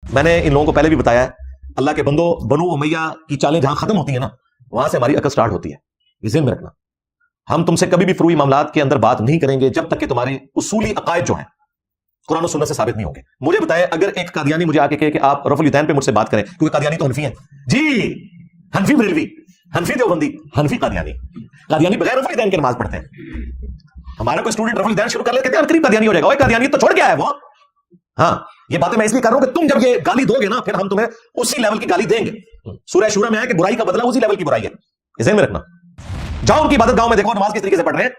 میں نے ان لوگوں کو پہلے بھی بتایا ہے, اللہ کے بندو, بنو امیہ کی چالیں جہاں ختم ہوتی ہیں نا, وہاں سے ہماری عقل سٹارٹ ہوتی ہے. یہ ذہن میں رکھنا. ہم تم سے کبھی بھی فروئی معاملات کے اندر بات نہیں کریں گے جب تک کہ تمہارے اصولی عقائد جو ہیں قرآن و سنت سے ثابت نہیں ہوں گے. مجھے بتائیں, اگر ایک قادیانی مجھے آ کے کہے کہ آپ رفع الیدین پہ مجھ سے بات کریں, کیونکہ قادیانی تو حنفی ہیں جی, حنفی بریلوی, حنفی دیوبندی, حنفی قادیانی, قادیانی بغیر رفع الیدین کی نماز پڑھتے ہیں. ہمارا کوئی اسٹوڈنٹ رفع الیدین شروع کر لے, کہتے ہیں قریب قادیانی ہو جائے گا. اوے قادیانی تو چھوڑ کے آیا ہے وہ. ہاں, یہ باتیں میں اس لیے کر رہا ہوں کہ تم جب یہ گالی دو گے نا, پھر ہم تمہیں اسی لیول کی گالی دیں گے. سورہ شورى میں ہے کہ برائی کا بدلہ اسی لیول کی برائی ہے. ذہن میں رکھنا. جاؤ ان کی عبادت گاؤں میں دیکھو نماز کس طریقے سے پڑھ رہے ہیں.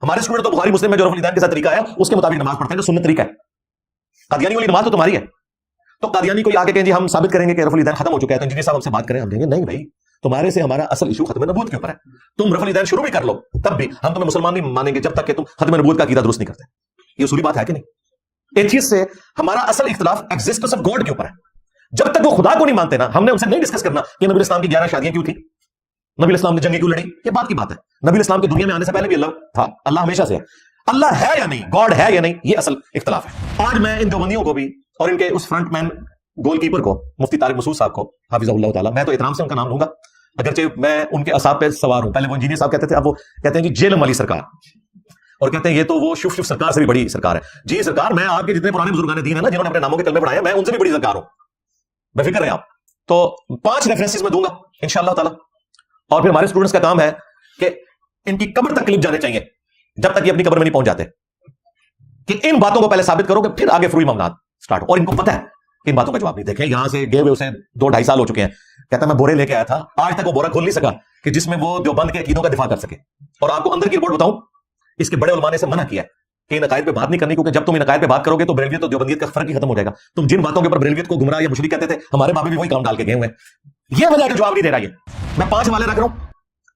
ہمارے اسٹوڈنٹ تو بخاری مسلم میں جو رفع الیدین کے ساتھ طریقہ ہے اس کے مطابق نماز پڑھتے ہیں, جو سنت طریقہ ہے. قادیانی والی نماز تو تمہاری ہے. تو قادیانی کو آگے کہیں جی ہم ثابت کریں گے کہ رفع الیدین ختم ہو چکا ہے, تو انجینئر صاحب ہم سے بات کریں, ہم کہیں گے نہیں بھائی, تمہارے سے ہمارا اصل ایشو ختم نبوت کے اوپر ہے. تم رفع الیدین شروع بھی کر لو, تب بھی ہم تمہیں مسلمان نہیں مانیں گے جب تک کہ تم ختم نبوت کا عقیدہ درست نہیں کرتے. یہ اصولی بات ہے کہ نہیں؟ ایتھیسٹ سے ہمارا اصل اختلاف ایگزسٹنس آف گاڈ کے اوپر ہے. جب تک وہ خدا کو نہیں مانتے نا, ہم نے ان سے نہیں ڈسکس کرنا کہ نبی اسلام کی 11 شادیاں کیوں تھی, نبی اسلام نے جنگیں کیوں لڑی. یہ بات کی بات ہے. نبی اسلام کی دنیا میں آنے سے پہلے بھی اللہ تھا, اللہ ہمیشہ سے ہے. اللہ ہے یا نہیں, گاڈ ہے یا نہیں, یہ اصل اختلاف ہے. آج میں ان دیوبندیوں کو بھی اور ان کے اس فرنٹ مین گول کیپر کو, مفتی طارق مسعود صاحب کو حافظہ اللہ تعالیٰ, میں تو احترام سے ان کا نام لوں گا اگرچہ میں ان کے اعصاب پہ سوار ہوں. پہلے وہ انجینئر صاحب کہتے تھے, اب وہ کہتے ہیں جی جیلم والی سرکار, اور کہتے ہیں یہ تو وہ شف سرکار سے بھی بڑی سرکار ہے. جی سرکار, میں آپ کے جتنے پرانے بزرگان دین ہیں نا جنہوں نے اپنے ناموں کے کلمے پڑھائے ہیں, میں ان سے بھی بڑی سرکار ہوں, بے فکر رہیں آپ. تو 5 ریفرنسز میں دوں گا انشاءاللہ تعالی. اور پھر ہمارے اسٹوڈنٹس کا کام ہے کہ ان کی قبر تک کلپ جانے چاہیے جب تک یہ اپنی قبر میں نہیں پہنچ جاتے, کہ ان باتوں کو پہلے ثابت کرو کہ پھر آگے فروئی معاملات سٹارٹ. اور ان کو پتہ ہے کہ ان باتوں کا جواب نہیں. دیکھیں یہاں سے گئے ہوئے اسے 2-2.5 سال ہو چکے ہیں, کہتا ہے میں بورے لے کے آیا تھا, آج تک وہ بورا کھول نہیں سکا کہ جس میں وہ دیوبند کے عقیدوں کا دفاع کر سکے. اور آپ کو اندر کی رپورٹ بتاؤں, اس کے بڑے علماء نے سے منع کیا ہے کہ ان عقائد پہ بات نہیں کرنی, کیونکہ جب تم ان عقائد پہ بات کرو گے تو بریلویت اور دیوبندیت کا فرق ہی ختم ہو جائے گا. تم جن باتوں کے اوپر بریلویت کو گمراہ یا مشرک کہتے تھے, ہمارے بابے بھی وہی کام ڈال کے گئے ہوئے ہیں. یہ وجہ ہے کہ جواب نہیں دے رہا. یہ میں 5 حوالے رکھ رہا ہوں,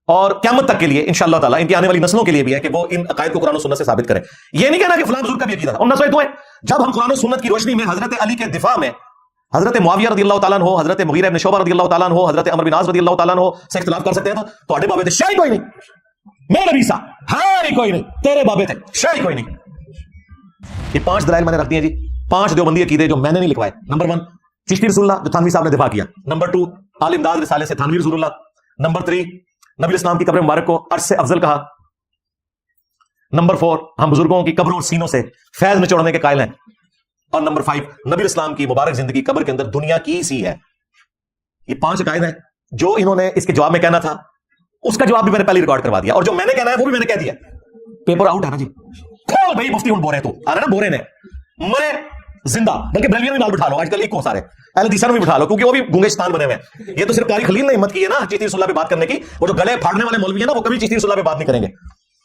اور قیامت تک کے لیے انشاءاللہ تعالیٰ ان کی آنے والی نسلوں کے لیے بھی ہے کہ وہ ان عقائد کو قرآن و سنت سے ثابت کریں. یہ نہیں کہنا کہ فلاں بزرگ کا بھی عقیدہ تھا, اور نسلیں تو ہیں. جب ہم قرآن و سنت کی روشنی میں حضرت علی کے دفاع میں حضرت معاویہ رضی اللہ تعالیٰ عنہ, حضرت مغیرہ ابن شعبہ رضی اللہ تعالیٰ عنہ, حضرت عمرو بن عاص رضی اللہ تعالیٰ عنہ سے اختلاف کر سکتے ہیں, تو تواڈے بابے تھے شاہی کوئی نہیں, میں نبی سا ہاں کوئی نہیں, تیرے بابے تھے شاہی کوئی نہیں. یہ 5 دلائل میں نے رکھ دیے جی, 5 دیوبندی عقیدے جو میں نے نہیں لکھوائے. نمبر 1 چشتی رسول اللہ, جو تھانوی صاحب نے دفاع کیا. نمبر 2 آل امداد رسالے سے تھانوی رسول اللہ. نمبر 3 نبی اسلام کی قبر مبارک کو عرش سے افضل کہا. نمبر 4 ہم بزرگوں کی قبروں اور سینوں سے فیض نچوڑنے کے قائل ہیں. اور نمبر 5 نبی اسلام کی مبارک زندگی قبر کے اندر دنیا کی سی ہے. یہ 5 عقائد ہیں جو انہوں نے اس کے جواب میں کہنا تھا, اس کا جواب بھی میں نے پہلے ریکارڈ کروا دیا, اور جو میں نے کہنا ہے وہ بھی میں نے کہہ دیا. پیپر آؤٹ ہے نا جی, کھول بھائی مفتی ہوں بورے تو آ رہا نا, بورے نے مرے زندہ, بلکہ بریلویوں میں نال بٹھا لو, آج کل ایک کو سارے اہل حدیثوں میں بھی بٹھا لو, کیونکہ وہ بھی گونگے شیطان بنے ہوئے ہیں. یہ تو صرف قاری خلیل نے ہمت کی ہے نا چشتی رسول اللہ پہ بات کرنے کی. وہ جو گلے پھاڑنے والے مولوی ہیں نا, وہ کبھی چشتی رسول اللہ پہ بات نہیں کریں گے,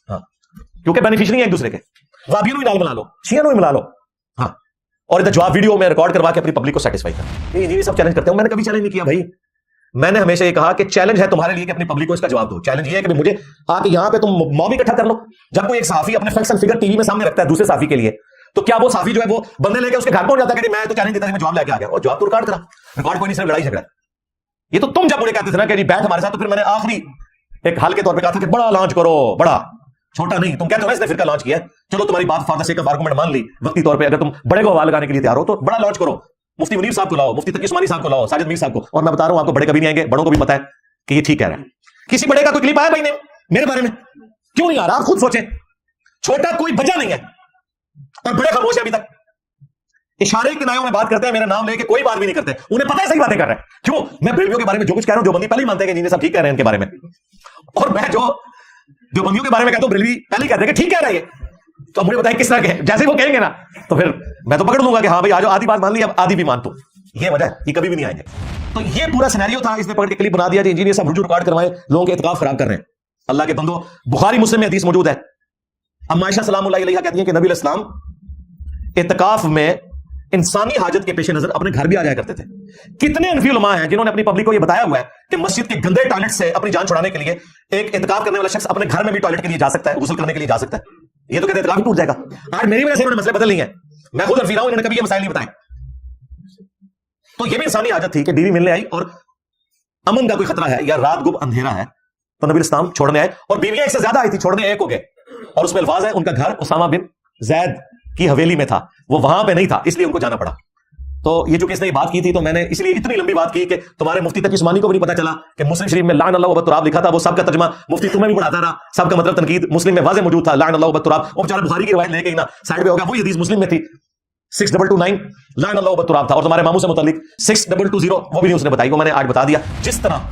ہاں, کیونکہ بینیفیشری ہیں ایک دوسرے کے. وابیوں میں نال بنا لو, شیعوں میں ملا لو, ہاں, اور ادھر جواب ویڈیو میں ریکارڈ کروا کے اپنی پبلک کو سیٹسفائی کر. یہ سب چیلنج کرتے ہیں, میں نے کبھی چیلنج نہیں کیا بھائی. میں نے ہمیشہ یہ کہا کہ چیلنج ہے تمہارے لیے کہ اپنی پبلک کو اس کا جواب دو. چیلنج یہ ہے کہ مجھے آ کے یہاں پہ تم موب اکٹھا کر لو. جب کوئی ایک صحافی اپنے facts and figure T V میں سامنے رکھتا ہے دوسرے صحافی کے لیے, تو کیا وہ صحافی جو ہے وہ بندے لے کے اس کے گھر پہنچ جاتا ہے کہ میں تو چیلنج دیتا ہوں, میں جواب لے کے آ گیا, اور جواب تو ریکارڈ کرا, ریکارڈ کوئی نہیں, صرف لڑائی جھگڑا. یہ تو تم جب مجھے کہتے تھے نا کہ جی بیٹھ ہمارے ساتھ, تو پھر میں نے آخری ایک حل کے طور پہ کہا تھا کہ بڑا لانچ کرو, بڑا چھوٹا نہیں. تم کہتے ہو نا اس نے فرقہ لانچ کیا ہے, چلو تمہاری بات for the sake of argument مان لی وقتی طور پہ, اگر تم بڑے کو آواز لگانے کے لیے تیار ہو تو بڑا لانچ کرو. مفتی منیر صاحب کو لاؤ, مفتی تقی عثمانی صاحب کو لاؤ, ساجد میر صاحب کو. اور میں بتا رہا ہوں آپ کو بڑے کبھی نہیں آئیں گے, بڑوں کو بھی پتا ہے کہ یہ ٹھیک کہہ رہے ہیں. کسی بڑے کا کوئی کلپ آیا بھائی نے میرے بارے میں, کیوں نہیں آ رہا, آپ خود سوچیں. چھوٹا کوئی بچہ نہیں ہے, اور بڑے خاموش ہیں ابھی تک, اشارے کے نایوں میں بات کرتے ہیں, میرا نام لے کے کوئی بات بھی نہیں کرتے. انہیں پتہ ہے صحیح باتیں کر رہے ہیں. کیوں میں بریلویوں کے بارے میں جو کچھ کہہ رہا ہوں, جو بندی پہلے ہی مانتے ہیں کہ انجینئر صاحب ٹھیک کہہ رہے ہیں ان کے بارے میں, اور میں جو بندیوں کے بارے میں کہتا ہوں بریلوی پہلے ہی کہتے ہیں کہ ٹھیک کہہ رہے ہیں. تو مجھے بتائیں کس طرح کے, جیسے وہ کہیں گے نا تو پھر میں تو پکڑ لوں گا کہ ہاں بھائی آج آدھی بات مان لی, اب آدھی بھی مان. تو یہ وجہ ہے, یہ کبھی بھی نہیں آئیں گے. تو یہ پورا سینیریو تھا, اس نے پکڑ کے کلپ بنا دیا کہ انجینئر صاحب رجوع ریکارڈ کروائے, لوگوں کے اعتکاف خراب کر رہے ہیں. اللہ کے بندو, بخاری مسلم میں حدیث موجود ہے. ام عائشہ سلام اللہ علیہا کہتی ہیں کہ نبی علیہ السلام اعتکاف میں انسانی حاجت کے پیش نظر اپنے گھر بھی آ جایا کرتے تھے. کتنے انفی علماء ہیں جنہوں نے اپنی پبلک کو یہ بتایا ہوا ہے کہ مسجد کے گندے ٹوائلٹ سے اپنی جان چھڑانے کے لیے ایک اعتکاف کرنے والا شخص اپنے گھر میں بھی ٹوائلٹ کے لیے جا سکتا ہے, غسل کرنے کے لیے جا سکتا ہے. یہ تو کہتے ہیں اعتکاف ٹوٹ جائے گا. آج میری وجہ سے انہوں نے مسئلے بدل نہیں ہیں, میں خود انفی رہا ہوں, انہوں نے کبھی یہ مسائل نہیں بتائے. تو یہ بھی انسانی حاجت تھی کہ بیوی ملنے آئی اور امن کا کوئی خطرہ ہے یا رات گب اندھیرا ہے, تو نبی اسلام چھوڑنے آئے, اور بیویاں ایک سے زیادہ آئی تھی, چھوڑنے ایک ہو گئے. اور اس میں الفاظ ہے ان کا گھر اسامہ بن زید کی حویلی میں تھا, وہ وہاں پہ نہیں تھا, اس لیے ان کو جانا پڑا. تو یہ جو کس نے بات کی تھی تو میں نے اس لیے اتنی لمبی بات کی کہ تمہارے مفتی تقی عثمانی کو بھی نہیں پتا چلا کہ مسلم شریف میں لعن اللہ وبالتراب لکھا تھا، وہ سب کا ترجمہ مفتی تمہیں بھی پڑھاتا رہا، سب کا مطلب تنقید مسلم میں واضح موجود تھا، لعن اللہ وبالتراب، وہ بیچارہ بخاری کی روایت لے کے نا سائڈ پہ ہو گیا، وہی حدیث مسلم میں تھی 6229 لعن اللہ وبالتراب تھا، اور تمہارے ماموں سے متعلق 6220 وہ بھی نہیں اس نے بتائی، وہ میں نے آج بتا دیا۔ جس طرح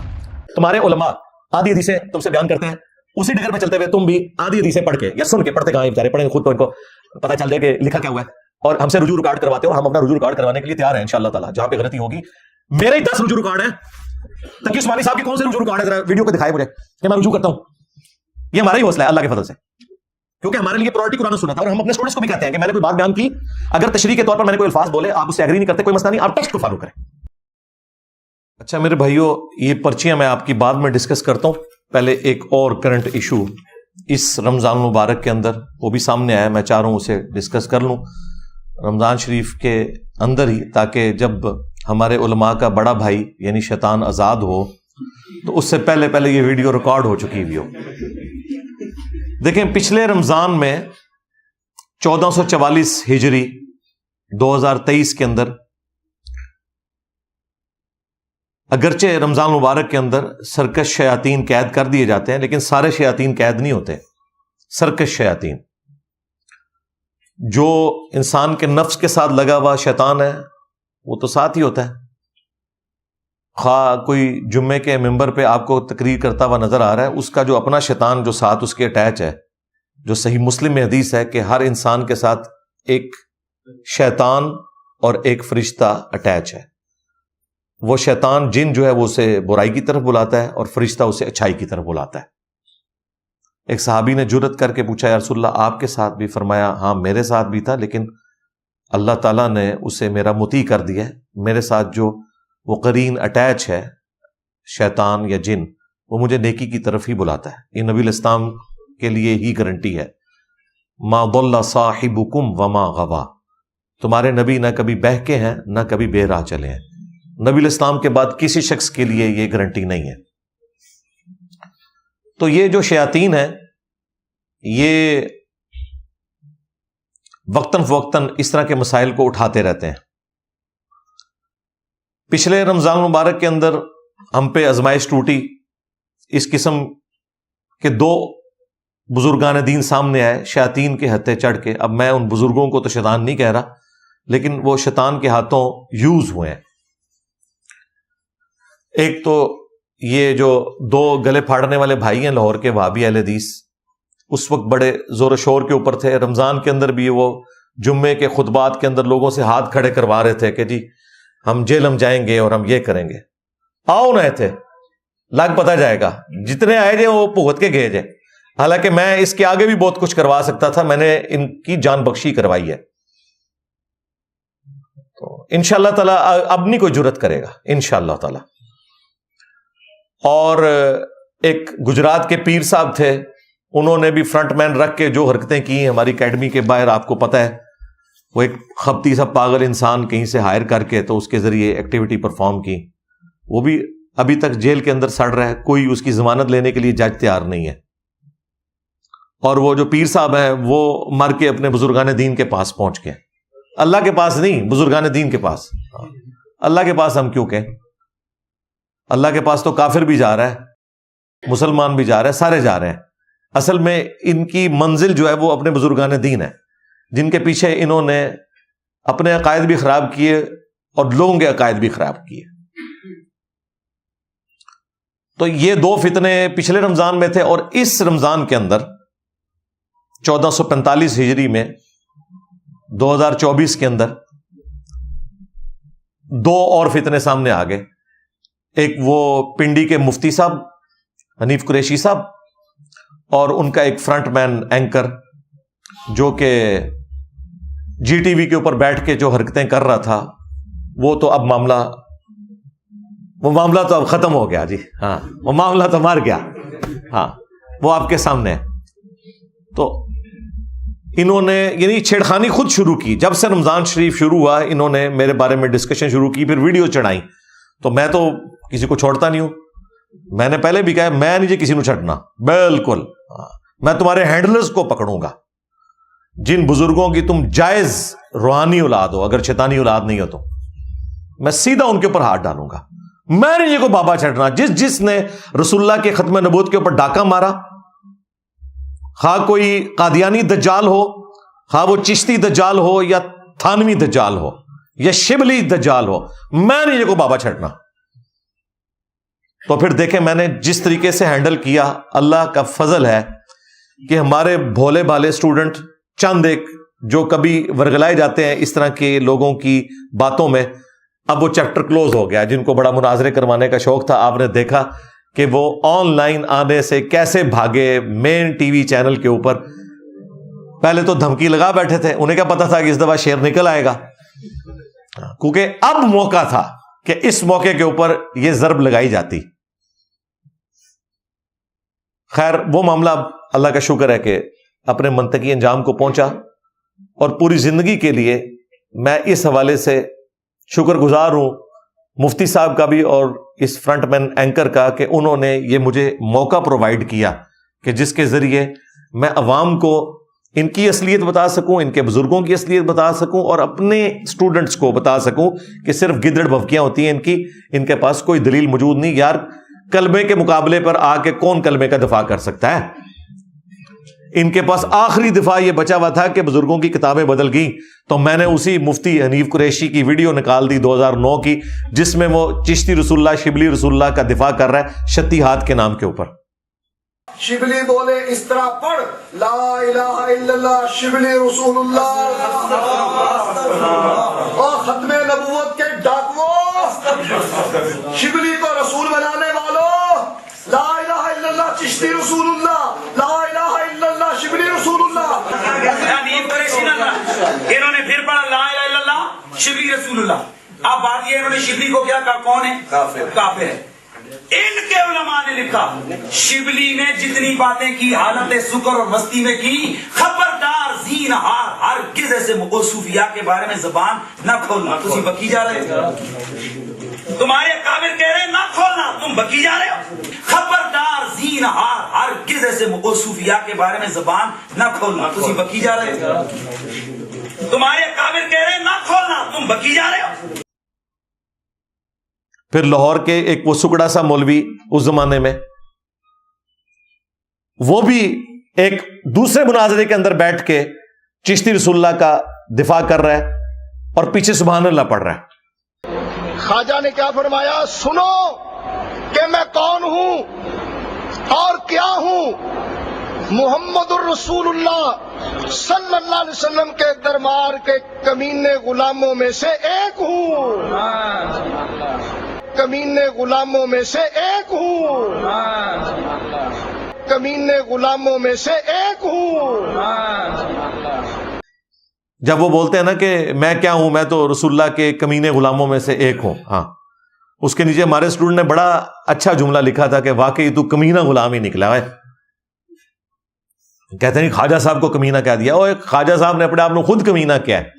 تمہارے علماء آدھی حدیثیں تم سے بیان کرتے ہیں، اسی ڈگر پہ چلتے ہوئے تم بھی آدھی حدیثیں پڑھ کے یا سن کے، پڑھتے کہاں ہیں بیچارے، پڑھیں خود تو ان کو پتہ چل جائے کہ لکھا کیا ہوا ہے، اور ہم سے رجوع ریکارڈ کرواتے ہو، اور ہم اپنا رجوع ریکارڈ کروانے کے لیے تیار ہیں انشاءاللہ تعالی۔ جہاں پہ غلطی ہوگی، میرے ہی 10 رجوع ریکارڈ ہیں، تقی عثمانی صاحب کے کون سے رجوع ریکارڈ ہے؟ ذرا ویڈیو کو دکھائے مجھے کہ میں رجوع کرتا ہوں۔ یہ ہمارا ہی حوصلہ ہے اللہ کے فضل سے، کیونکہ ہمارے لیے پرائورٹی قرآن و سنت ہے، اور ہم اپنے اسٹوڈنٹس کو بھی کہتے ہیں کہ میں نے کوئی بات بیان کی، اگر تشریح کے طور پر میں نے کوئی الفاظ بولے، آپ اس سے ایگری نہیں کرتے، کوئی مسئلہ نہیں، آپ ٹیکسٹ کو فالو کریں۔ اچھا میرے بھائیوں، یہ پرچیاں میں آپ کی بعد میں ڈسکس کرتا ہوں، پہلے ایک اور کرنٹ ایشو اس رمضان المبارک کے اندر وہ بھی سامنے آیا، میں چاہ رہا ہوں اسے ڈسکس کر لوں رمضان شریف کے اندر ہی، تاکہ جب ہمارے علماء کا بڑا بھائی یعنی شیطان آزاد ہو تو اس سے پہلے پہلے یہ ویڈیو ریکارڈ ہو چکی ہوئی ہو۔ دیکھیں پچھلے رمضان میں 1444 ہجری 2023 کے اندر، اگرچہ رمضان مبارک کے اندر سرکش شیاطین قید کر دیے جاتے ہیں، لیکن سارے شیاطین قید نہیں ہوتے۔ سرکش شیاطین جو انسان کے نفس کے ساتھ لگا ہوا شیطان ہے وہ تو ساتھ ہی ہوتا ہے، خواہ کوئی جمعے کے ممبر پہ آپ کو تقریر کرتا ہوا نظر آ رہا ہے، اس کا جو اپنا شیطان جو ساتھ اس کے اٹیچ ہے، جو صحیح مسلم میں حدیث ہے کہ ہر انسان کے ساتھ ایک شیطان اور ایک فرشتہ اٹیچ ہے، وہ شیطان جن جو ہے وہ اسے برائی کی طرف بلاتا ہے اور فرشتہ اسے اچھائی کی طرف بلاتا ہے۔ ایک صحابی نے جرت کر کے پوچھا، یا رسول اللہ آپ کے ساتھ بھی؟ فرمایا ہاں میرے ساتھ بھی تھا، لیکن اللہ تعالیٰ نے اسے میرا مطیع کر دیا ہے، میرے ساتھ جو وہ قرین اٹیچ ہے شیطان یا جن، وہ مجھے نیکی کی طرف ہی بلاتا ہے۔ یہ نبی الاسلام کے لیے ہی گارنٹی ہے، ما ضل صاحبکم وما غوا، تمہارے نبی نہ کبھی بہکے ہیں نہ کبھی بے راہ چلے ہیں۔ نبی الاسلام کے بعد کسی شخص کے لیے یہ گارنٹی نہیں ہے۔ تو یہ جو شیاطین ہیں یہ وقتاً فوقتاً اس طرح کے مسائل کو اٹھاتے رہتے ہیں۔ پچھلے رمضان مبارک کے اندر ہم پہ آزمائش ٹوٹی، اس قسم کے 2 بزرگان دین سامنے آئے شیاطین کے ہتھے چڑھ کے۔ اب میں ان بزرگوں کو تو شیطان نہیں کہہ رہا، لیکن وہ شیطان کے ہاتھوں یوز ہوئے ہیں۔ ایک تو یہ جو 2 گلے پھاڑنے والے بھائی ہیں لاہور کے وہابی اہل حدیث، اس وقت بڑے زور و شور کے اوپر تھے، رمضان کے اندر بھی وہ جمعے کے خطبات کے اندر لوگوں سے ہاتھ کھڑے کروا رہے تھے کہ جی ہم جیلم جائیں گے اور ہم یہ کریں گے۔ آؤ نہ تھے، لگ پتہ جائے گا، جتنے آئے جائے وہ بھگت کے گئے جائے۔ حالانکہ میں اس کے آگے بھی بہت کچھ کروا سکتا تھا، میں نے ان کی جان بخشی کروائی ہے۔ تو انشاءاللہ تعالیٰ اب نہیں کوئی جرت کرے گا انشاءاللہ تعالیٰ۔ اور ایک گجرات کے پیر صاحب تھے، انہوں نے بھی فرنٹ مین رکھ کے جو حرکتیں کی ہماری اکیڈمی کے باہر، آپ کو پتہ ہے وہ ایک خبتی سا پاگل انسان کہیں سے ہائر کر کے تو اس کے ذریعے ایکٹیویٹی پرفارم کی، وہ بھی ابھی تک جیل کے اندر سڑ رہا ہے، کوئی اس کی ضمانت لینے کے لیے جج تیار نہیں ہے۔ اور وہ جو پیر صاحب ہیں وہ مر کے اپنے بزرگان دین کے پاس پہنچ گئے، اللہ کے پاس نہیں، بزرگان دین کے پاس۔ اللہ کے پاس ہم کیوں کہیں، اللہ کے پاس تو کافر بھی جا رہا ہے، مسلمان بھی جا رہا ہے، سارے جا رہے ہیں۔ اصل میں ان کی منزل جو ہے وہ اپنے بزرگان دین ہے، جن کے پیچھے انہوں نے اپنے عقائد بھی خراب کیے اور لوگوں کے عقائد بھی خراب کیے۔ تو یہ 2 فتنے پچھلے رمضان میں تھے، اور اس رمضان کے اندر 1445 ہجری میں 2024 کے اندر 2 اور فتنے سامنے آ گئے۔ ایک وہ پنڈی کے مفتی صاحب حنیف قریشی صاحب، اور ان کا ایک فرنٹ مین اینکر جو کہ جی ٹی وی کے اوپر بیٹھ کے جو حرکتیں کر رہا تھا، وہ تو اب معاملہ تو اب ختم ہو گیا جی، ہاں وہ معاملہ تو مر گیا، ہاں وہ آپ کے سامنے ہے۔ تو انہوں نے یعنی چھیڑخانی خود شروع کی، جب سے رمضان شریف شروع ہوا انہوں نے میرے بارے میں ڈسکشن شروع کی، پھر ویڈیو چڑھائی۔ تو میں تو کسی کو چھوڑتا نہیں ہوں، میں نے پہلے بھی کہا میں نہیں جی کسی کو چھٹنا، بالکل میں تمہارے ہینڈلرز کو پکڑوں گا، جن بزرگوں کی تم جائز روحانی اولاد ہو، اگر شیطانی اولاد نہیں ہو تو میں سیدھا ان کے اوپر ہاتھ ڈالوں گا. میں نے یہ کو بابا چڑھنا. جس نے رسول اللہ کے ختم نبوت کے اوپر ڈاکہ مارا، خواہ کوئی قادیانی دجال ہو، خواہ وہ چشتی دجال ہو یا تھانوی دجال ہو یا شبلی دجال ہو، میں نے یہ کو بابا چھٹنا. تو پھر دیکھیں میں نے جس طریقے سے ہینڈل کیا، اللہ کا فضل ہے کہ ہمارے بھولے بھالے اسٹوڈنٹ چند ایک جو کبھی ورگلائے جاتے ہیں اس طرح کے لوگوں کی باتوں میں، اب وہ چیپٹر کلوز ہو گیا. جن کو بڑا مناظرے کروانے کا شوق تھا، آپ نے دیکھا کہ وہ آن لائن آنے سے کیسے بھاگے. مین ٹی وی چینل کے اوپر پہلے تو دھمکی لگا بیٹھے تھے، انہیں کیا پتا تھا کہ اس دفعہ شیر نکل آئے گا، کیونکہ اب موقع تھا کہ اس موقع کے اوپر یہ ضرب لگائی جاتی. خیر وہ معاملہ اللہ کا شکر ہے کہ اپنے منطقی انجام کو پہنچا، اور پوری زندگی کے لیے میں اس حوالے سے شکر گزار ہوں مفتی صاحب کا بھی اور اس فرنٹ مین اینکر کا کہ انہوں نے یہ مجھے موقع پرووائڈ کیا کہ جس کے ذریعے میں عوام کو ان کی اصلیت بتا سکوں، ان کے بزرگوں کی اصلیت بتا سکوں، اور اپنے اسٹوڈنٹس کو بتا سکوں کہ صرف گدڑ بھوکیاں ہوتی ہیں ان کے پاس کوئی دلیل موجود نہیں. یار کلمے کے مقابلے پر آ کے کون کلمے کا دفاع کر سکتا ہے؟ ان کے پاس آخری دفاع یہ بچا ہوا تھا کہ بزرگوں کی کتابیں بدل گئیں، تو میں نے اسی مفتی حنیف قریشی کی ویڈیو نکال دی 2009 کی، جس میں وہ چشتی رسول اللہ، شبلی رسول اللہ کا دفاع کر رہا ہے شتی ہاتھ کے نام کے اوپر. شبلی بولے اس طرح پڑھ، لا الہ الا اللہ شبلی رسول اللہ. اور ختم نبوت کے ڈاکووں، شبلی کو رسول بنانے والوں، لا الہ الا اللہ چشتی رسول اللہ، لا الہ الا اللہ شبلی رسول اللہ. انہوں نے پھر پڑھا لا الہ الا اللہ شبلی رسول اللہ. اب بات یہ انہوں نے شبلی کو کیا کہا؟ کون ہے؟ کافر ہے. ان کے علماء نے لکھا شبلی نے جتنی باتیں کی حالت سکر اور مستی میں کی، خبردار زینہار ہرگز ایسے صوفیاء کے بارے میں زبان نہ کھولنا. تم بکی جا رہے ہو، تمہارے کافر کہہ رہے نہ کھولنا، تم بکی جا رہے ہو. خبردار زینہار ہرگز ایسے صوفیاء کے بارے میں زبان نہ کھولنا. تم بکی جا رہے ہو، تمہارے کافر کہہ رہے نہ کھولنا، تم بکی جا رہے ہو. پھر لاہور کے ایک وہ سکڑا سا مولوی اس زمانے میں، وہ بھی ایک دوسرے مناظرے کے اندر بیٹھ کے چشتی رسول اللہ کا دفاع کر رہا ہے اور پیچھے سبحان اللہ پڑھ رہا ہے. خواجہ نے کیا فرمایا؟ سنو کہ میں کون ہوں اور کیا ہوں. محمد الرسول اللہ صلی اللہ علیہ وسلم کے دربار کے کمینے غلاموں میں سے ایک ہوں، کمینے غلاموں میں سے ایک ہوں، کمینے غلاموں میں سے ایک ہوں. جب وہ بولتے ہیں نا کہ میں کیا ہوں، میں تو رسول اللہ کے کمینے غلاموں میں سے ایک ہوں، ہاں اس کے نیچے ہمارے اسٹوڈنٹ نے بڑا اچھا جملہ لکھا تھا کہ واقعی تو کمینہ غلام ہی نکلا ہے. کہتے ہیں خواجہ صاحب کو کمینہ کہہ دیا، اور خواجہ صاحب نے اپنے آپ نے خود کمینہ کیا ہے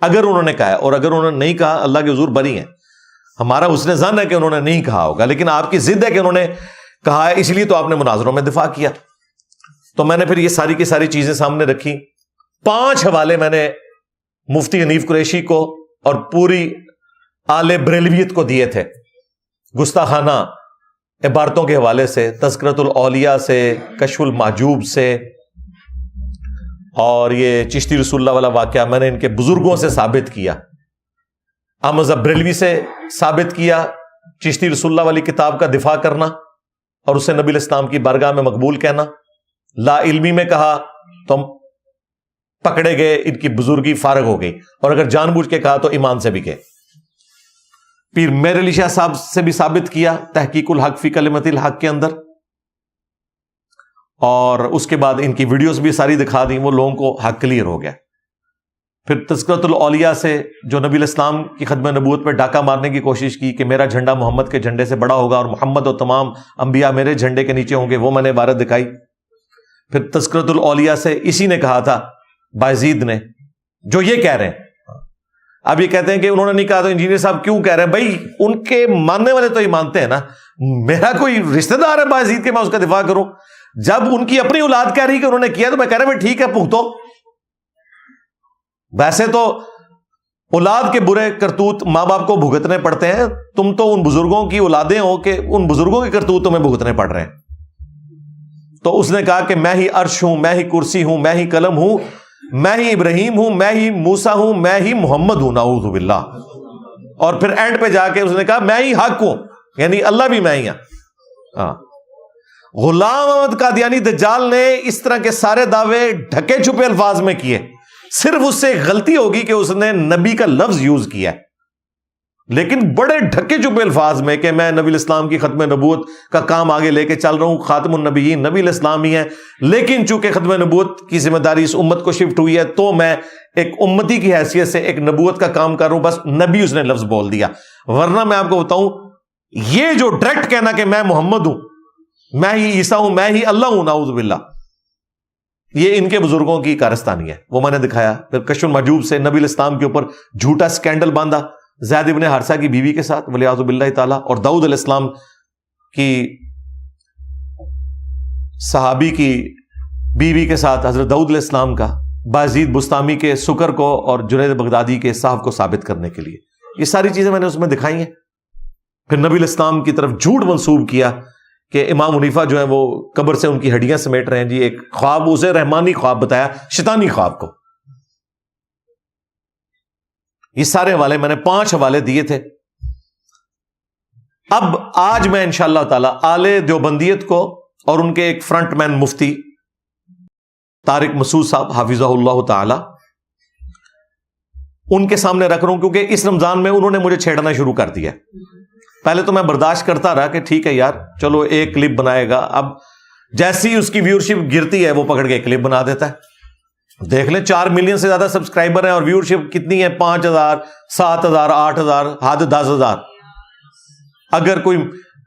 اگر انہوں نے کہا ہے، اور اگر انہوں نے نہیں کہا اللہ کے حضور بری ہیں. ہمارا حسن ظن ہے کہ انہوں نے نہیں کہا ہوگا، لیکن آپ کی ضد ہے کہ انہوں نے کہا ہے، اس لیے تو آپ نے مناظروں میں دفاع کیا. تو میں نے پھر یہ ساری کی ساری چیزیں سامنے رکھی. 5 حوالے میں نے مفتی حنیف قریشی کو اور پوری آل بریلویت کو دیے تھے، گستاخانہ عبارتوں کے حوالے سے، تذکرۃ الاولیاء سے، کشف المحجوب سے، اور یہ چشتی رسول اللہ والا واقعہ میں نے ان کے بزرگوں سے ثابت کیا. احمد بریلوی سے ثابت کیا چشتی رسول اللہ والی کتاب کا دفاع کرنا اور اسے نبی الاسلام کی بارگاہ میں مقبول کہنا. لا علمی میں کہا تو پکڑے گئے، ان کی بزرگی فارغ ہو گئی، اور اگر جان بوجھ کے کہا تو ایمان سے بھی گئے. پھر میر علی شاہ صاحب سے بھی ثابت کیا تحقیق الحق فی کلمت الحق کے اندر، اور اس کے بعد ان کی ویڈیوز بھی ساری دکھا دی، وہ لوگوں کو حق کلیئر ہو گیا. پھر تذکرۃ الاولیاء سے جو نبی الاسلام کی ختم نبوت پہ ڈاکہ مارنے کی کوشش کی کہ میرا جھنڈا محمد کے جھنڈے سے بڑا ہوگا اور محمد اور تمام انبیاء میرے جھنڈے کے نیچے ہوں گے، وہ میں نے عبارت دکھائی. پھر تذکرۃ الاولیاء سے اسی نے کہا تھا بایزید نے، جو یہ کہہ رہے ہیں. اب یہ کہتے ہیں کہ انہوں نے نہیں کہا تو انجینئر صاحب کیوں کہہ رہے ہیں؟ بھائی ان کے ماننے والے تو یہ مانتے ہیں نا، میرا کوئی رشتہ دار ہے بایزید کے، میں اس کا دفاع کروں؟ جب ان کی اپنی اولاد کہہ رہی کہ انہوں نے کیا تو میں کہہ رہا ہوں ٹھیک ہے، پوچھ دو. ویسے تو اولاد کے برے کرتوت ماں باپ کو بھگتنے پڑتے ہیں، تم تو ان بزرگوں کی اولادیں ہو کہ ان بزرگوں کے کرتوت تمہیں بھگتنے پڑ رہے ہیں۔ تو اس نے کہا کہ میں ہی عرش ہوں، میں ہی کرسی ہوں، میں ہی قلم ہوں، میں ہی ابراہیم ہوں، میں ہی موسیٰ ہوں، میں ہی محمد ہوں، نعوذ باللہ۔ اور پھر اینڈ پہ جا کے اس نے کہا میں ہی حق ہوں، یعنی اللہ بھی میں ہی ہاں۔ غلام احمد قادیانی دجال نے اس طرح کے سارے دعوے ڈھکے چھپے الفاظ میں کیے، صرف اس سے غلطی ہوگی کہ اس نے نبی کا لفظ یوز کیا، لیکن بڑے ڈھکے چھپے الفاظ میں کہ میں نبی الاسلام کی ختم نبوت کا کام آگے لے کے چل رہا ہوں، خاتم النبیین نبی الاسلام ہی ہے، لیکن چونکہ ختم نبوت کی ذمہ داری اس امت کو شفٹ ہوئی ہے تو میں ایک امتی کی حیثیت سے ایک نبوت کا کام کر رہا ہوں، بس نبی اس نے لفظ بول دیا۔ ورنہ میں آپ کو بتاؤں یہ جو ڈائریکٹ کہنا کہ میں محمد ہوں، میں ہی عیسیٰ ہوں، میں ہی اللہ ہوں، نعوذ باللہ، یہ ان کے بزرگوں کی کارستانی ہے۔ وہ میں نے دکھایا۔ پھر کشف المحجوب سے نبی الاسلام کے اوپر جھوٹا سکینڈل باندھا زید ابن حارثہ کی بیوی کے ساتھ ولیعوذ باللہ تعالی، اور داؤد علیہ السلام کی صحابی کی بیوی کے ساتھ حضرت داؤد علیہ السلام کا بازید بستامی کے سکر کو اور جنید بغدادی کے صاحب کو ثابت کرنے کے لیے، یہ ساری چیزیں میں نے اس میں دکھائی ہیں۔ پھر نبی الاسلام کی طرف جھوٹ منسوب کیا کہ امام حنیفہ جو ہے وہ قبر سے ان کی ہڈیاں سمیٹ رہے ہیں، جی ایک خواب اسے رحمانی خواب بتایا، شیطانی خواب کو۔ یہ سارے حوالے میں نے 5 حوالے دیے تھے۔ اب آج میں انشاءاللہ تعالی آل دیوبندیت کو اور ان کے ایک فرنٹ مین مفتی طارق مسعود صاحب حافظہ اللہ تعالی ان کے سامنے رکھ رہا ہوں، کیونکہ اس رمضان میں انہوں نے مجھے چھیڑنا شروع کر دیا۔ پہلے تو میں برداشت کرتا رہا کہ ٹھیک ہے یار چلو ایک کلپ بنائے گا، اب جیسی اس کی ویورشپ گرتی ہے وہ پکڑ کے ایک کلپ بنا دیتا ہے۔ دیکھ لیں 4 ملین سے زیادہ سبسکرائبر ہیں اور ویورشپ کتنی ہے؟ 5000 7000 8000 حد 10000۔ اگر کوئی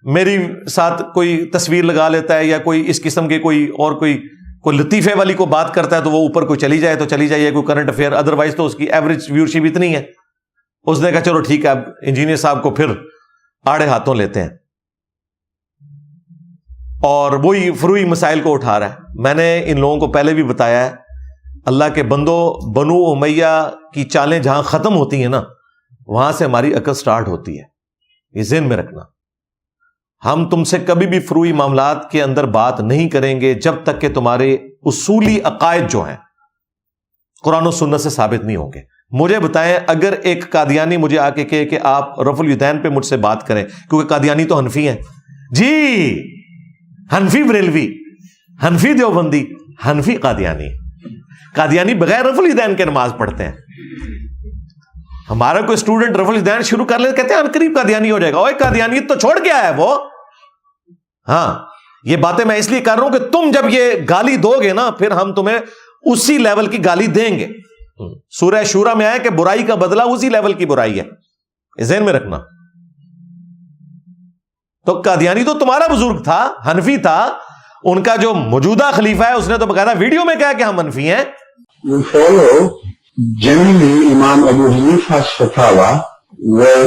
میری ساتھ کوئی تصویر لگا لیتا ہے یا کوئی اس قسم کے کوئی لطیفے والی کو بات کرتا ہے تو وہ اوپر کوئی چلی جائے تو چلی جائے، کوئی کرنٹ افیئر، ادروائز تو اس کی ایوریج ویورشپ اتنی ہے۔ اس نے کہا چلو ٹھیک ہے، اب انجینئر صاحب کو پھر آڑے ہاتھوں لیتے ہیں اور وہی فروئی مسائل کو اٹھا رہا ہے۔ میں نے ان لوگوں کو پہلے بھی بتایا ہے، اللہ کے بندو، بنو امیہ کی چالیں جہاں ختم ہوتی ہیں نا وہاں سے ہماری عقل سٹارٹ ہوتی ہے، یہ ذہن میں رکھنا۔ ہم تم سے کبھی بھی فروئی معاملات کے اندر بات نہیں کریں گے جب تک کہ تمہارے اصولی عقائد جو ہیں قرآن و سنت سے ثابت نہیں ہوں گے۔ مجھے بتائیں، اگر ایک قادیانی مجھے آ کے کہے کہ آپ رفع الیدین پہ مجھ سے بات کریں، کیونکہ قادیانی تو حنفی ہیں، جی حنفی بریلوی، حنفی دیوبندی، حنفی قادیانی، قادیانی بغیر رفع الیدین کے نماز پڑھتے ہیں۔ ہمارا کوئی اسٹوڈنٹ رفع الیدین شروع کر لے کہتے ہیں قریب قادیانی ہو جائے گا۔ اوے قادیانیت تو چھوڑ کے آیا ہے وہ۔ ہاں یہ باتیں میں اس لیے کر رہا ہوں کہ تم جب یہ گالی دو گے نا پھر ہم تمہیں اسی لیول کی گالی دیں گے۔ سورہ شورا میں آیا کہ برائی کا بدلہ اسی لیول کی برائی ہے، ذہن میں رکھنا۔ تو قادیانی تو تمہارا بزرگ تھا، حنفی تھا، ان کا جو موجودہ خلیفہ ہے اس نے تو باقاعدہ ویڈیو میں کہا کہ ہم حنفی ہیں۔ We follow generally Imam Abu Hanifa's fatwa were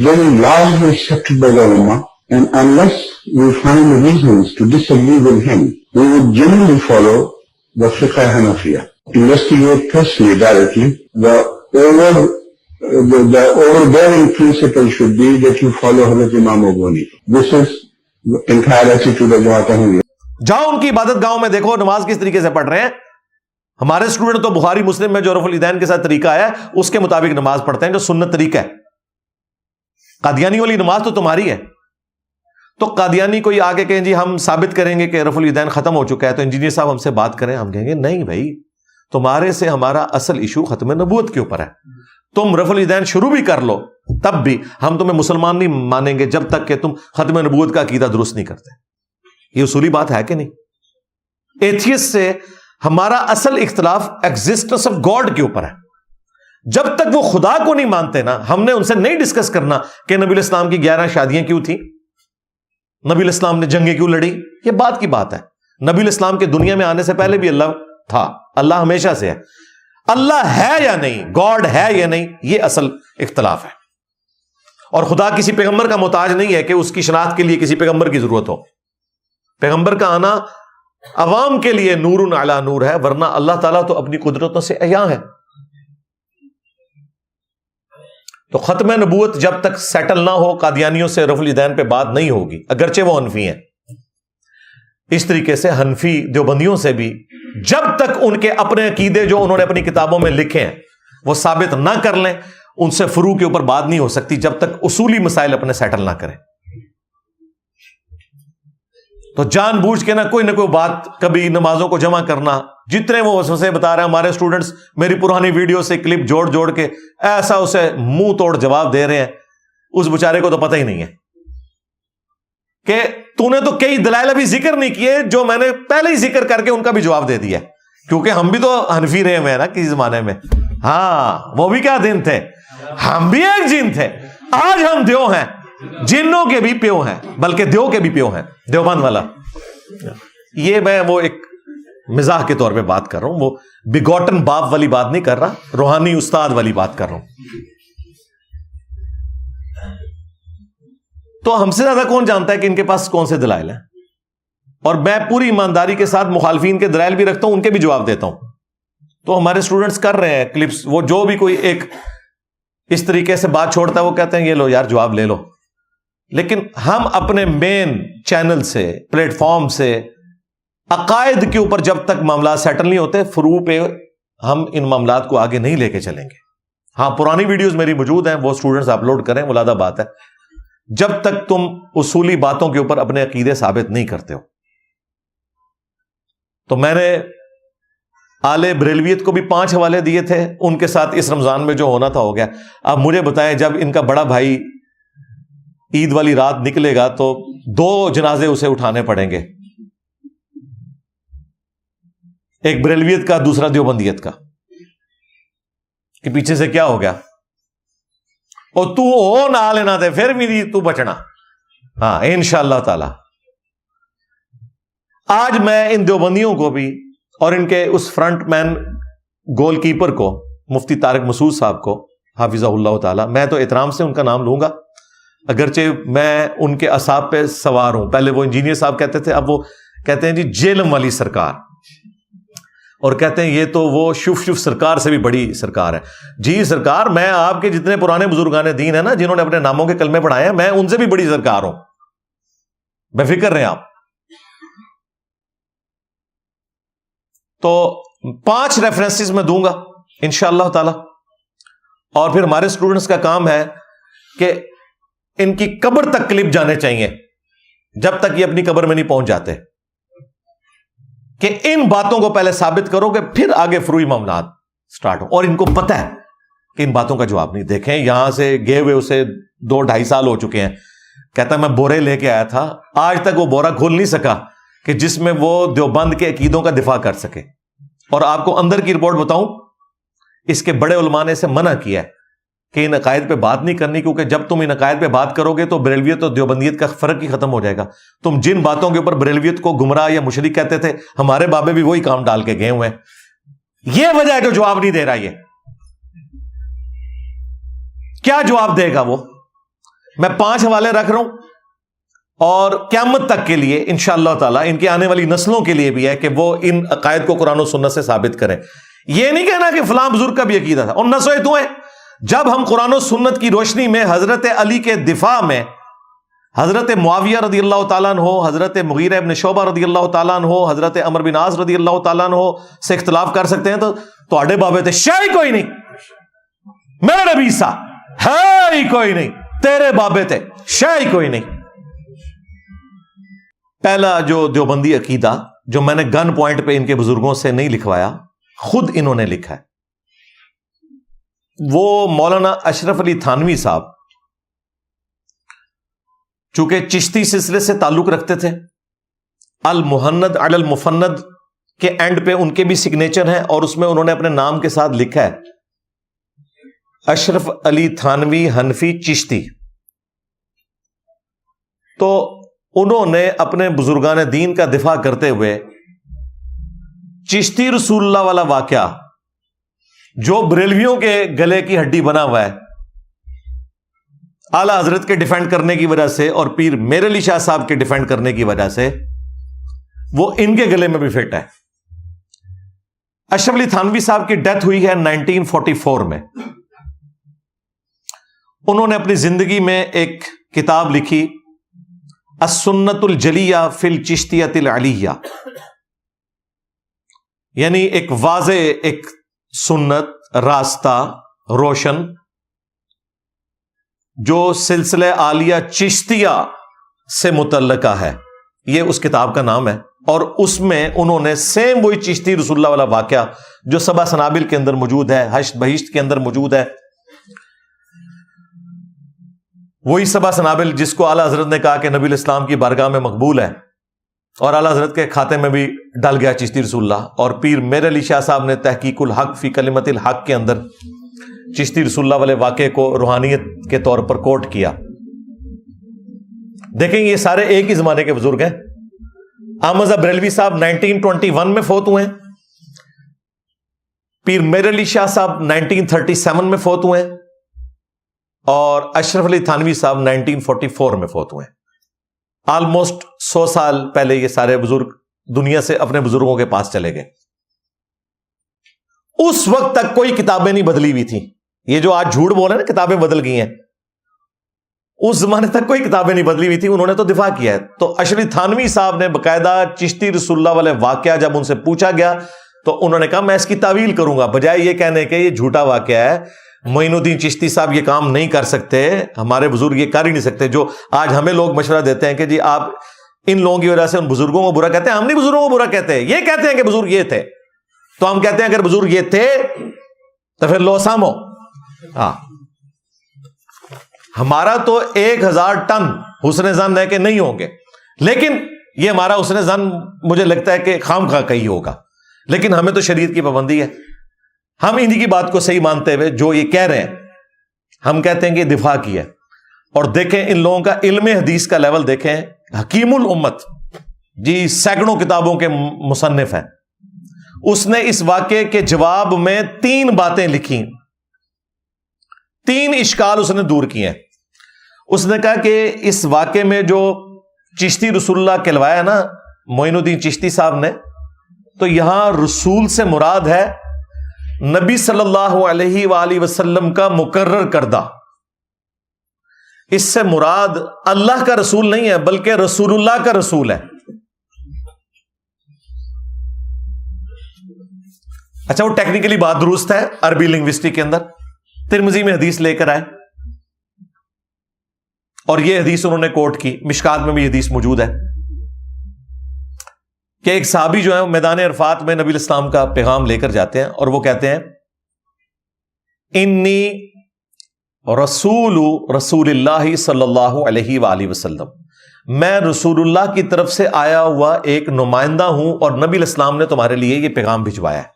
very largely accepted by the ulama, and unless we find reasons to disagree with him, we would generally follow the fiqh Hanafiya. Investigate personally directly. The overbearing principle should be that you follow Hazrat Imam Abu Hanifa. This is the entire attitude of Jamaat Ahmadiyya. جاؤ ان کی عبادت گاہوں میں دیکھو نماز کس طریقے سے پڑھ رہے ہیں۔ ہمارے اسٹوڈنٹ تو بخاری مسلم میں جو رفع الیدین کے ساتھ طریقہ ہے اس کے مطابق نماز پڑھتے ہیں جو سنت طریقہ ہے۔ قادیانی والی نماز تو تمہاری ہے۔ تو قادیانی کوئی آگے کہیں جی ہم ثابت کریں گے کہ رفع الیدین ختم ہو چکا ہے تو انجینئر صاحب ہم سے بات کریں، ہم کہیں گے نہیں بھائی، تمہارے سے ہمارا اصل ایشو ختم نبوت کے اوپر ہے۔ تم رفع الیدین شروع بھی کر لو تب بھی ہم تمہیں مسلمان نہیں مانیں گے جب تک کہ تم ختم نبوت کا عقیدہ درست نہیں کرتے۔ یہ اصولی بات ہے کہ نہیں؟ ایتھیسٹ سے ہمارا اصل اختلاف ایگزسٹنس آف گاڈ کے اوپر ہے۔ جب تک وہ خدا کو نہیں مانتے نا، ہم نے ان سے نہیں ڈسکس کرنا کہ نبی الاسلام کی 11 شادیاں کیوں تھیں، نبی الاسلام نے جنگیں کیوں لڑی۔ یہ بات کی بات ہے۔ نبی الاسلام کے دنیا میں آنے سے پہلے بھی اللہ تھا، اللہ ہمیشہ سے ہے۔ اللہ ہے یا نہیں، گاڈ ہے یا نہیں، یہ اصل اختلاف ہے۔ اور خدا کسی پیغمبر کا محتاج نہیں ہے کہ اس کی شناخت کے لیے کسی پیغمبر کی ضرورت ہو۔ پیغمبر کا آنا عوام کے لیے نور علی نور ہے، ورنہ اللہ تعالیٰ تو اپنی قدرتوں سے عیاں ہے۔ تو ختم نبوت جب تک سیٹل نہ ہو قادیانیوں سے رفع الیدین پہ بات نہیں ہوگی، اگرچہ وہ حنفی ہیں۔ اس طریقے سے حنفی دیوبندیوں سے بھی جب تک ان کے اپنے عقیدے جو انہوں نے اپنی کتابوں میں لکھے ہیں وہ ثابت نہ کر لیں، ان سے فروع کے اوپر بات نہیں ہو سکتی جب تک اصولی مسائل اپنے سیٹل نہ کریں۔ تو جان بوجھ کے نہ کوئی بات، کبھی نمازوں کو جمع کرنا، جتنے وہ وسوسے بتا رہے ہیں ہمارے اسٹوڈنٹس، میری پرانی ویڈیو سے کلپ جوڑ کے ایسا اسے منہ توڑ جواب دے رہے ہیں، اس بیچارے کو تو پتہ ہی نہیں ہے کہ تو نے تو کئی دلائل ابھی ذکر نہیں کیے جو میں نے پہلے ہی ذکر کر کے ان کا بھی جواب دے دیا، کیونکہ ہم بھی تو حنفی رہے ہیں نا کسی زمانے میں۔ ہاں وہ بھی کیا دن تھے، ہم بھی ایک جن تھے، آج ہم دیو ہیں، جنوں کے بھی پیو ہیں، بلکہ دیو کے بھی پیو ہیں، دیوبند والا۔ یہ میں وہ ایک مزاح کے طور پہ بات کر رہا ہوں، وہ بگوٹن باپ والی بات نہیں کر رہا، روحانی استاد والی بات کر رہا ہوں۔ تو ہم سے زیادہ کون جانتا ہے کہ ان کے پاس کون سے دلائل ہیں، اور میں پوری ایمانداری کے ساتھ مخالفین کے دلائل بھی رکھتا ہوں، ان کے بھی جواب دیتا ہوں۔ تو ہمارے اسٹوڈنٹس کر رہے ہیں کلپس، وہ جو بھی کوئی ایک اس طریقے سے بات چھوڑتا ہے وہ کہتے ہیں یہ لو یار جواب لے لو، لیکن ہم اپنے مین چینل سے، پلیٹ فارم سے، عقائد کے اوپر جب تک معاملات سیٹل نہیں ہوتے، فروع پہ ہم ان معاملات کو آگے نہیں لے کے چلیں گے۔ ہاں پرانی ویڈیوز میری موجود ہیں، وہ اسٹوڈنٹس اپلوڈ کریں، ملادہ بات ہے، جب تک تم اصولی باتوں کے اوپر اپنے عقیدے ثابت نہیں کرتے ہو۔ تو میں نے آل بریلویت کو بھی 5 حوالے دیے تھے، ان کے ساتھ اس رمضان میں جو ہونا تھا ہو گیا۔ اب مجھے بتائیں جب ان کا بڑا بھائی عید والی رات نکلے گا تو 2 جنازے اسے اٹھانے پڑیں گے، ایک بریلویت کا دوسرا دیوبندیت کا، کہ پیچھے سے کیا ہو گیا، اور تو ہو نہ لینا تھے پھر بھی تو بچنا۔ ہاں انشاءاللہ تعالی آج میں ان دیوبندیوں کو بھی اور ان کے اس فرنٹ مین گول کیپر کو، مفتی طارق مسعود صاحب کو حافظہ اللہ تعالی، میں تو احترام سے ان کا نام لوں گا، اگرچہ میں ان کے اعصاب پہ سوار ہوں۔ پہلے وہ انجینئر صاحب کہتے تھے، اب وہ کہتے ہیں جی جیلم والی سرکار، اور کہتے ہیں یہ تو وہ شف سرکار سے بھی بڑی سرکار ہے۔ جی سرکار، میں آپ کے جتنے پرانے بزرگان دین ہیں نا جنہوں نے اپنے ناموں کے کلمے پڑھائے ہیں، میں ان سے بھی بڑی سرکار ہوں، بے فکر رہیں آپ۔ تو 5 ریفرنسز میں دوں گا انشاءاللہ تعالی، اور پھر ہمارے اسٹوڈنٹس کا کام ہے کہ ان کی قبر تک کلپ جانے چاہیے جب تک یہ اپنی قبر میں نہیں پہنچ جاتے، کہ ان باتوں کو پہلے ثابت کرو کہ پھر آگے فروئی معاملات سٹارٹ ہو، اور ان کو پتہ ہے کہ ان باتوں کا جواب نہیں۔ دیکھیں یہاں سے گئے ہوئے اسے 2-2.5 سال ہو چکے ہیں، کہتا ہے میں بورے لے کے آیا تھا، آج تک وہ بورا کھول نہیں سکا کہ جس میں وہ دیوبند کے عقیدوں کا دفاع کر سکے۔ اور آپ کو اندر کی رپورٹ بتاؤں، اس کے بڑے علماء نے اسے منع کیا ہے کہ ان عقائد پہ بات نہیں کرنی، کیونکہ جب تم ان عقائد پہ بات کرو گے تو بریلویت اور دیوبندیت کا فرق ہی ختم ہو جائے گا۔ تم جن باتوں کے اوپر بریلویت کو گمراہ یا مشرک کہتے تھے، ہمارے بابے بھی وہی کام ڈال کے گئے ہوئے ہیں۔ یہ وجہ ہے جو جواب نہیں دے رہا، یہ کیا جواب دے گا وہ؟ میں 5 حوالے رکھ رہا ہوں، اور قیامت تک کے لیے انشاءاللہ تعالیٰ ان کی آنے والی نسلوں کے لیے بھی ہے کہ وہ ان عقائد کو قرآن و سنت سے ثابت کریں۔ یہ نہیں کہنا کہ فلاں بزرگ کا بھی عقیدہ تھا، اور نسویں تو ہیں۔ جب ہم قرآن و سنت کی روشنی میں حضرت علی کے دفاع میں حضرت معاویہ رضی اللہ تعالیٰ عنہ، حضرت مغیرہ ابن شعبہ رضی اللہ تعالیٰ عنہ، حضرت عمر بن عاص رضی اللہ تعالیٰ عنہ سے اختلاف کر سکتے ہیں، تو آڈے بابے تھے شاہی کوئی نہیں، میرے نبی سا ہے ہی کوئی نہیں، تیرے بابے تھے شاہی کوئی نہیں۔ پہلا جو دیوبندی عقیدہ جو میں نے گن پوائنٹ پہ ان کے بزرگوں سے نہیں لکھوایا، خود انہوں نے لکھا ہے، وہ مولانا اشرف علی تھانوی صاحب، چونکہ چشتی سلسلے سے تعلق رکھتے تھے، المحند علی المفند کے اینڈ پہ ان کے بھی سگنیچر ہیں، اور اس میں انہوں نے اپنے نام کے ساتھ لکھا ہے اشرف علی تھانوی حنفی چشتی۔ تو انہوں نے اپنے بزرگان دین کا دفاع کرتے ہوئے چشتی رسول اللہ والا واقعہ جو بریلویوں کے گلے کی ہڈی بنا ہوا ہے، اعلی حضرت کے ڈیفینڈ کرنے کی وجہ سے اور پیر میر علی شاہ صاحب کے ڈیفینڈ کرنے کی وجہ سے وہ ان کے گلے میں بھی فٹ ہے۔ اشرف علی تھانوی صاحب کی ڈیتھ ہوئی ہے 1944 میں، انہوں نے اپنی زندگی میں ایک کتاب لکھی السنت الجلیہ فی الچشتیۃ العلیہ، یعنی ایک واضح ایک سنت، راستہ روشن جو سلسلہ عالیہ چشتیہ سے متعلقہ ہے، یہ اس کتاب کا نام ہے۔ اور اس میں انہوں نے سیم وہی چشتی رسول اللہ والا واقعہ جو سبع سنابل کے اندر موجود ہے، ہشت بہشت کے اندر موجود ہے، وہی سبع سنابل جس کو اعلیٰ حضرت نے کہا کہ نبی الاسلام کی بارگاہ میں مقبول ہے، اور اعلیٰ حضرت کے کھاتے میں بھی ڈل گیا چشتی رسول اللہ۔ اور پیر میر علی شاہ صاحب نے تحقیق الحق فی کلمت الحق کے اندر چشتی رسول اللہ والے واقعے کو روحانیت کے طور پر کوٹ کیا۔ دیکھیں یہ سارے ایک ہی زمانے کے بزرگ ہیں۔ احمد بریلوی صاحب 1921 میں فوت ہوئے ہیں، پیر میر علی شاہ صاحب 1937 میں فوت ہوئے ہیں، اور اشرف علی تھانوی صاحب 1944 میں فوت ہوئے ہیں۔ آلموسٹ 100 سال پہلے یہ سارے بزرگ دنیا سے اپنے بزرگوں کے پاس چلے گئے۔ اس وقت تک کوئی کتابیں نہیں بدلی ہوئی تھیں۔ یہ جو آج جھوٹ بول رہے ہیں نا کتابیں بدل گئی ہیں، اس زمانے تک کوئی کتابیں نہیں بدلی ہوئی تھی، انہوں نے تو دفاع کیا ہے۔ تو اشرف تھانوی صاحب نے باقاعدہ چشتی رسول اللہ والے واقعہ جب ان سے پوچھا گیا تو انہوں نے کہا میں اس کی تعویل کروں گا، بجائے یہ کہنے کہ یہ جھوٹا واقعہ ہے، معین الدین چشتی صاحب یہ کام نہیں کر سکتے، ہمارے بزرگ یہ کر ہی نہیں سکتے۔ جو آج ہمیں لوگ مشورہ دیتے ہیں کہ جی آپ ان لوگوں کی وجہ سے ان بزرگوں کو برا کہتے ہیں، ہم نہیں بزرگوں کو برا کہتے ہیں، یہ کہتے ہیں کہ بزرگ یہ تھے، تو ہم کہتے ہیں اگر بزرگ یہ تھے تو پھر لو سامو۔ ہاں ہمارا تو 1000 ٹن حسن ظن ہے کہ نہیں ہوں گے، لیکن یہ ہمارا حسن ظن مجھے لگتا ہے کہ خام خواہ کہیں ہوگا، لیکن ہمیں تو شریعت کی پابندی ہے، ہم انہی کی بات کو صحیح مانتے ہوئے جو یہ کہہ رہے ہیں ہم کہتے ہیں کہ دفاع کی ہے۔ اور دیکھیں ان لوگوں کا علم حدیث کا لیول دیکھیں، حکیم الامت جی سینکڑوں کتابوں کے مصنف ہیں، اس نے اس واقعے کے جواب میں 3 باتیں لکھی، 3 اشکال اس نے دور کیے ہیں۔ اس نے کہا کہ اس واقعے میں جو چشتی رسول اللہ کہلوایا نا معین الدین چشتی صاحب نے، تو یہاں رسول سے مراد ہے نبی صلی اللہ علیہ وآلہ وسلم کا مقرر کردہ، اس سے مراد اللہ کا رسول نہیں ہے بلکہ رسول اللہ کا رسول ہے۔ اچھا وہ ٹیکنیکلی بات درست ہے عربی لنگوسٹک کے اندر، ترمذی میں حدیث لے کر آئے اور یہ حدیث انہوں نے کوٹ کی، مشکات میں بھی حدیث موجود ہے کہ ایک صحابی جو ہے میدان عرفات میں نبی الاسلام کا پیغام لے کر جاتے ہیں اور وہ کہتے ہیں انی رسول اللہ صلی اللہ علیہ وآلہ وسلم، میں رسول اللہ کی طرف سے آیا ہوا ایک نمائندہ ہوں اور نبی الاسلام نے تمہارے لیے یہ پیغام بھجوایا ہے۔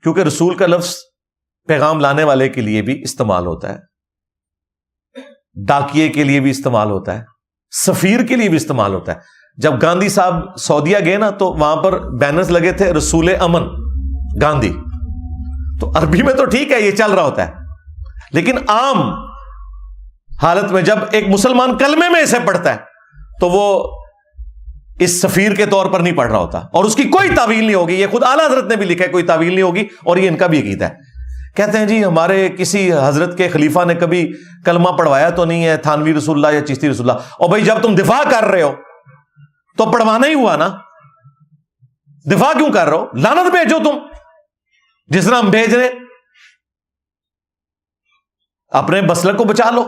کیونکہ رسول کا لفظ پیغام لانے والے کے لیے بھی استعمال ہوتا ہے، ڈاکیے کے لیے بھی استعمال ہوتا ہے، سفیر کے لیے بھی استعمال ہوتا ہے۔ جب گاندھی صاحب سعودیہ گئے نا تو وہاں پر بینرز لگے تھے رسول امن گاندھی، تو عربی میں تو ٹھیک ہے یہ چل رہا ہوتا ہے، لیکن عام حالت میں جب ایک مسلمان کلمے میں اسے پڑھتا ہے تو وہ اس سفیر کے طور پر نہیں پڑھ رہا ہوتا، اور اس کی کوئی تعویل نہیں ہوگی۔ یہ خود اعلیٰ حضرت نے بھی لکھا ہے کوئی تعویل نہیں ہوگی، اور یہ ان کا بھی عقیدہ ہے۔ کہتے ہیں جی ہمارے کسی حضرت کے خلیفہ نے کبھی کلمہ پڑھوایا تو نہیں ہے، تھانوی رسول اللہ یا چشتی رسول اللہ، اور بھائی جب تم دفاع کر رہے ہو تو پڑھوانا ہی ہوا نا، دفاع کیوں کر رہے ہو؟ لعنت بھیجو تم جس طرح ہم بھیج رہے، اپنے مسلک کو بچا لو۔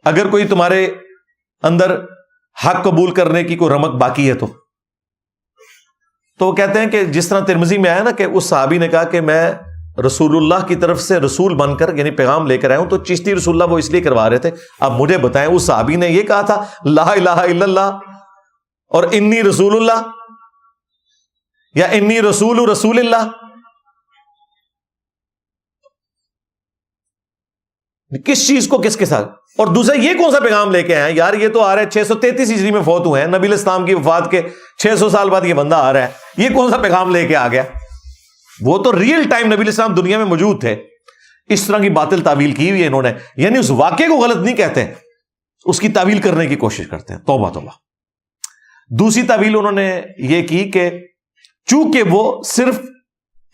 اگر کوئی تمہارے اندر حق قبول کرنے کی کوئی رمق باقی ہے تو وہ کہتے ہیں کہ جس طرح ترمذی میں آیا نا کہ اس صحابی نے کہا کہ میں رسول اللہ کی طرف سے رسول بن کر یعنی پیغام لے کر آیا ہوں، تو چشتی رسول اللہ وہ اس لیے کروا رہے تھے۔ اب مجھے بتائیں اس صحابی نے یہ کہا تھا لا الہ الا اللہ اور انی رسول اللہ، یا انی رسول اللہ؟ کس چیز کو کس کے ساتھ؟ اور دوسرا یہ کون سا پیغام لے کے آئے ہیں یار؟ یہ تو آ رہا ہے 633 ہجری میں فوت ہوئے ہیں، نبی الاسلام کی وفات کے 600 سال بعد یہ بندہ آ رہا ہے، یہ کون سا پیغام لے کے آ گیا؟ وہ تو ریئل ٹائم نبی الاسلام دنیا میں موجود تھے۔ اس طرح کی باطل تعویل کی ہوئی ہے انہوں نے، یعنی اس واقعے کو غلط نہیں کہتے، اس کی تعویل کرنے کی کوشش کرتے ہیں۔ توبہ توبہ۔ دوسری تعویل انہوں نے یہ کی کہ چونکہ وہ صرف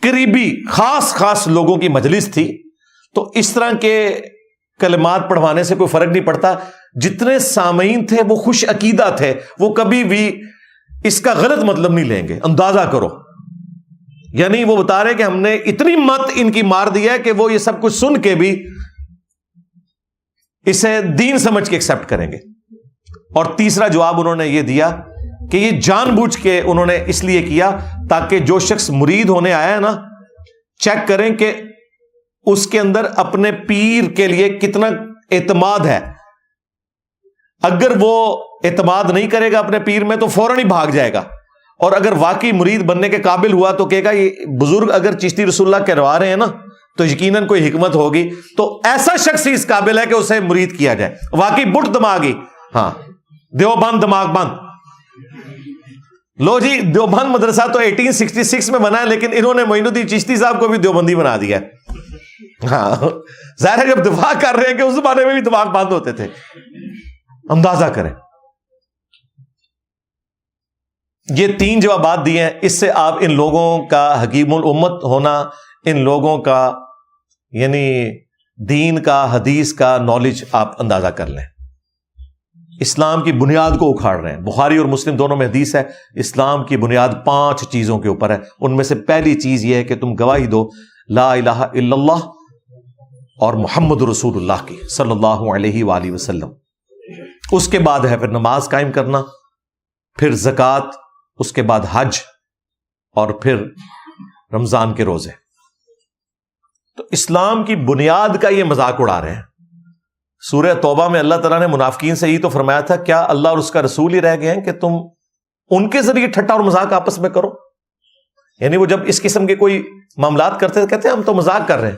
قریبی خاص لوگوں کی مجلس تھی تو اس طرح کے کلمات پڑھوانے سے کوئی فرق نہیں پڑتا. جتنے سامعین تھے وہ خوش عقیدہ تھے, وہ کبھی بھی اس کا غلط مطلب نہیں لیں گے. اندازہ کرو, یعنی وہ بتا رہے کہ ہم نے اتنی مت ان کی مار دی ہے کہ وہ یہ سب کچھ سن کے بھی اسے دین سمجھ کے ایکسپٹ کریں گے. اور تیسرا جواب انہوں نے یہ دیا کہ یہ جان بوجھ کے انہوں نے اس لیے کیا تاکہ جو شخص مرید ہونے آیا ہے نا, چیک کریں کہ اس کے اندر اپنے پیر کے لیے کتنا اعتماد ہے. اگر وہ اعتماد نہیں کرے گا اپنے پیر میں تو فوراً ہی بھاگ جائے گا, اور اگر واقعی مرید بننے کے قابل ہوا تو کہے گا یہ بزرگ اگر چشتی رسول اللہ کروا رہے ہیں نا تو یقیناً کوئی حکمت ہوگی. تو ایسا شخص ہی اس قابل ہے کہ اسے مرید کیا جائے. واقعی بٹ دماغی, ہاں دیوبند دماغ بند. لو جی, دیوبند مدرسہ تو 1866 میں بنا ہے, لیکن انہوں نے معین الدین چشتی صاحب کو بھی دیوبندی بنا دیا ہے. ہاں ظاہر ہے جب دفاع کر رہے ہیں کہ اس زمانے میں بھی دماغ بند ہوتے تھے. اندازہ کریں. یہ 3 جوابات دیے ہیں, اس سے آپ ان لوگوں کا حکیم الامت ہونا, ان لوگوں کا یعنی دین کا حدیث کا نالج آپ اندازہ کر لیں. اسلام کی بنیاد کو اکھاڑ رہے ہیں. بخاری اور مسلم دونوں میں حدیث ہے, اسلام کی بنیاد 5 چیزوں کے اوپر ہے. ان میں سے پہلی چیز یہ ہے کہ تم گواہی دو لا الہ الا اللہ اور محمد رسول اللہ کی صلی اللہ علیہ وآلہ وسلم. اس کے بعد ہے پھر نماز قائم کرنا, پھر زکوٰۃ, اس کے بعد حج, اور پھر رمضان کے روزے. تو اسلام کی بنیاد کا یہ مذاق اڑا رہے ہیں. سورہ توبہ میں اللہ تعالیٰ نے منافقین سے یہ تو فرمایا تھا, کیا اللہ اور اس کا رسول ہی رہ گئے ہیں کہ تم ان کے ذریعے ٹھٹا اور مذاق آپس میں کرو. یعنی وہ جب اس قسم کے کوئی معاملات کرتے تھے کہتے ہیں ہم تو مذاق کر رہے ہیں.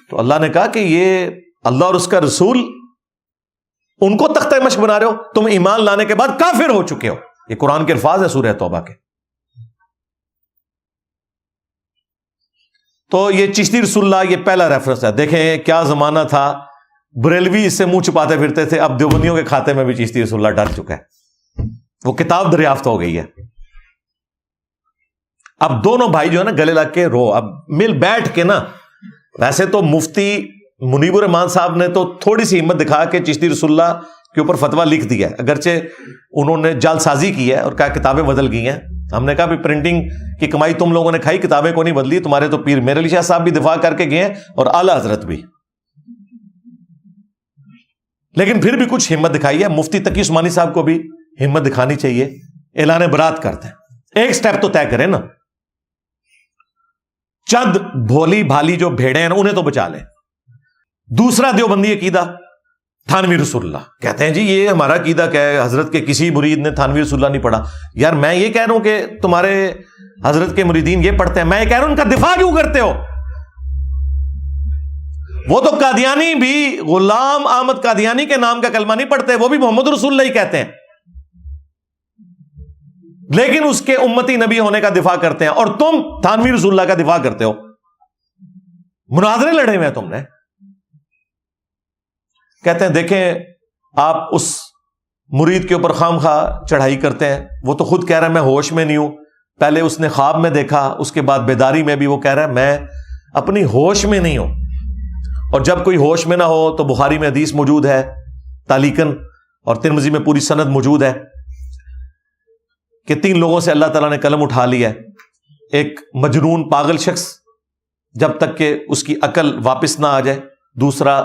تو اللہ نے کہا کہ یہ اللہ اور اس کا رسول ان کو تختہ مشق بنا رہے ہو, تم ایمان لانے کے بعد کافر ہو چکے ہو. یہ قرآن کے الفاظ ہے سورہ توبہ کے. تو یہ چشتی رسول اللہ یہ پہلا ریفرنس ہے. دیکھیں کیا زمانہ تھا, بریلوی اس سے منہ چھپاتے پھرتے تھے, اب دیوبندیوں کے کھاتے میں بھی چشتی رسول اللہ ڈال چکا ہے. وہ کتاب دریافت ہو گئی ہے. اب دونوں بھائی جو ہے نا گلے لگ کے رو, اب مل بیٹھ کے نا. ویسے تو مفتی منیب الرحمان صاحب نے تو تھوڑی سی ہمت دکھا کے چشتی رسول اللہ کے اوپر فتویٰ لکھ دیا ہے, اگرچہ انہوں نے جعل سازی کی ہے اور کہا کتابیں بدل گئی ہیں. ہم نے کہا بھی پرنٹنگ کی کمائی تم لوگوں نے کھائی, کتابیں کو نہیں بدلی. تمہارے تو پیر میرے علی شاہ صاحب بھی دفاع کر کے گئے ہیں اور اعلیٰ حضرت بھی, لیکن پھر بھی کچھ ہمت دکھائی ہے. مفتی تقی عثمانی صاحب کو بھی ہمت دکھانی چاہیے. اعلان برات کرتے ہیں, ایک سٹیپ تو طے کریں نا. چند بھولی بھالی جو بھیڑے ہیں انہیں تو بچا لیں. دوسرا دیوبندی عقیدہ تھانوی رسول اللہ. کہتے ہیں جی یہ ہمارا عقیدہ کیا ہے, حضرت کے کسی مرید نے تھانوی رسول اللہ نہیں پڑھا. یار میں یہ کہہ رہا ہوں کہ تمہارے حضرت کے مریدین یہ پڑھتے ہیں, میں یہ کہہ رہا ہوں ان کا دفاع کیوں کرتے ہو؟ وہ تو قادیانی بھی غلام احمد قادیانی کے نام کا کلمہ نہیں پڑھتے, وہ بھی محمد رسول اللہ ہی کہتے ہیں, لیکن اس کے امتی نبی ہونے کا دفاع کرتے ہیں. اور تم تھانوی رسول اللہ کا دفاع کرتے ہو. مناظرے لڑے ہوئے ہیں تم نے. کہتے ہیں دیکھیں آپ اس مرید کے اوپر خام خواہ چڑھائی کرتے ہیں. وہ تو خود کہہ رہا ہے میں ہوش میں نہیں ہوں. پہلے اس نے خواب میں دیکھا, اس کے بعد بیداری میں بھی وہ کہہ رہا ہے میں اپنی ہوش میں نہیں ہوں. اور جب کوئی ہوش میں نہ ہو تو بخاری میں حدیث موجود ہے تعلیقاً, اور ترمذی میں پوری سند موجود ہے کہ 3 لوگوں سے اللہ تعالیٰ نے قلم اٹھا لیا ہے. ایک مجنون پاگل شخص جب تک کہ اس کی عقل واپس نہ آ جائے, دوسرا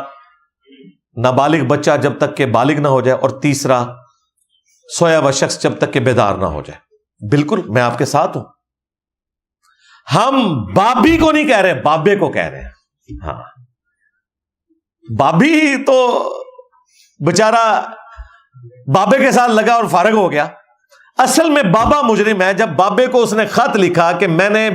نابالغ بچہ جب تک کہ بالغ نہ ہو جائے, اور تیسرا سویا ہوا شخص جب تک کہ بیدار نہ ہو جائے. بالکل میں آپ کے ساتھ ہوں. ہم بابی کو نہیں کہہ رہے, بابے کو کہہ رہے ہیں. ہاں بابی تو بیچارہ بابے کے ساتھ لگا اور فارغ ہو گیا. اصل میں بابا مجرم ہے. جب بابے کو اس نے خط لکھا کہ میں نے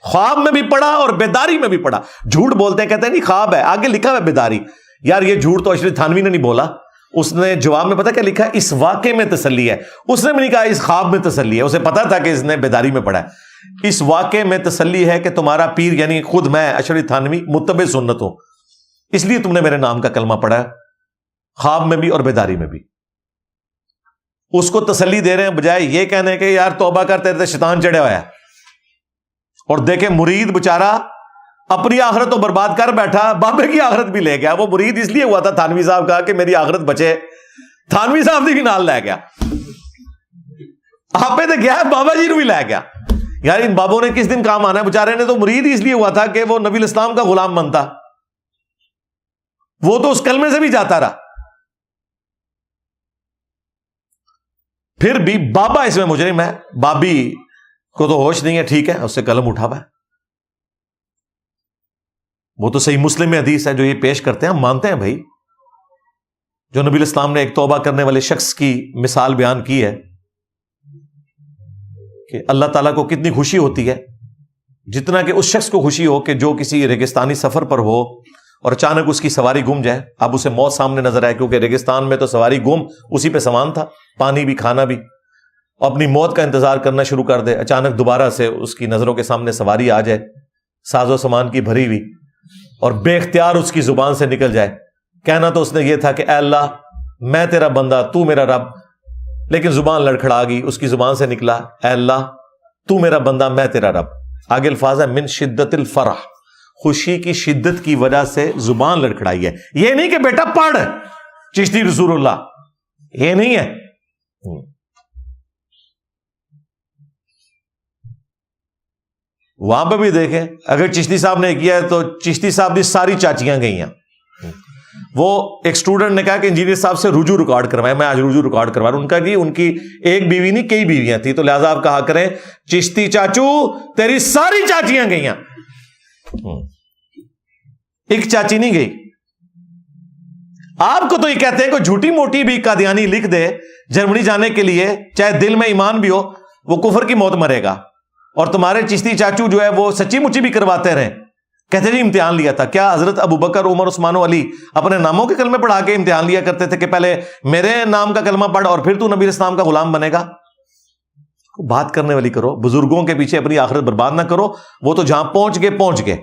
خواب میں بھی پڑھا اور بیداری میں بھی پڑھا, جھوٹ بولتے ہیں, کہتے ہیں نہیں خواب ہے, آگے لکھا ہے بیداری. یار یہ جھوٹ تو اشرف تھانوی نے نہیں بولا. اس نے جواب میں پتا کیا لکھا, اس واقعے میں تسلی ہے. اس نے بھی نہیں کہا اس خواب میں تسلی ہے, اسے پتا تھا کہ اس نے بیداری میں پڑھا ہے. اس واقعے میں تسلی ہے کہ تمہارا پیر یعنی خود میں اشرف تھانوی متبع سنت ہوں, اس لیے تم نے میرے نام کا کلمہ پڑھا ہے خواب میں بھی اور بیداری میں بھی. اس کو تسلی دے رہے ہیں بجائے یہ کہنے کہ یار توبہ کرتے رہتے شیطان چڑھا ہوا ہے. اور دیکھیں مرید بچارہ اپنی آخرت تو برباد کر بیٹھا, بابے کی آخرت بھی لے گیا. وہ مرید اس لیے ہوا تھا تھانوی صاحب کا کہ میری آخرت بچے, تھانوی صاحب بھی نال لے گیا, آپ پہ تو گیا, بابا جی نو بھی لے گیا. یار ان بابوں نے کس دن کام آنا ہے, بےچارے نے تو مرید اس لیے ہوا تھا کہ وہ نبی الاسلام کا غلام بنتا, وہ تو اس کلمے سے بھی جاتا رہا. پھر بھی بابا اس میں مجرم ہے, بابی کو تو ہوش نہیں ہے, ٹھیک ہے, اس سے قلم اٹھا ہوا ہے. وہ تو صحیح مسلم میں حدیث ہے جو یہ پیش کرتے ہیں, ہم مانتے ہیں بھائی, جو نبی الاسلام نے ایک توبہ کرنے والے شخص کی مثال بیان کی ہے کہ اللہ تعالیٰ کو کتنی خوشی ہوتی ہے, جتنا کہ اس شخص کو خوشی ہو کہ جو کسی ریگستانی سفر پر ہو اور اچانک اس کی سواری گم جائے. اب اسے موت سامنے نظر آئے, کیونکہ ریگستان میں تو سواری گم اسی پہ سامان تھا, پانی بھی کھانا بھی, اپنی موت کا انتظار کرنا شروع کر دے. اچانک دوبارہ سے اس کی نظروں کے سامنے سواری آ جائے, ساز و سامان کی بھری ہوئی, اور بے اختیار اس کی زبان سے نکل جائے. کہنا تو اس نے یہ تھا کہ اے اللہ میں تیرا بندہ, تو میرا رب, لیکن زبان لڑکھڑا گئی, اس کی زبان سے نکلا اے اللہ تو میرا بندہ میں تیرا رب. آگے الفاظ ہے من شدت الفرح, خوشی کی شدت کی وجہ سے زبان لڑکھڑائی ہے. یہ نہیں کہ بیٹا پڑھ چشتی رسول اللہ, یہ نہیں ہے. وہاں پہ بھی دیکھیں, اگر چشتی صاحب نے کیا ہے تو چشتی صاحب کی ساری چاچیاں گئی ہیں. وہ ایک سٹوڈنٹ نے کہا کہ انجینئر صاحب سے رجوع ریکارڈ کروایا, میں آج رجوع ریکارڈ کروا رہا ہوں. ان کا کہ ان کی ایک بیوی نہیں کئی بیویاں تھیں, تو لہذا آپ کہا کریں چشتی چاچو تیری ساری چاچیاں گئی ہیں, ایک چاچی نہیں گئی. آپ کو تو یہ کہتے ہیں کہ جھوٹی موٹی بھی قادیانی لکھ دے جرمنی جانے کے لیے, چاہے دل میں ایمان بھی ہو, وہ کفر کی موت مرے گا. اور تمہارے چشتی چاچو جو ہے وہ سچی مچی بھی کرواتے رہے, کہتے جی امتحان لیا تھا. کیا حضرت ابو بکر, عمر, عثمان و علی اپنے ناموں کے کلمے پڑھا کے امتحان لیا کرتے تھے کہ پہلے میرے نام کا کلمہ پڑھ اور پھر تو نبی اسلام کا غلام بنے گا؟ بات کرنے والی کرو, بزرگوں کے پیچھے اپنی آخرت برباد نہ کرو. وہ تو جہاں پہنچ گئے.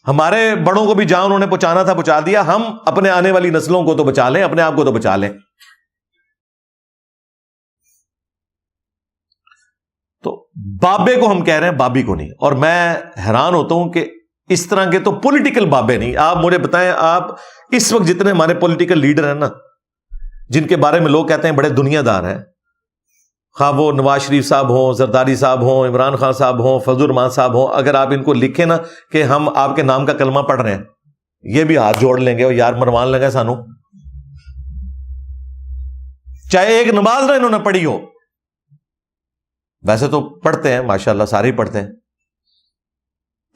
ہمارے بڑوں کو بھی جہاں انہوں نے پہنچانا تھا پہنچا دیا, ہم اپنے آنے والی نسلوں کو تو بچا لیں, اپنے آپ کو تو بچا لیں. تو بابے کو ہم کہہ رہے ہیں, بابی کو نہیں. اور میں حیران ہوتا ہوں کہ اس طرح کے تو پولیٹیکل بابے نہیں. آپ مجھے بتائیں, آپ اس وقت جتنے ہمارے پولیٹیکل لیڈر ہیں نا, جن کے بارے میں لوگ کہتے ہیں بڑے دنیا دار ہیں, خواہ وہ نواز شریف صاحب ہوں, زرداری صاحب ہوں, عمران خان صاحب ہوں, فضل الرحمان صاحب ہوں, اگر آپ ان کو لکھیں نا کہ ہم آپ کے نام کا کلمہ پڑھ رہے ہیں, یہ بھی ہاتھ جوڑ لیں گے اور یار مرمان لگا سانو, چاہے ایک نماز نہ انہوں نے پڑھی ہو. ویسے تو پڑھتے ہیں ماشاءاللہ, سارے ہی پڑھتے ہیں,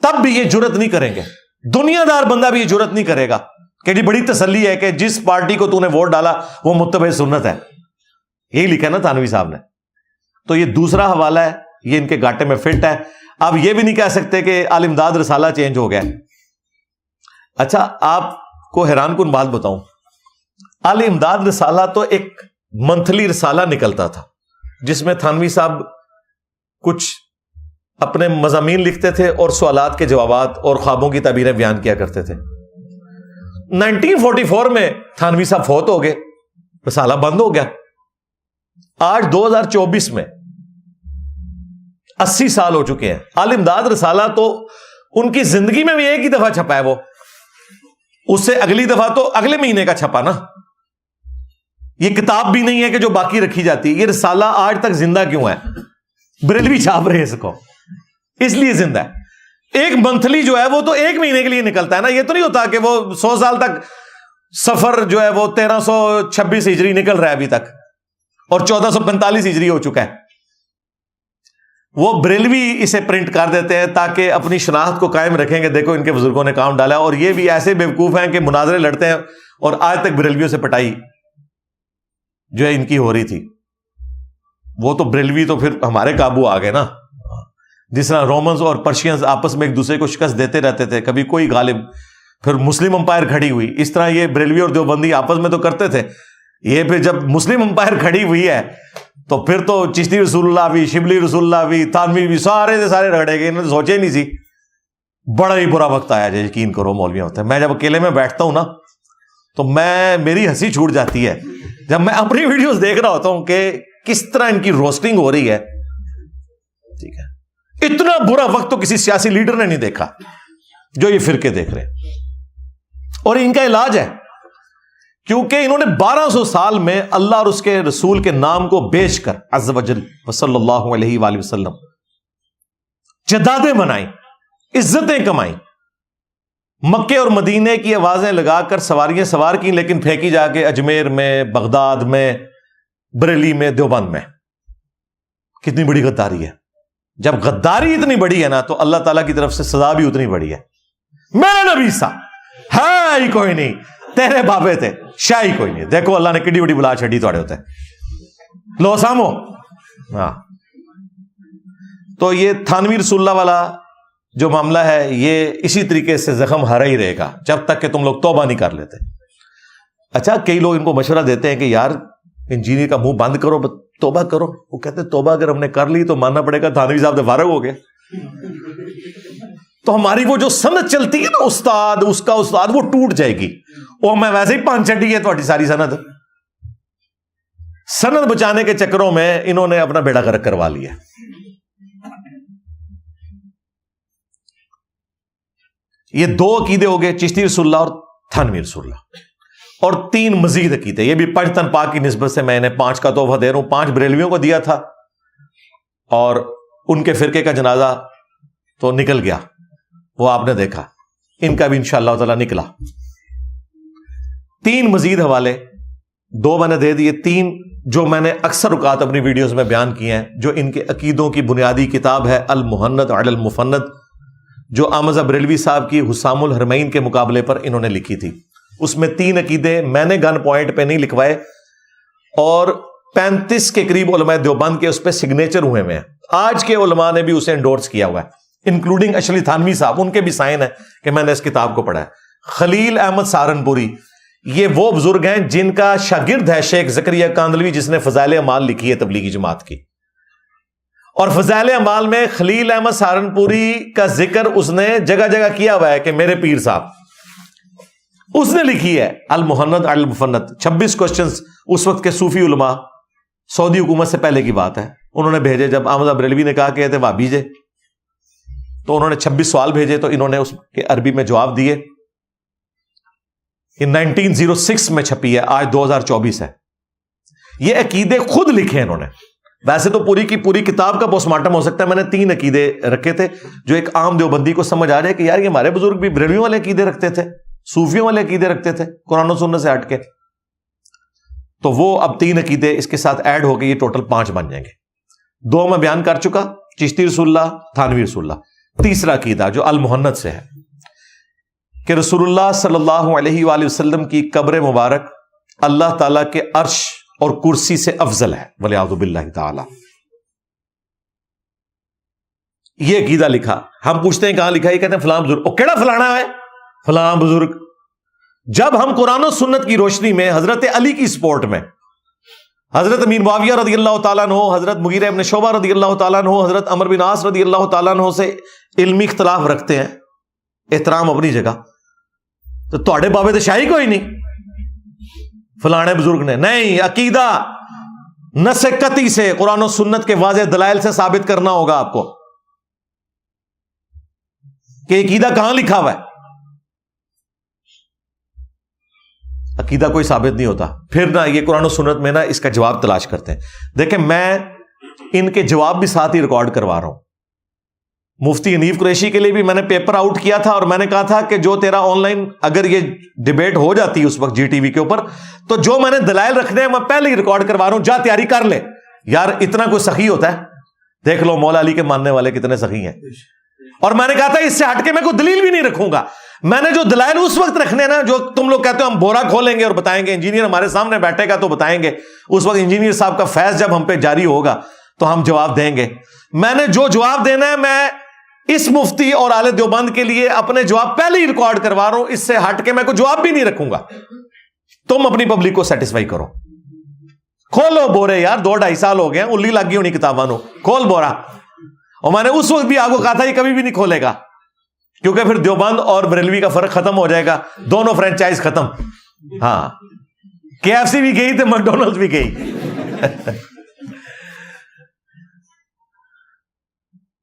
تب بھی یہ جرت نہیں کریں گے. دنیا دار بندہ بھی یہ جرت نہیں کرے گا کہ جی بڑی تسلی ہے کہ جس پارٹی کو تو نے ووٹ ڈالا وہ متبع سنت ہے. یہی لکھا ہے نا تھانوی صاحب نے. تو یہ دوسرا حوالہ ہے, یہ ان کے گاٹے میں فٹ ہے. آپ یہ بھی نہیں کہہ سکتے کہ آل امداد رسالہ چینج ہو گیا. اچھا آپ کو حیران کن بات بتاؤں, آل امداد رسالہ تو ایک منتھلی رسالہ نکلتا تھا جس میں تھانوی صاحب کچھ اپنے مضامین لکھتے تھے اور سوالات کے جوابات اور خوابوں کی تعبیریں بیان کیا کرتے تھے. 1944 میں تھانوی صاحب فوت ہو گئے, رسالہ بند ہو گیا. آج 2024 میں 80 سال ہو چکے ہیں. آل امداد رسالہ تو ان کی زندگی میں بھی ایک ہی دفعہ چھپا ہے, وہ اس سے اگلی دفعہ تو اگلے مہینے کا چھپا نا. یہ کتاب بھی نہیں ہے کہ جو باقی رکھی جاتی. یہ رسالہ آج تک زندہ کیوں ہے؟ بریلوی چھاپ رہے اس کو, اس لیے زندہ ہے. ایک منتھلی جو ہے وہ تو ایک مہینے کے لیے نکلتا ہے نا. یہ تو نہیں ہوتا کہ وہ 100 سال تک سفر جو ہے وہ 1326 ہجری نکل رہا ہے ابھی تک, اور 1445 ہجری ہو چکا ہے. وہ بریلوی اسے پرنٹ کر دیتے ہیں تاکہ اپنی شناخت کو قائم رکھیں کہ دیکھو ان کے بزرگوں نے کام ڈالا. اور یہ بھی ایسے بیوقوف ہیں کہ مناظرے لڑتے ہیں, اور آج تک بریلویوں سے پٹائی جو ہے ان کی ہو رہی تھی. وہ تو بریلوی تو پھر ہمارے قابو آ گئے نا. جس طرح رومنز اور پرشینز آپس میں ایک دوسرے کو شکست دیتے رہتے تھے, کبھی کوئی غالب, پھر مسلم امپائر کھڑی ہوئی. اس طرح یہ بریلوی اور دیوبندی آپس میں تو کرتے تھے. یہ پھر جب مسلم امپائر کھڑی ہوئی ہے تو پھر تو چشتی رسول اللہ بھی, شبلی رسول اللہ بھی, تھانوی بھی, سارے رگڑے گئے. انہوں نے سوچے نہیں سی. بڑا ہی برا وقت آیا جی, یقین کرو مولویوں ہوتا ہے. میں جب اکیلے میں بیٹھتا ہوں نا تو میری ہنسی چھوٹ جاتی ہے جب میں اپنی ویڈیوز دیکھ رہا ہوتا ہوں کہ کس طرح ان کی روسٹنگ ہو رہی ہے. ٹھیک ہے, اتنا برا وقت تو کسی سیاسی لیڈر نے نہیں دیکھا. جو یہ فرقے دیکھ رہے ہیں. اور ان کا علاج ہے, کیونکہ انہوں نے 1200 سال میں اللہ اور اس کے رسول کے نام کو بیچ کر عز وجل صلی اللہ علیہ وآلہ وسلم جدادیں بنائیں, عزتیں کمائیں, مکے اور مدینے کی آوازیں لگا کر سواریاں سوار کی, لیکن پھینکی جا کے اجمیر میں, بغداد میں, بریلی میں, دیوبند میں. کتنی بڑی غداری ہے. جب غداری اتنی بڑی ہے نا تو اللہ تعالیٰ کی طرف سے سزا بھی اتنی بڑی ہے. میرے نبی سا ہے ہی کوئی نہیں, تیرے بابے تھے شاہی کوئی نہیں. دیکھو اللہ نے کڈی بڑی بلا چھڑی توڑے ہوتے لو سامو. ہاں, تو یہ تھانوی رسول اللہ والا جو معاملہ ہے یہ اسی طریقے سے زخم ہرا ہی رہے گا جب تک کہ تم لوگ توبہ نہیں کر لیتے. اچھا, کئی لوگ ان کو مشورہ دیتے ہیں کہ یار انجینئر کا منہ بند کرو, توبہ کرو. وہ کہتے ہیں توبہ اگر ہم نے کر لی تو ماننا پڑے گا تھانوی صاحب سے فارغ ہو گئے. تو ہماری وہ جو سند چلتی ہے نا استاد, اس کا استاد, وہ ٹوٹ جائے گی. وہ میں ویسے ہی پان چڈی ہے تھوڑی ساری سند بچانے کے چکروں میں انہوں نے اپنا بیڑا غرق کروا لیا. یہ 2 عقیدے ہو گئے, چشتی رسول اللہ اور تھانوی رسول اللہ. اور 3 مزید عقیدے, یہ بھی پنجتن پاک کی نسبت سے میں انہیں 5 کا تحفہ دے رہا ہوں. 5 بریلویوں کو دیا تھا اور ان کے فرقے کا جنازہ تو نکل گیا, وہ آپ نے دیکھا. ان کا بھی انشاءاللہ تعالی نکلا. 3 مزید حوالے, 2 میں نے دے دیے, 3 جو میں نے اکثر اوقات اپنی ویڈیوز میں بیان کیے ہیں, جو ان کے عقیدوں کی بنیادی کتاب ہے المہند علی المفند, جو احمد بریلوی صاحب کی حسام الحرمین کے مقابلے پر انہوں نے لکھی تھی. اس میں 3 عقیدے میں نے گن پوائنٹ پہ نہیں لکھوائے, اور 35 کے قریب علماء دیوبند کے اس پہ سگنیچر ہوئے ہیں. آج کے علماء نے بھی اسے انڈورس کیا ہوا ہے, انکلوڈنگ اشلی تھانوی صاحب, ان کے بھی سائن ہے کہ میں نے اس کتاب کو پڑھا ہے. خلیل احمد سہارنپوری, یہ وہ بزرگ ہیں جن کا شاگرد ہے شیخ زکریا کاندلوی, جس نے فضائل اعمال لکھی ہے تبلیغی جماعت کی. اور فضائل اعمال میں خلیل احمد سہارنپوری کا ذکر اس نے جگہ جگہ کیا ہوا ہے کہ میرے پیر صاحب, اس نے لکھی ہے المہند علی المفند. 26 کوسچنز اس وقت کے صوفی علماء, سعودی حکومت سے پہلے کی بات ہے, انہوں نے بھیجے. جب احمد بریلوی نے کہا کہ تھے وہابی جے, تو انہوں نے 26 سوال بھیجے, تو انہوں نے اس کے عربی میں جواب دیے. یہ 1906 میں چھپی ہے, آج 2024 ہے. یہ عقیدے خود لکھے انہوں نے. ویسے تو پوری کی پوری کتاب کا پوسٹ مارٹم ہو سکتا ہے. میں نے 3 عقیدے رکھے تھے جو ایک عام دیوبندی کو سمجھ آ جائے کہ یار یہ ہمارے بزرگ بھی بریلویوں والے عقیدے رکھتے تھے, صوفیوں والے عقیدے رکھتے تھے, قرآن و سنت سے ہٹ کے. تو وہ اب 3 عقیدے اس کے ساتھ ایڈ ہو گئے, یہ ٹوٹل 5 بن جائیں گے. 2 میں بیان کر چکا, چشتی رسول اللہ, تھانوی رسول اللہ. تیسرا عقیدہ جو المہند سے ہے کہ رسول اللہ صلی اللہ علیہ وآلہ وسلم کی قبر مبارک اللہ تعالیٰ کے عرش اور کرسی سے افضل ہے, والعیاذ باللہ تعالی. یہ عقیدہ لکھا. ہم پوچھتے ہیں کہاں لکھا, یہ کہتے ہیں فلاں بزرگ. او کیڑا فلانا ہے فلاں بزرگ. جب ہم قرآن و سنت کی روشنی میں حضرت علی کی سپورٹ میں حضرت امیر معاویہ رضی اللہ تعالیٰ عنہ, حضرت مغیرہ ابن شعبہ رضی اللہ تعالیٰ عنہ, حضرت عمر بن عاص رضی اللہ تعالیٰ عنہ سے علمی اختلاف رکھتے ہیں, احترام اپنی جگہ, تو تواڈے بابے تو شاہی کوئی نہیں, فلانے بزرگ نے نہیں. عقیدہ نص قطعی سے قرآن و سنت کے واضح دلائل سے ثابت کرنا ہوگا آپ کو کہ عقیدہ کہاں لکھا ہوا ہے. عقیدہ کوئی ثابت نہیں ہوتا. پھر نہ یہ قرآن و سنت میں نا اس کا جواب تلاش کرتے ہیں. دیکھیں میں ان کے جواب بھی ساتھ ہی ریکارڈ کروا رہا ہوں. مفتی حنیف قریشی کے لیے بھی میں نے پیپر آؤٹ کیا تھا, اور میں نے کہا تھا کہ جو تیرا آن لائن اگر یہ ڈیبیٹ ہو جاتی اس وقت جی ٹی وی کے اوپر, تو جو میں نے دلائل رکھنے ہیں میں پہلے ہی ریکارڈ کروا رہا ہوں, جا تیاری کر لے. یار اتنا کوئی سخی ہوتا ہے؟ دیکھ لو مولا علی کے ماننے والے کتنے سخی ہیں. اور میں نے کہا تھا اس سے ہٹ کے میں کوئی دلیل بھی نہیں رکھوں گا. میں نے جو دلائل اس وقت رکھنے نا, جو تم لوگ کہتے ہو ہم بورا کھولیں گے اور بتائیں گے, انجینئر ہمارے سامنے بیٹھے گا تو بتائیں گے, اس وقت انجینئر صاحب کا فیض جب ہم پہ جاری ہوگا تو ہم جواب دیں گے. میں نے جو جواب دینا ہے میں اس مفتی اور اہل دیوبند کے لیے اپنے جواب پہلے ہی ریکارڈ کروا رہا ہوں. اس سے ہٹ کے میں کوئی جواب بھی نہیں رکھوں گا. تم اپنی پبلک کو سیٹسفائی کرو. کھولو بورے یار, 2-2.5 سال ہو گئے ہیں, الی لگ گئی ہونی کتاباں نو, کھول بورا. اور میں نے اس وقت بھی آپ کو کہا تھا یہ کبھی بھی نہیں کھولے گا, کیونکہ پھر دیوبند اور بریلوی کا فرق ختم ہو جائے گا, دونوں فرنچائز ختم. ہاں, KFC بھی گئی تو میکڈونلڈز بھی گئی.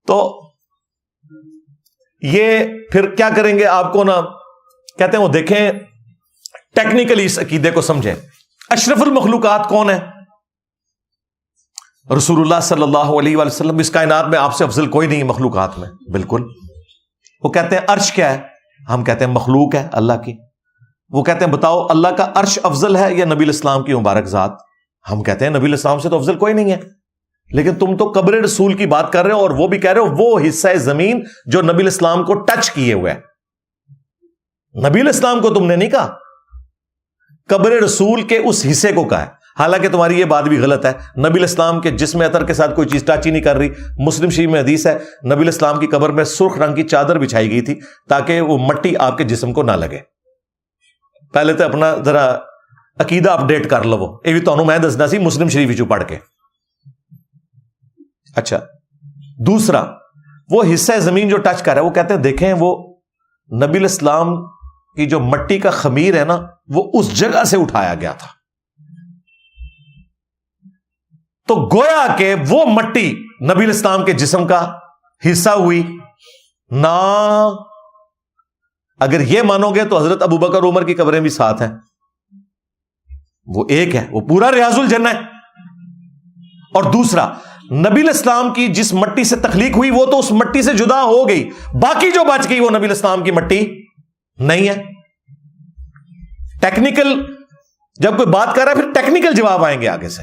تو یہ پھر کیا کریں گے آپ کو نا کہتے ہیں وہ دیکھیں ٹیکنیکلی اس عقیدے کو سمجھیں. اشرف المخلوقات کون ہے؟ رسول اللہ صلی اللہ علیہ وآلہ وسلم. اس کائنات میں آپ سے افضل کوئی نہیں مخلوقات میں. بالکل. وہ کہتے ہیں عرش کیا ہے؟ ہم کہتے ہیں مخلوق ہے اللہ کی. وہ کہتے ہیں بتاؤ اللہ کا عرش افضل ہے یا نبی الاسلام کی مبارک ذات؟ ہم کہتے ہیں نبی الاسلام سے تو افضل کوئی نہیں ہے. لیکن تم تو قبر رسول کی بات کر رہے ہو اور وہ بھی کہہ رہے ہو وہ حصہ زمین جو نبی الاسلام کو ٹچ کیے ہوئے ہے. نبی الاسلام کو تم نے نہیں کہا, قبر رسول کے اس حصے کو کہا ہے. حالانکہ تمہاری یہ بات بھی غلط ہے. نبی الاسلام کے جسم اطہر کے ساتھ کوئی چیز ٹچ ہی نہیں کر رہی. مسلم شریف میں حدیث ہے نبی الاسلام کی قبر میں سرخ رنگ کی چادر بچھائی گئی تھی تاکہ وہ مٹی آپ کے جسم کو نہ لگے. پہلے تو اپنا ذرا عقیدہ اپڈیٹ کر لو. یہ بھی تمہیں میں دسنا سی مسلم شریف چو پڑھ کے. اچھا, دوسرا وہ حصہ زمین جو ٹچ کر رہا ہے وہ کہتے ہیں دیکھیں وہ نبی الاسلام کی جو مٹی کا خمیر ہے نا وہ اس جگہ سے اٹھایا گیا تھا. تو گویا کہ وہ مٹی نبی الاسلام کے جسم کا حصہ ہوئی نہ. اگر یہ مانو گے تو حضرت ابوبکر عمر کی قبریں بھی ساتھ ہیں. وہ ایک ہے, وہ پورا ریاض الجنہ ہے. اور دوسرا نبی الاسلام کی جس مٹی سے تخلیق ہوئی وہ تو اس مٹی سے جدا ہو گئی, باقی جو بچ گئی وہ نبی الاسلام کی مٹی نہیں ہے. ٹیکنیکل جب کوئی بات کر رہا ہے پھر ٹیکنیکل جواب آئیں گے آگے سے.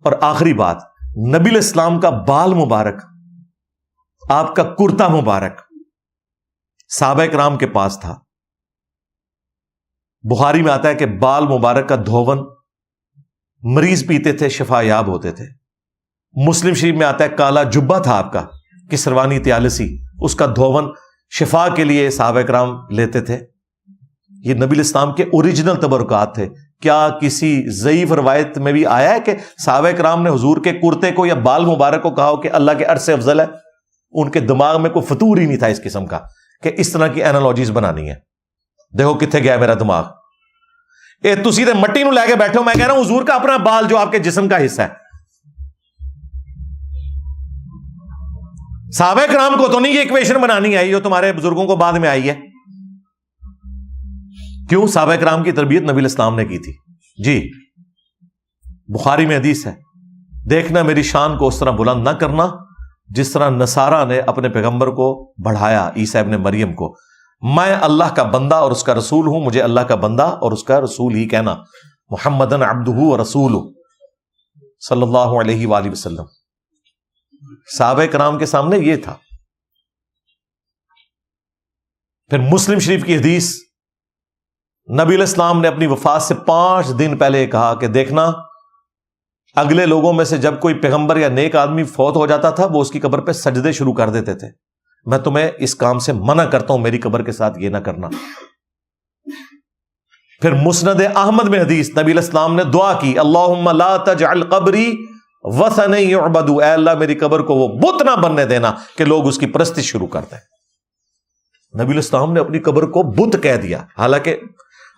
اور آخری بات, نبی الاسلام کا بال مبارک, آپ کا کرتا مبارک صحابہ کرام کے پاس تھا. بخاری میں آتا ہے کہ بال مبارک کا دھون مریض پیتے تھے, شفا یاب ہوتے تھے. مسلم شریف میں آتا ہے کالا جبہ تھا آپ کا کسروانی تیالسی, اس کا دھون شفا کے لیے صحابہ کرام لیتے تھے. یہ نبی الاسلام کے اوریجنل تبرکات تھے. کیا کسی ضعیف روایت میں بھی آیا ہے کہ صحابہ کرام نے حضور کے کرتے کو یا بال مبارک کو کہا ہو کہ اللہ کے عرش سے افضل ہے؟ ان کے دماغ میں کوئی فطور ہی نہیں تھا اس قسم کا کہ اس طرح کی اینالوجیز بنانی ہے. دیکھو کتنے گیا میرا دماغ. تسی تے مٹی نو لے کے بیٹھے ہو, میں کہہ رہا ہوں حضور کا اپنا بال جو آپ کے جسم کا حصہ ہے. صحابہ کرام کو تو نہیں یہ ایکویشن بنانی آئی جو تمہارے بزرگوں کو بعد میں آئی ہے. کیوں؟ صحابہ کرام کی تربیت نبی الاسلام نے کی تھی. جی بخاری میں حدیث ہے, دیکھنا میری شان کو اس طرح بلند نہ کرنا جس طرح نصارہ نے اپنے پیغمبر کو بڑھایا, عیسیٰ ابن مریم کو. میں اللہ کا بندہ اور اس کا رسول ہوں, مجھے اللہ کا بندہ اور اس کا رسول ہی کہنا. محمدن عبدہ و رسولہ صلی اللہ علیہ وآلہ وسلم. صحابہ کرام کے سامنے یہ تھا. پھر مسلم شریف کی حدیث, نبی الاسلام نے اپنی وفات سے 5 دن پہلے کہا کہ دیکھنا اگلے لوگوں میں سے جب کوئی پیغمبر یا نیک آدمی فوت ہو جاتا تھا وہ اس کی قبر پہ سجدے شروع کر دیتے تھے. میں تمہیں اس کام سے منع کرتا ہوں, میری قبر کے ساتھ یہ نہ کرنا. پھر مسند احمد میں حدیث, نبی الاسلام نے دعا کی اللہم لا تجعل قبری وثنا یعبد, اے اللہ میری قبر کو وہ بت نہ بننے دینا کہ لوگ اس کی پرستش شروع کر دیں. نبی الاسلام نے اپنی قبر کو بت کہہ دیا. حالانکہ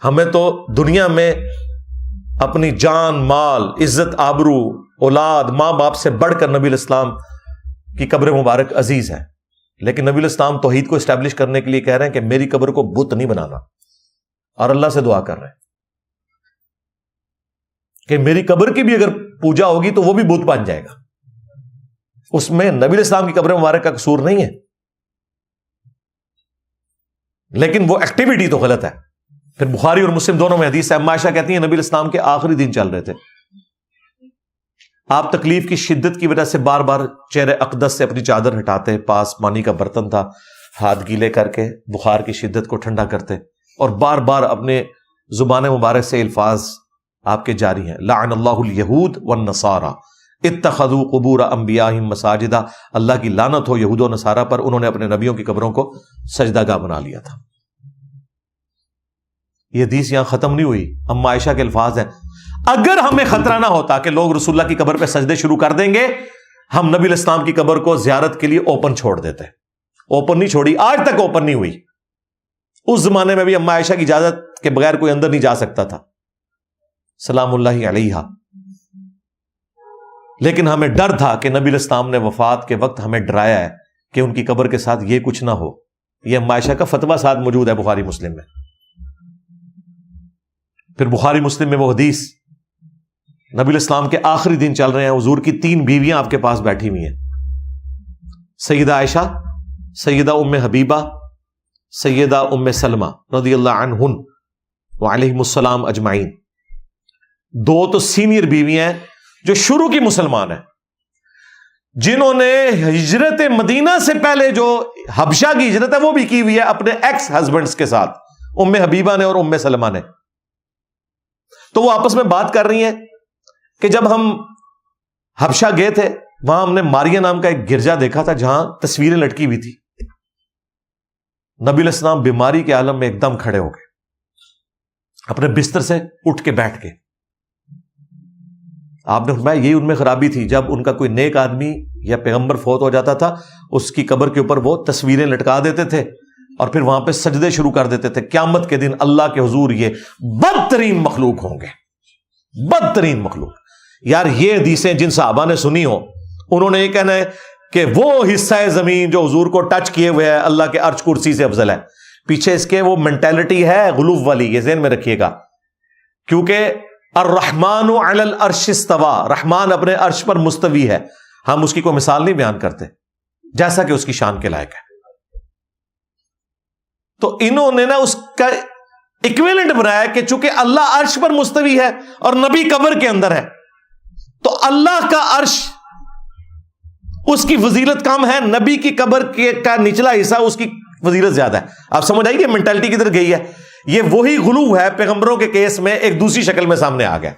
ہمیں تو دنیا میں اپنی جان, مال, عزت, آبرو, اولاد, ماں باپ سے بڑھ کر نبی الاسلام کی قبر مبارک عزیز ہے. لیکن نبی الاسلام توحید کو اسٹیبلش کرنے کے لیے کہہ رہے ہیں کہ میری قبر کو بت نہیں بنانا, اور اللہ سے دعا کر رہے ہیں کہ میری قبر کی بھی اگر پوجا ہوگی تو وہ بھی بت بن جائے گا. اس میں نبی الاسلام کی قبر مبارک کا قصور نہیں ہے, لیکن وہ ایکٹیویٹی تو غلط ہے. پھر بخاری اور مسلم دونوں میں حدیث ہے, اما عائشہ کہتی ہیں نبی الاسلام کے آخری دن چل رہے تھے, آپ تکلیف کی شدت کی وجہ سے بار بار چہرے اقدس سے اپنی چادر ہٹاتے, پاس پانی کا برتن تھا, ہاتھ گیلے کر کے بخار کی شدت کو ٹھنڈا کرتے, اور بار بار اپنے زبان مبارک سے الفاظ آپ کے جاری ہیں, لعن اللہ الیہود والنصارى اتخذوا قبور انبیائہم مساجدا, اللہ کی لعنت ہو یہود و نصارہ پر, انہوں نے اپنے نبیوں کی قبروں کو سجدہ گاہ بنا لیا تھا. یہ حدیث یہاں ختم نہیں ہوئی, اما عائشہ کے الفاظ ہیں اگر ہمیں خطرہ نہ ہوتا کہ لوگ رسول اللہ کی قبر پہ سجدے شروع کر دیں گے, ہم نبی الاسلام کی قبر کو زیارت کے لیے اوپن چھوڑ دیتے. اوپن نہیں چھوڑی, آج تک اوپن نہیں ہوئی. اس زمانے میں بھی اما عائشہ کی اجازت کے بغیر کوئی اندر نہیں جا سکتا تھا سلام اللہ علیہا. لیکن ہمیں ڈر تھا کہ نبی الاسلام نے وفات کے وقت ہمیں ڈرایا ہے کہ ان کی قبر کے ساتھ یہ کچھ نہ ہو. یہ ام عائشہ کا فتویٰ ساتھ موجود ہے بخاری مسلم میں. پھر بخاری مسلم میں وہ حدیث، نبی الاسلام کے آخری دن چل رہے ہیں، حضور کی 3 بیویاں آپ کے پاس بیٹھی ہوئی ہیں، سیدہ عائشہ، سیدہ ام حبیبہ، سیدہ ام سلمہ رضی اللہ عنہن وعلیہم السلام اجمعین. 2 تو سینئر بیویاں ہیں جو شروع کی مسلمان ہیں، جنہوں نے ہجرت مدینہ سے پہلے جو حبشہ کی ہجرت ہے وہ بھی کی ہوئی ہے اپنے ایکس ہسبینڈز کے ساتھ، ام حبیبہ نے اور ام سلمہ نے. تو وہ آپس میں بات کر رہی ہیں کہ جب ہم حبشہ گئے تھے وہاں ہم نے ماریہ نام کا ایک گرجا دیکھا تھا جہاں تصویریں لٹکی ہوئی تھی. نبی علیہ السلام بیماری کے عالم میں ایک دم کھڑے ہو گئے، اپنے بستر سے اٹھ کے بیٹھ کے. آپ نے فرمایا یہی ان میں خرابی تھی، جب ان کا کوئی نیک آدمی یا پیغمبر فوت ہو جاتا تھا اس کی قبر کے اوپر وہ تصویریں لٹکا دیتے تھے اور پھر وہاں پہ سجدے شروع کر دیتے تھے. قیامت کے دن اللہ کے حضور یہ بدترین مخلوق ہوں گے، بدترین مخلوق. یار یہ حدیثیں جن صحابہ نے سنی ہو انہوں نے یہ کہنا ہے کہ وہ حصہ زمین جو حضور کو ٹچ کیے ہوئے ہے اللہ کے عرش کرسی سے افضل ہے. پیچھے اس کے وہ مینٹالٹی ہے غلو والی، یہ ذہن میں رکھیے گا، کیونکہ الرحمن علی العرش استوى، رحمان اپنے عرش پر مستوی ہے. ہم اس کی کوئی مثال نہیں بیان کرتے جیسا کہ اس کی شان کے لائق ہے. تو انہوں نے نا اس کا ایکویلنٹ بنایا کہ چونکہ اللہ عرش پر مستوی ہے اور نبی قبر کے اندر ہے تو اللہ کا عرش اس کی فضیلت کم ہے، نبی کی قبر کا نچلا حصہ اس کی فضیلت زیادہ ہے. آپ سمجھ آئیے مینٹالٹی کدھر گئی ہے. یہ وہی غلو ہے پیغمبروں کے کیس میں ایک دوسری شکل میں سامنے آ گیا.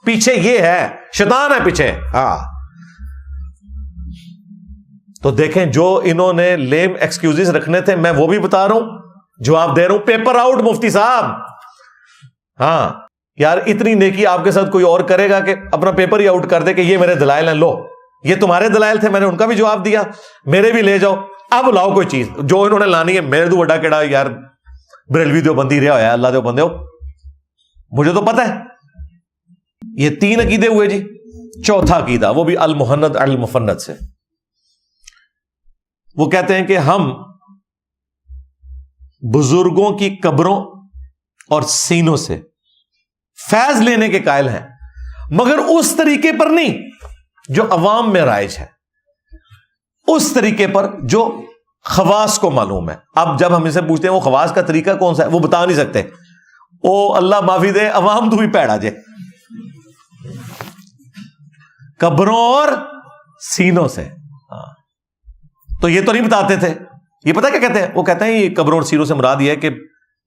پیچھے یہ ہے، شیطان ہے پیچھے. ہاں تو دیکھیں جو انہوں نے لیم ایکسکیوزز رکھنے تھے میں وہ بھی بتا رہا ہوں، جواب دے رہا ہوں. پیپر آؤٹ مفتی صاحب. ہاں یار اتنی نیکی آپ کے ساتھ کوئی اور کرے گا کہ اپنا پیپر ہی آؤٹ کر دے کہ یہ میرے دلائل ہیں، لو یہ تمہارے دلائل تھے، میں نے ان کا بھی جواب دیا، میرے بھی لے جاؤ. اب لاؤ کوئی چیز جو انہوں نے لانی ہے. میرے تو بڑا کیڑا یار بریلوی دیوبندی رہا ہوا ہے، اللہ دیوبندے ہو، مجھے تو پتہ ہے. یہ 3 عقیدے ہوئے جی. چوتھا عقیدہ وہ بھی المحند المفند سے، وہ کہتے ہیں کہ ہم بزرگوں کی قبروں اور سینوں سے فیض لینے کے قائل ہیں، مگر اس طریقے پر نہیں جو عوام میں رائج ہے، اس طریقے پر جو خواص کو معلوم ہے. اب جب ہم اسے پوچھتے ہیں وہ خواص کا طریقہ کون سا ہے، وہ بتا نہیں سکتے. او اللہ معافی دے، عوام تو بھی پیڑا جے قبروں اور سینوں سے. تو یہ تو نہیں بتاتے تھے. یہ پتہ کیا کہتے ہیں؟ وہ کہتے ہیں یہ قبروں اور سینوں سے مراد یہ ہے کہ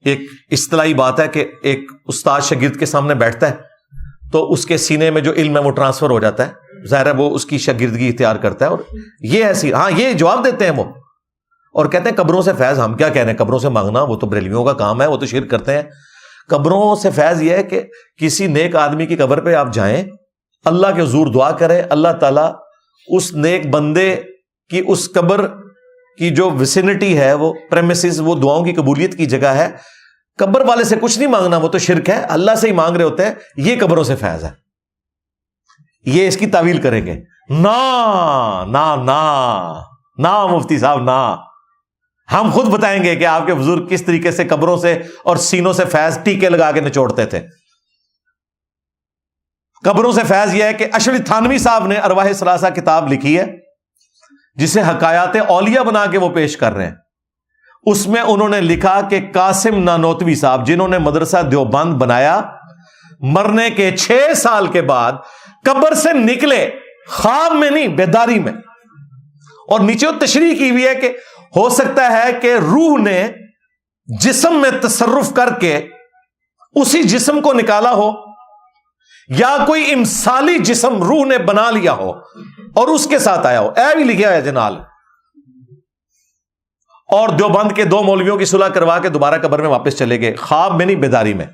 ایک اصطلاحی بات ہے کہ ایک استاد شاگرد کے سامنے بیٹھتا ہے تو اس کے سینے میں جو علم ہے وہ ٹرانسفر ہو جاتا ہے، ظاہر ہے وہ اس کی شاگردگی اختیار کرتا ہے. اور یہ ایسی ہاں یہ جواب دیتے ہیں وہ، اور کہتے ہیں قبروں سے فیض ہم کیا کہہ رہے ہیں، قبروں سے مانگنا وہ تو بریلویوں کا کام ہے، وہ تو شرک کرتے ہیں. قبروں سے فیض یہ ہے کہ کسی نیک آدمی کی قبر پہ آپ جائیں، اللہ کے حضور دعا کریں، اللہ تعالیٰ اس نیک بندے کی اس قبر کی جو ویسینٹی ہے، وہ پریمیسز، وہ دعاؤں کی قبولیت کی جگہ ہے. قبر والے سے کچھ نہیں مانگنا، وہ تو شرک ہے، اللہ سے ہی مانگ رہے ہوتے ہیں. یہ قبروں سے فیض ہے. یہ اس کی تعویل کریں گے. نا نا نا نا مفتی صاحب نا، ہم خود بتائیں گے کہ آپ کے بزرگ کس طریقے سے قبروں سے اور سینوں سے فیض ٹیکے لگا کے نچوڑتے تھے. قبروں سے فیض یہ ہے کہ اشرف تھانوی صاحب نے ارواح ثلاثہ کتاب لکھی ہے جسے حکایات اولیاء بنا کے وہ پیش کر رہے ہیں. اس میں انہوں نے لکھا کہ قاسم نانوتوی صاحب جنہوں نے مدرسہ دیوبند بنایا، مرنے کے 6 سال کے بعد قبر سے نکلے، خواب میں نہیں بیداری میں. اور نیچے تشریح کی ہوئی ہے کہ ہو سکتا ہے کہ روح نے جسم میں تصرف کر کے اسی جسم کو نکالا ہو، یا کوئی امثالی جسم روح نے بنا لیا ہو اور اس کے ساتھ آیا ہو. اے بھی لکھا ہے جنال. اور دیوبند کے 2 مولویوں کی صلح کروا کے دوبارہ قبر میں واپس چلے گئے، خواب میں نہیں بیداری میں.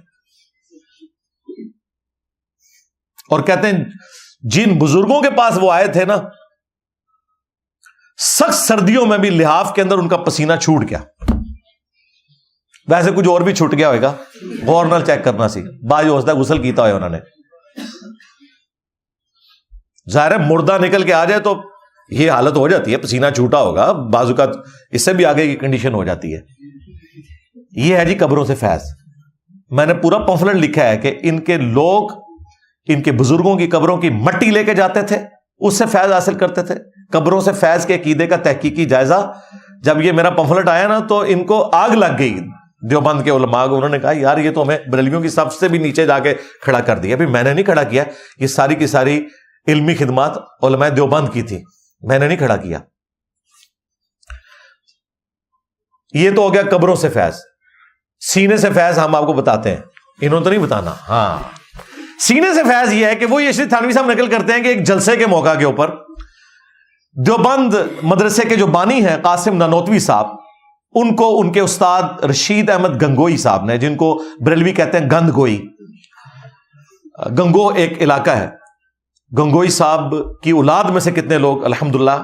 اور کہتے ہیں جن بزرگوں کے پاس وہ آئے تھے نا، سخت سردیوں میں بھی لحاف کے اندر ان کا پسینہ چھوٹ گیا. ویسے کچھ اور بھی چھوٹ گیا ہوئے گا، غور نال چیک کرنا سی. بعض ہوتا ہے غسل کیتا ہوئے انہوں نے، ظاہر ہے مردہ نکل کے آ جائے تو یہ حالت ہو جاتی ہے, پسینہ چھوٹا ہوگا, بعض اوقات اس سے بھی آگے کی کنڈیشن ہو جاتی ہے. یہ ہے جی قبروں سے فیض. میں نے پورا پمفلٹ لکھا ہے کہ ان کے لوگ ان کے بزرگوں کی قبروں کی مٹی لے کے جاتے تھے, اس سے فیض حاصل کرتے تھے. قبروں سے فیض کے عقیدے کا تحقیقی جائزہ جب یہ میرا پمفلٹ آیا نا تو ان کو آگ لگ گئی دیوبند کے علماء کو. انہوں نے کہا یار یہ تو ہمیں بریلویوں کی صف سے بھی نیچے جا کے کھڑا کر دیا. میں نے نہیں کھڑا کیا, یہ ساری کی ساری علمی خدمات علماء دیوبند کی تھی, میں نے نہیں کھڑا کیا. یہ تو ہو گیا قبروں سے فیض. سینے سے فیض ہم آپ کو بتاتے ہیں, انہوں نے تو نہیں بتانا. ہاں, سینے سے فیض یہ ہے کہ وہ یشری تھانوی صاحب نقل کرتے ہیں کہ ایک جلسے کے موقع کے اوپر دیوبند مدرسے کے جو بانی ہیں قاسم نانوتوی صاحب, ان کو ان کے استاد رشید احمد گنگوئی صاحب نے, جن کو بریلوی کہتے ہیں گند گوئی, گنگو ایک علاقہ ہے, گنگوئی صاحب کی اولاد میں سے کتنے لوگ الحمدللہ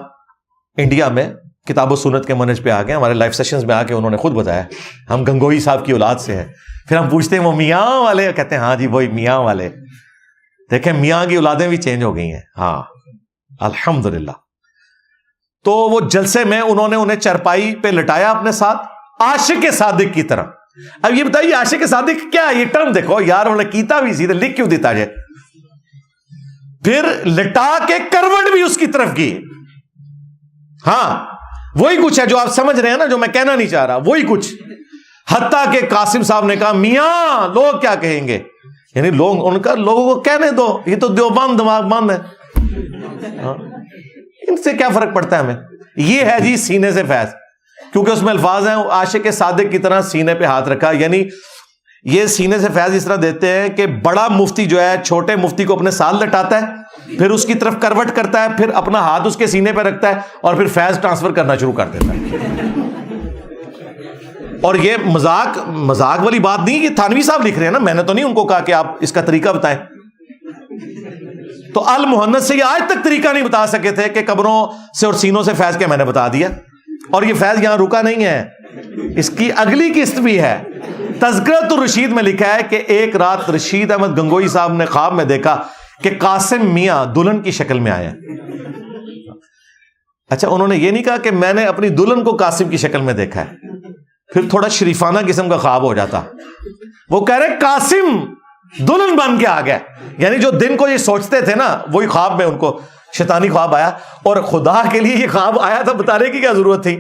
انڈیا میں کتاب و سنت کے منہج پہ آ گئے. ہمارے لائف سیشنز میں آ کے انہوں نے خود بتایا ہم گنگوئی صاحب کی اولاد سے ہیں. پھر ہم پوچھتے ہیں وہ میاں والے, کہتے ہیں ہاں جی وہی میاں والے. دیکھیں میاں کی اولادیں بھی چینج ہو گئی ہیں. ہاں الحمدللہ. تو وہ جلسے میں انہوں نے انہیں چرپائی پہ لٹایا اپنے ساتھ, عاشق صادق کی طرح. اب یہ بتائیے عاشق صادق کیا, یہ ٹرم دیکھو یار, انہوں نے کیتا بھی سیدھے لکھ کیوں دیتا ہے. پھر لٹا کے کروٹ بھی اس کی طرف کی. ہاں وہی کچھ ہے جو آپ سمجھ رہے ہیں نا, جو میں کہنا نہیں چاہ رہا, وہی کچھ. حتیٰ کہ قاسم صاحب نے کہا میاں لوگ کیا کہیں گے, یعنی لوگ ان کا لوگوں کو کہنے دو, یہ تو دیوبند دماغ بند ہے, ان سے کیا فرق پڑتا ہے ہمیں. یہ ہے جی سینے سے فیض, کیونکہ اس میں الفاظ ہیں عاشق صادق کی طرح سینے پہ ہاتھ رکھا. یعنی یہ سینے سے فیض اس طرح دیتے ہیں کہ بڑا مفتی جو ہے چھوٹے مفتی کو اپنے ساتھ لٹاتا ہے, پھر اس کی طرف کروٹ کرتا ہے, پھر اپنا ہاتھ اس کے سینے پہ رکھتا ہے اور پھر فیض ٹرانسفر کرنا شروع کر دیتا ہے. اور یہ مذاق والی بات نہیں, یہ تھانوی صاحب لکھ رہے ہیں نا, میں نے تو نہیں ان کو کہا کہ آپ اس کا طریقہ بتائیں. تو المحنت سے یہ آج تک طریقہ نہیں بتا سکے تھے کہ قبروں سے اور سینوں سے فیض کے میں نے بتا دیا. اور یہ فیض یہاں رکا نہیں ہے, اس کی اگلی قسط بھی ہے. تذکرۃ الرشید میں لکھا ہے کہ ایک رات رشید احمد گنگوئی صاحب نے خواب میں دیکھا کہ قاسم میاں دلہن کی شکل میں آیا. اچھا, انہوں نے یہ نہیں کہا کہ میں نے اپنی دلہن کو قاسم کی شکل میں دیکھا ہے, پھر تھوڑا شریفانہ قسم کا خواب ہو جاتا. وہ کہہ رہے قاسم دلہن بن کے آ گیا. یعنی جو دن کو یہ سوچتے تھے نا, وہی خواب میں ان کو شیطانی خواب آیا. اور خدا کے لیے یہ خواب آیا تھا, بتانے کی کیا ضرورت تھی.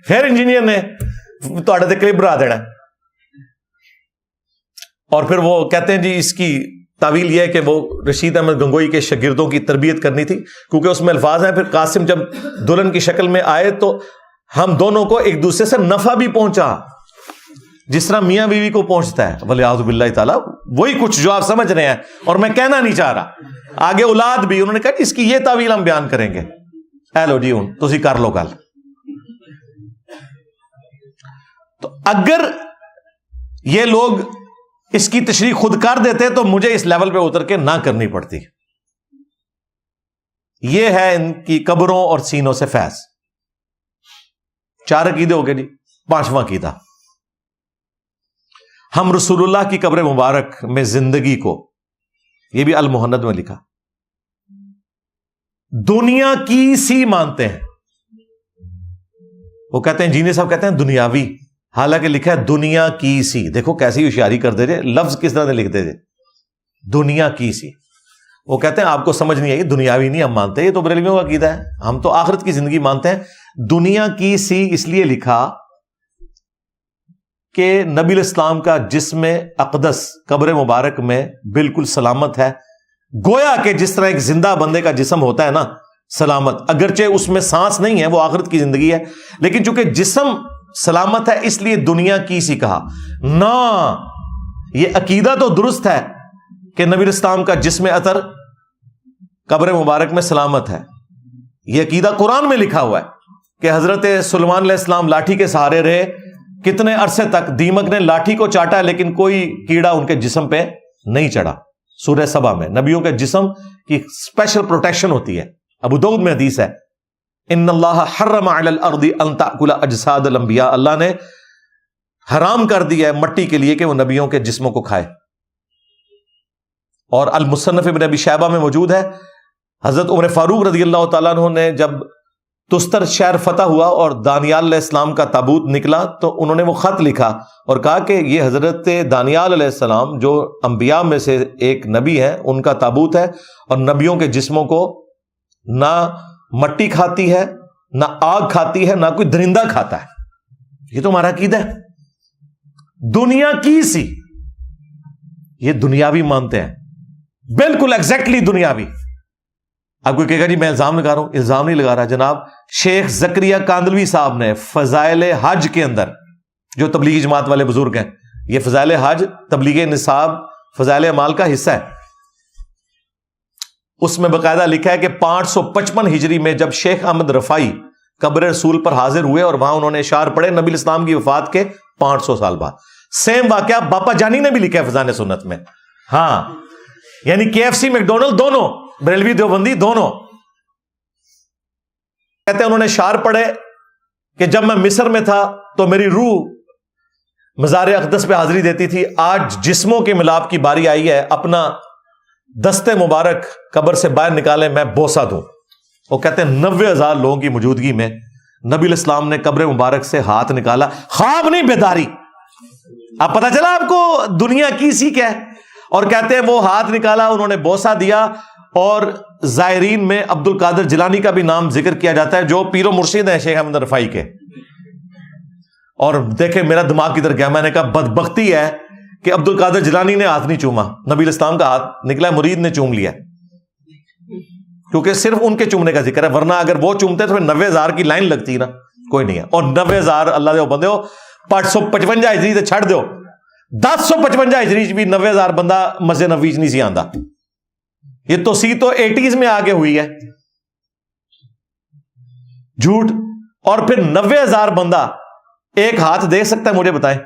پھر انجینئر نے تھوڑے تے کلپ بنا دینا. اور پھر وہ کہتے ہیں جی اس کی تعویل یہ ہے کہ وہ رشید احمد گنگوئی کے شاگردوں کی تربیت کرنی تھی, کیونکہ اس میں الفاظ ہیں پھر قاسم جب دلہن کی شکل میں آئے تو ہم دونوں کو ایک دوسرے سے نفع بھی پہنچا, جس طرح میاں بیوی کو پہنچتا ہے. ولیعوذ باللہ تعالیٰ, وہی کچھ جو آپ سمجھ رہے ہیں اور میں کہنا نہیں چاہ رہا. آگے اولاد بھی, انہوں نے کہا اس کی یہ تعویل ہم بیان کریں گے. لو جی ہوں تسی کر لو گل. تو اگر یہ لوگ اس کی تشریح خود کر دیتے تو مجھے اس لیول پہ اتر کے نہ کرنی پڑتی. یہ ہے ان کی قبروں اور سینوں سے فیض. 4 عقیدے ہو گئے جی. 5واں عقیدہ, ہم رسول اللہ کی قبر مبارک میں زندگی کو, یہ بھی المحند میں لکھا, دنیا کی سی مانتے ہیں. وہ کہتے ہیں جینی صاحب کہتے ہیں دنیاوی, حالانکہ لکھا ہے دنیا کی سی. دیکھو کیسی ہوشیاری کر دے رہے, لفظ کس طرح سے لکھ دے رہے, دنیا کی سی. وہ کہتے ہیں آپ کو سمجھ نہیں آئی, دنیاوی نہیں ہم مانتے, یہ تو بریلویوں کا عقیدہ ہے, ہم تو آخرت کی زندگی مانتے ہیں. دنیا کی سی اس لیے لکھا کہ نبی الاسلام کا جسم اقدس قبر مبارک میں بالکل سلامت ہے. گویا کہ جس طرح ایک زندہ بندے کا جسم ہوتا ہے نا سلامت, اگرچہ اس میں سانس نہیں ہے, وہ آخرت کی زندگی ہے, لیکن چونکہ جسم سلامت ہے اس لیے دنیا کی سی کہا. نہ, یہ عقیدہ تو درست ہے کہ نبی الاسلام کا جسم اطہر قبر مبارک میں سلامت ہے. یہ عقیدہ قرآن میں لکھا ہوا ہے کہ حضرت سلیمان علیہ السلام لاٹھی کے سہارے رہے, کتنے عرصے تک دیمک نے لاٹھی کو چاٹا لیکن کوئی کیڑا ان کے جسم پہ نہیں چڑھا. سورہ سبا میں نبیوں کے جسم کی اسپیشل پروٹیکشن ہوتی ہے. ابو داؤد میں حدیث ہے, ان اللہ حرم علی الارض ان تاکل اجساد الانبیاء, اللہ نے حرام کر دیا ہے مٹی کے لیے کہ وہ نبیوں کے جسموں کو کھائے. اور المصنف ابن ابی شیبہ میں موجود ہے, حضرت عمر فاروق رضی اللہ تعالیٰ عنہ نے جب تستر شہر فتح ہوا اور دانیال علیہ السلام کا تابوت نکلا تو انہوں نے وہ خط لکھا اور کہا کہ یہ حضرت دانیال علیہ السلام جو انبیاء میں سے ایک نبی ہے ان کا تابوت ہے، اور نبیوں کے جسموں کو نہ مٹی کھاتی ہے، نہ آگ کھاتی ہے، نہ کوئی درندہ کھاتا ہے۔ یہ تو ہمارا عقیدہ ہے، دنیا کی سی، یہ دنیاوی مانتے ہیں، بالکل ایگزیکٹلی دنیاوی۔ اب کوئی کہے گا جی میں الزام لگا رہا ہوں، الزام نہیں لگا رہا جناب، شیخ زکریا کاندلوی صاحب نے فضائل حج کے اندر، جو تبلیغی جماعت والے بزرگ ہیں، یہ فضائل حج تبلیغ نصاب فضائل اعمال کا حصہ ہے، اس میں باقاعدہ لکھا ہے کہ 555 ہجری میں جب شیخ احمد رفائی قبر رسول پر حاضر ہوئے اور وہاں انہوں نے اشعار پڑھے نبی الاسلام کی وفات کے 500 سال بعد، سیم واقعہ باپا جانی نے بھی لکھا ہے فضائل سنت میں۔ ہاں، یعنی KFC میکڈونلڈ دونوں، بریلوی دیوبندی دونوں کہتے ہیں انہوں نے اشعار پڑھے کہ جب میں مصر میں تھا تو میری روح مزار اقدس پہ حاضری دیتی تھی، آج جسموں کے ملاپ کی باری آئی ہے، اپنا دست مبارک قبر سے باہر نکالے میں بوسہ دوں۔ وہ کہتے ہیں 90,000 لوگوں کی موجودگی میں نبی الاسلام نے قبر مبارک سے ہاتھ نکالا، خواب نہیں بیداری۔ اب پتا چلا آپ کو دنیا کی سی کیا ہے، اور کہتے ہیں وہ ہاتھ نکالا، انہوں نے بوسہ دیا، اور زائرین میں عبد القادر جیلانی کا بھی نام ذکر کیا جاتا ہے جو پیر و مرشد ہیں شیخ احمد رفائی کے۔ اور دیکھیں میرا دماغ کدھر گیا، میں نے کہا بدبختی ہے کہ عبد القادر جیلانی نے ہاتھ نہیں چوما، نبی الاسلام کا ہاتھ نکلا، مرید نے چوم لیا، کیونکہ صرف ان کے چومنے کا ذکر ہے، ورنہ اگر وہ چومتے تو پھر 90,000 کی لائن لگتی نا، کوئی نہیں ہے۔ اور 90,000 اللہ دے بندے ہو 555 ہجری تے چھڑ دیو، 1055 ہجری بھی 90,000 بندہ مسجد نبوی نہیں سی آندا، یہ تو 80s میں آگے ہوئی ہے جھوٹ۔ اور پھر 90,000 بندہ ایک ہاتھ دے سکتا ہے؟ مجھے بتائیں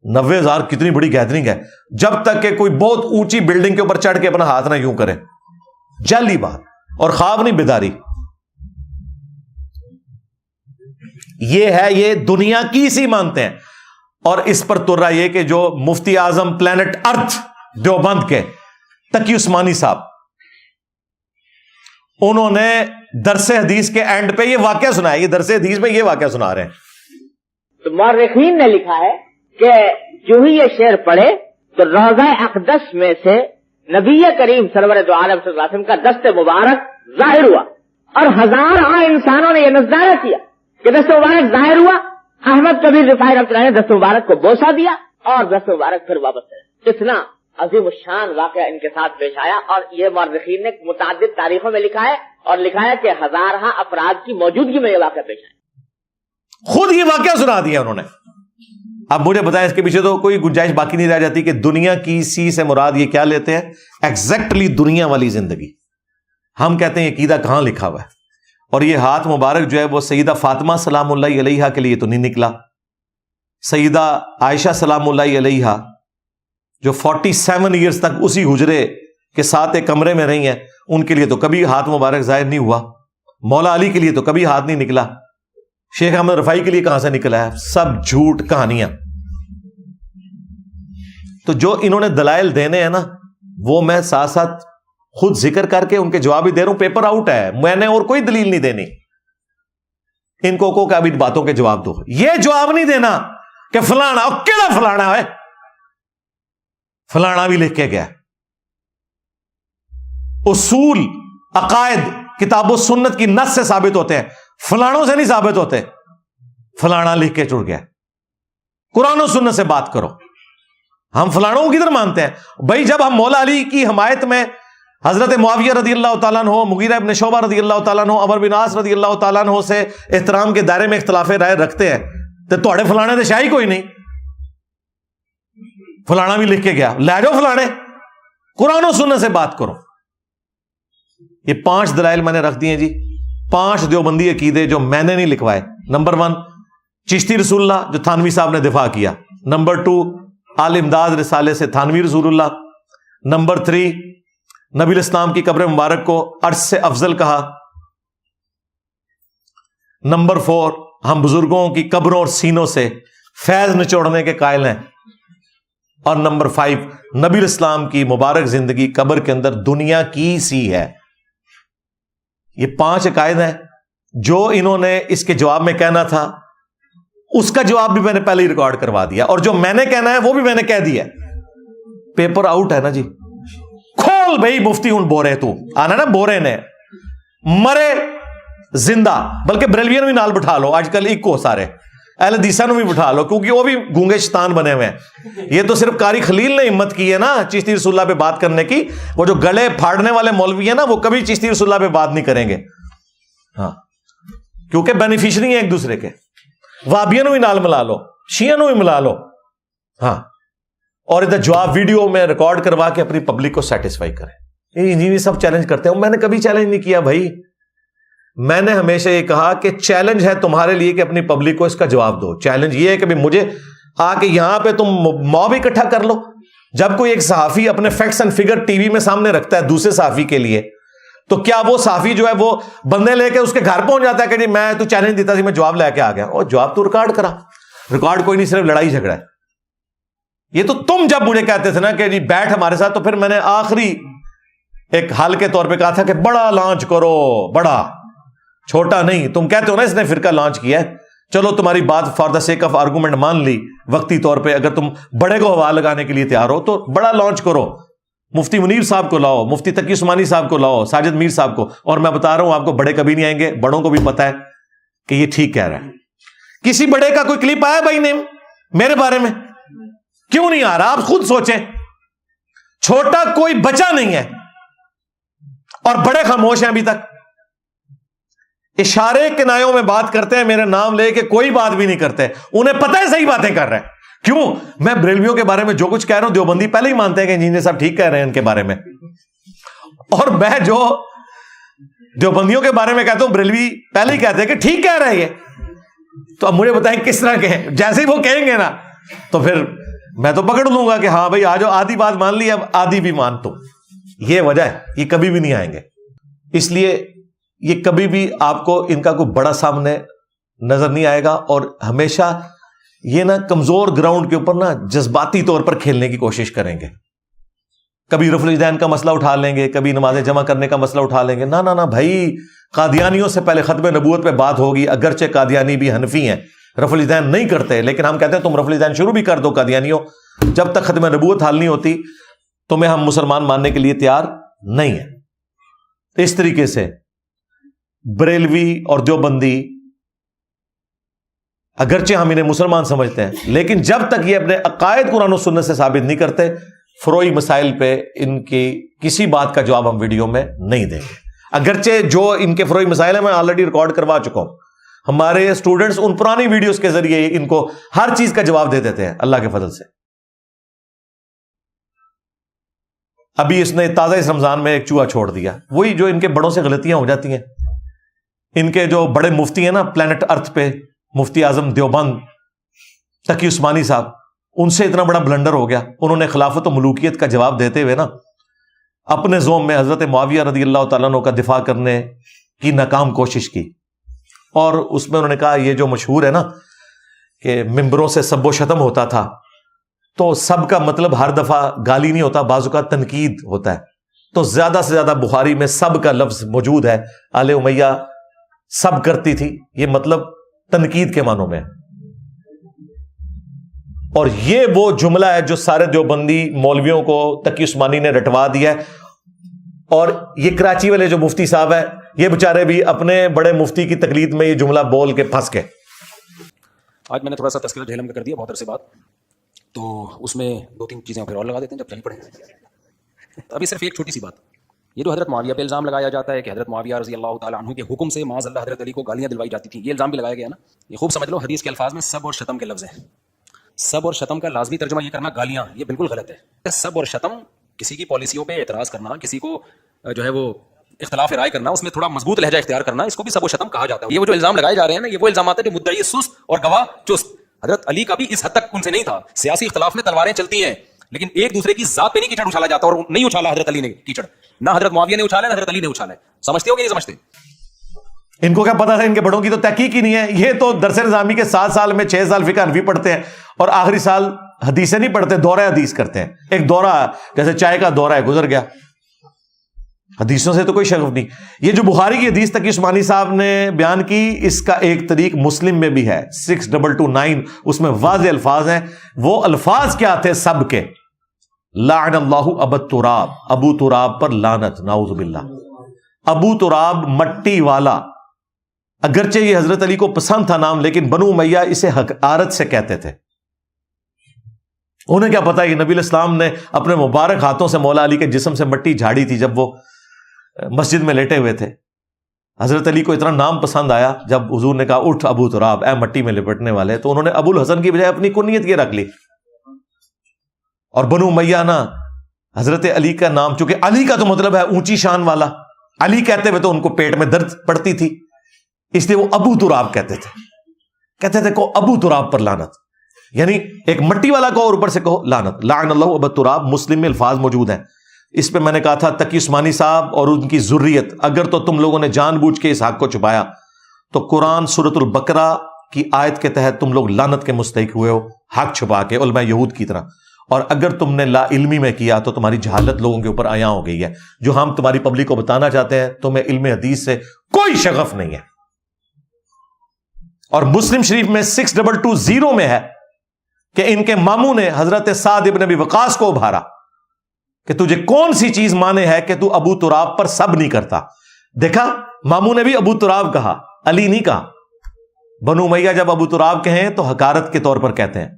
90,000 کتنی بڑی گیدرنگ ہے، جب تک کہ کوئی بہت اونچی بلڈنگ کے اوپر چڑھ کے اپنا ہاتھ نہ یوں کرے، جعلی بات، اور خواب نہیں بیداری۔ یہ ہے، یہ دنیا کی سی مانتے ہیں، اور اس پر تر رہا یہ کہ جو مفتی اعظم پلانٹ ارتھ دیوبند کے تقی عثمانی صاحب، انہوں نے درس حدیث کے اینڈ پہ یہ واقعہ سنایا، یہ درس حدیث میں یہ واقعہ سنا رہے ہیں۔ تو مورخین نے لکھا ہے کہ جو ہی یہ شعر پڑھے تو روضہ اقدس میں سے نبی کریم سرور دو عالم صلی اللہ علیہ وسلم کا دست مبارک ظاہر ہوا، اور ہزاروں انسانوں نے یہ نظارہ کیا کہ دست مبارک ظاہر ہوا۔ احمد کبیر رفاعی رحمۃ اللہ نے دست مبارک کو بوسہ دیا اور دست مبارک پھر واپس کرا۔ اتنا عظیم الشان واقعہ ان کے ساتھ پیش آیا، اور یہ مورخین نے متعدد تاریخوں میں لکھا ہے، اور لکھا ہے کہ ہزارہ افراد کی موجودگی میں یہ واقعہ پیش آیا۔ خود یہ واقعہ سنا دیا انہوں نے۔ اب مجھے بتائیں اس کے پیچھے تو کوئی گنجائش باقی نہیں رہ جاتی کہ دنیا کی سی سے مراد یہ کیا لیتے ہیں؟ ایگزیکٹلی دنیا والی زندگی۔ ہم کہتے ہیں یہ عقیدہ کہاں لکھا ہوا ہے؟ اور یہ ہاتھ مبارک جو ہے وہ سیدہ فاطمہ سلام اللہ علیہا کے لیے تو نہیں نکلا، سیدہ عائشہ سلام اللہ علیہا جو 47 ایئرز تک اسی حجرے کے ساتھ ایک کمرے میں رہی ہیں، ان کے لیے تو کبھی ہاتھ مبارک ظاہر نہیں ہوا، مولا علی کے لیے تو کبھی ہاتھ نہیں نکلا، شیخ احمد رفاعی کے لیے کہاں سے نکلا ہے؟ سب جھوٹ کہانیاں۔ تو جو انہوں نے دلائل دینے ہیں نا، وہ میں ساتھ ساتھ خود ذکر کر کے ان کے جواب ہی دے رہا ہوں، پیپر آؤٹ ہے، میں نے اور کوئی دلیل نہیں دینی۔ ان کو اب ان باتوں کے جواب دو، یہ جواب نہیں دینا کہ فلانا، اور کیڑا فلانا ہے؟ فلانا بھی لکھ کے گیا، اصول عقائد کتاب و سنت کی نص سے ثابت ہوتے ہیں، فلانوں سے نہیں ثابت ہوتے۔ فلانا لکھ کے چڑ گیا، قرآن و سنت سے بات کرو۔ ہم فلانوں کو کدھر مانتے ہیں بھائی؟ جب ہم مولا علی کی حمایت میں حضرت معاویہ رضی اللہ تعالیٰ عنہ، مغیرہ ابن شعبہ رضی اللہ تعالیٰ عنہ، عمر بن عاص رضی اللہ تعالیٰ عنہ سے احترام کے دائرے میں اختلاف رائے رکھتے ہیں، تو تھوڑے فلانے تو شاہی کوئی نہیں۔ فلانا بھی لکھ کے گیا، لے جاؤ فلانے، قرآن و سنت سے بات کرو۔ یہ 5 دلائل میں نے رکھ دیے جی، 5 دیوبندی عقیدے جو میں نے نہیں لکھوائے۔ نمبر 1 چشتی رسول اللہ جو تھانوی صاحب نے دفاع کیا۔ نمبر 2 آل امداد رسالے سے تھانوی رسول اللہ۔ نمبر 3 نبی الاسلام کی قبر مبارک کو عرش سے افضل کہا۔ نمبر 4 ہم بزرگوں کی قبروں اور سینوں سے فیض نچوڑنے کے قائل ہیں۔ اور نمبر 5 نبی الاسلام کی مبارک زندگی قبر کے اندر دنیا کی سی ہے۔ یہ 5 عقائد ہیں جو انہوں نے اس کے جواب میں کہنا تھا، اس کا جواب بھی میں نے پہلے ہی ریکارڈ کروا دیا، اور جو میں نے کہنا ہے وہ بھی میں نے کہہ دیا. پیپر آؤٹ ہے نا جی. کھول بھائی مفتی ہوں بورے تو آنا نا، بورے نے مرے زندہ، بلکہ بریلویوں بھی نال بٹھا لو، آج کل ایک کو سارے اہل حدیثاں بھی بٹھا لو، کیونکہ وہ بھی گونگے شیطان بنے ہوئے ہیں. یہ تو صرف قاری خلیل نے ہمت کی ہے نا چشتی رسول اللہ پہ بات کرنے کی. وہ جو گلے پھاڑنے والے مولوی ہیں نا، وہ کبھی چشتی رسول اللہ پہ بات نہیں کریں گے. ہاں، کیونکہ بینیفیشری ہیں ایک دوسرے کے. وابیوں بھی نال ملا لو، شیعوں بھی ملا لو. ہاں، اور ادھر جواب ویڈیو میں ریکارڈ کروا کے اپنی پبلک کو سیٹسفائی کریں. یہ سب چیلنج کرتے ہیں. میں نے کبھی چیلنج نہیں کیا بھائی. میں نے ہمیشہ یہ کہا کہ چیلنج ہے تمہارے لیے کہ اپنی پبلک کو اس کا جواب دو. چیلنج یہ ہے کہ مجھے آ کے یہاں پہ تم موب اکٹھا کر لو. جب کوئی ایک صحافی اپنے facts and figure T V میں سامنے رکھتا ہے دوسرے صحافی کے لیے، تو کیا وہ صحافی جو ہے وہ بندے لے کے اس کے گھر پہنچ جاتا ہے کہ جی میں تو چیلنج دیتا تھی، میں جواب لے کے آ گیا؟ اور جواب تو ریکارڈ کرا. ریکارڈ کوئی نہیں، صرف لڑائی جھگڑا ہے. یہ تو تم جب مجھے کہتے تھے نا کہ جی بیٹھ ہمارے ساتھ، تو پھر میں نے آخری ایک حل کے طور پہ کہا تھا کہ بڑا لانچ کرو، بڑا، چھوٹا نہیں. تم کہتے ہو نا اس نے فرقہ لانچ کیا ہے، چلو تمہاری بات for the sake of argument مان لی وقتی طور پہ. اگر تم بڑے کو ہوا لگانے کے لیے تیار ہو تو بڑا لانچ کرو. مفتی منیر صاحب کو لاؤ، مفتی تقی عثمانی صاحب کو لاؤ، ساجد میر صاحب کو. اور میں بتا رہا ہوں آپ کو، بڑے کبھی نہیں آئیں گے، بڑوں کو بھی پتا ہے کہ یہ ٹھیک کہہ رہا ہے. کسی بڑے کا کوئی کلپ آیا بھائی نیم میرے بارے میں؟ کیوں نہیں آ رہا؟ آپ خود سوچیں. چھوٹا کوئی بچہ نہیں ہے اور بڑے خاموش ہیں ابھی تک. اشارے کنایوں میں بات کرتے ہیں، میرے نام لے کے کوئی بات بھی نہیں کرتے. انہیں پتہ ہے صحیح باتیں کر رہے ہیں. کیوں؟ میں بریلویوں کے بارے میں جو کچھ کہہ رہا ہوں دیوبندی پہلے ہی مانتے ہیں کہ انجینئر صاحب ٹھیک کہہ رہے ہیں ان کے بارے میں. اور میں جو دیوبندیوں کے بارے میں کہتا ہوں بریلوی پہلے ہی کہتے ہیں کہ ٹھیک کہہ رہے ہیں یہ. تو اب مجھے بتائیں کس طرح کہیں؟ جیسے ہی وہ کہیں گے نا تو پھر میں تو پکڑ لوں گا کہ ہاں بھائی آ جاؤ، آدھی بات مان لی، اب آدھی بھی مان. تو یہ وجہ ہے، یہ کبھی بھی نہیں آئیں گے. اس لیے یہ کبھی بھی آپ کو ان کا کوئی بڑا سامنے نظر نہیں آئے گا. اور ہمیشہ یہ نا کمزور گراؤنڈ کے اوپر نا جذباتی طور پر کھیلنے کی کوشش کریں گے. کبھی رفع الیدین کا مسئلہ اٹھا لیں گے، کبھی نماز جمع کرنے کا مسئلہ اٹھا لیں گے. نہ بھائی، قادیانیوں سے پہلے ختم نبوت پہ بات ہوگی. اگرچہ قادیانی بھی حنفی ہیں، رفع الیدین نہیں کرتے، لیکن ہم کہتے ہیں تم رفع الیدین شروع بھی کر دو قادیانیوں. جب تک ختم نبوت حل نہیں ہوتی تمہیں ہم مسلمان ماننے کے لیے تیار نہیں ہیں. اس طریقے سے بریلوی اور دیوبندی اگرچہ ہم انہیں مسلمان سمجھتے ہیں، لیکن جب تک یہ اپنے عقائد قرآن و سنت سے ثابت نہیں کرتے، فروعی مسائل پہ ان کی کسی بات کا جواب ہم ویڈیو میں نہیں دیں گے. اگرچہ جو ان کے فروعی مسائل ہیں میں آلریڈی ریکارڈ کروا چکا ہوں. ہمارے اسٹوڈنٹس ان پرانی ویڈیوز کے ذریعے ان کو ہر چیز کا جواب دے دیتے ہیں اللہ کے فضل سے. ابھی اس نے تازہ اس رمضان میں ایک چوہا چھوڑ دیا. وہی جو ان کے بڑوں سے غلطیاں ہو جاتی ہیں. ان کے جو بڑے مفتی ہیں نا پلانٹ ارتھ پہ، مفتی اعظم دیوبند تقی عثمانی صاحب، ان سے اتنا بڑا بلنڈر ہو گیا. انہوں نے خلافت و ملوکیت کا جواب دیتے ہوئے نا اپنے زوم میں حضرت معاویہ رضی اللہ تعالیٰ عنہ کا دفاع کرنے کی ناکام کوشش کی. اور اس میں انہوں نے کہا یہ جو مشہور ہے نا کہ ممبروں سے سب و شتم ہوتا تھا، تو سب کا مطلب ہر دفعہ گالی نہیں ہوتا، بعض اوقات تنقید ہوتا ہے. تو زیادہ سے زیادہ بخاری میں سب کا لفظ موجود ہے. آل امیہ سب کرتی تھی، یہ مطلب تنقید کے معنوں میں. اور یہ وہ جملہ ہے جو سارے دیوبندی مولویوں کو تقی عثمانی نے رٹوا دیا ہے. اور یہ کراچی والے جو مفتی صاحب ہے، یہ بےچارے بھی اپنے بڑے مفتی کی تقلید میں یہ جملہ بول کے پھنس گئے. آج میں نے تھوڑا سا تذکرہ جہلم کا کر دیا بہت عرصے بعد، تو اس میں 2-3 چیزیں پھر اور لگا دیتے ہیں جب چل پڑیں. ابھی صرف ایک چھوٹی سی بات، یہ جو حضرت معاویہ پہ الزام لگایا جاتا ہے کہ حضرت معاویہ رضی اللہ تعالیٰ عنہ کے حکم سے معاذ اللہ حضرت علی کو گالیاں دلوائی جاتی تھیں، یہ الزام بھی لگایا گیا نا. یہ خوب سمجھ لو، حدیث کے الفاظ میں سب اور شتم کے لفظ ہیں. سب اور شتم کا لازمی ترجمہ یہ کرنا گالیاں، یہ بالکل غلط ہے. سب اور شتم کسی کی پالیسیوں پہ اعتراض کرنا، کسی کو جو ہے وہ اختلاف رائے کرنا، اس میں تھوڑا مضبوط لہجہ اختیار کرنا، اس کو بھی سب و شتم کہا جاتا ہے. یہ وہ جو الزام لگائے جا رہے ہیں نا، یہ وہ الزامات ہیں جو مدعی سست اور گواہ چست. حضرت علی کا بھی اس حد تک ان سے نہیں تھا. سیاسی اختلاف میں تلواریں چلتی ہیں، لیکن ایک دوسرے کی ذات پہ نہیں کیچڑ اچھالا جاتا. اور نہیں اچھالا حضرت علی نے کیچڑ، نہ حضرت معاویہ نے اچھالا، نہ حضرت علی نے اچھالا ہے. سمجھتے ہو کہ نہیں سمجھتے؟ ان کو کیا پتا تھا؟ ان کے بڑوں کی تو تحقیق ہی نہیں ہے. یہ تو درس نظامی کے 7 سال میں 6 سال فقہ حنفی پڑھتے ہیں اور آخری سال حدیثیں نہیں پڑھتے، دورہ حدیث کرتے ہیں. ایک دورہ جیسے چائے کا دورہ ہے، گزر گیا. حدیثوں سے تو کوئی شغف نہیں. یہ جو بخاری کی حدیث تقی عثمانی صاحب نے بیان کی، اس کا ایک طریق مسلم میں بھی ہے 6229، اس میں واضح الفاظ ہیں. وہ الفاظ کیا تھے سب کے؟ لعن اللہ ابو تراب، ابو تراب پر لعنت، نعوذ باللہ. ابو تراب مٹی والا، اگرچہ یہ حضرت علی کو پسند تھا نام، لیکن بنو امیہ اسے حقارت سے کہتے تھے. انہیں کیا پتا کہ نبی الاسلام نے اپنے مبارک ہاتھوں سے مولا علی کے جسم سے مٹی جھاڑی تھی جب وہ مسجد میں لیٹے ہوئے تھے. حضرت علی کو اتنا نام پسند آیا، جب حضور نے کہا اٹھ ابو تراب، اے مٹی میں لپٹنے والے، تو انہوں نے ابو الحسن کی بجائے اپنی کنیت یہ رکھ لی. اور بنو امیہ نا حضرت علی کا نام، چونکہ علی کا تو مطلب ہے اونچی شان والا، علی کہتے ہوئے تو ان کو پیٹ میں درد پڑتی تھی، اس لیے وہ ابو تراب کہتے تھے کو ابو تراب پر لعنت. یعنی ایک مٹی والا کہو اور اوپر سے کہو لعنت. لعن اللہ ابو تراب، مسلم میں الفاظ موجود ہیں. اس پہ میں نے کہا تھا تقی عثمانی صاحب اور ان کی ذریت، اگر تو تم لوگوں نے جان بوجھ کے اس حق کو چھپایا تو قرآن سورۃ البقرہ کی آیت کے تحت تم لوگ لعنت کے مستحق ہوئے ہو، حق چھپا کے علماء یہود کی طرح. اور اگر تم نے لا علمی میں کیا تو تمہاری جہالت لوگوں کے اوپر عیاں ہو گئی ہے. جو ہم تمہاری پبلک کو بتانا چاہتے ہیں، تمہیں علم حدیث سے کوئی شغف نہیں ہے. اور مسلم شریف میں 6220 میں ہے کہ ان کے ماموں نے حضرت سعد ابن ابی وقاص کو ابھارا کہ تجھے کون سی چیز مانے ہے کہ تو ابو تراب پر سب نہیں کرتا. دیکھا، ماموں نے بھی ابو تراب کہا، علی نہیں کہا. بنو امیہ جب ابو تراب کہیں تو حقارت کے طور پر کہتے ہیں،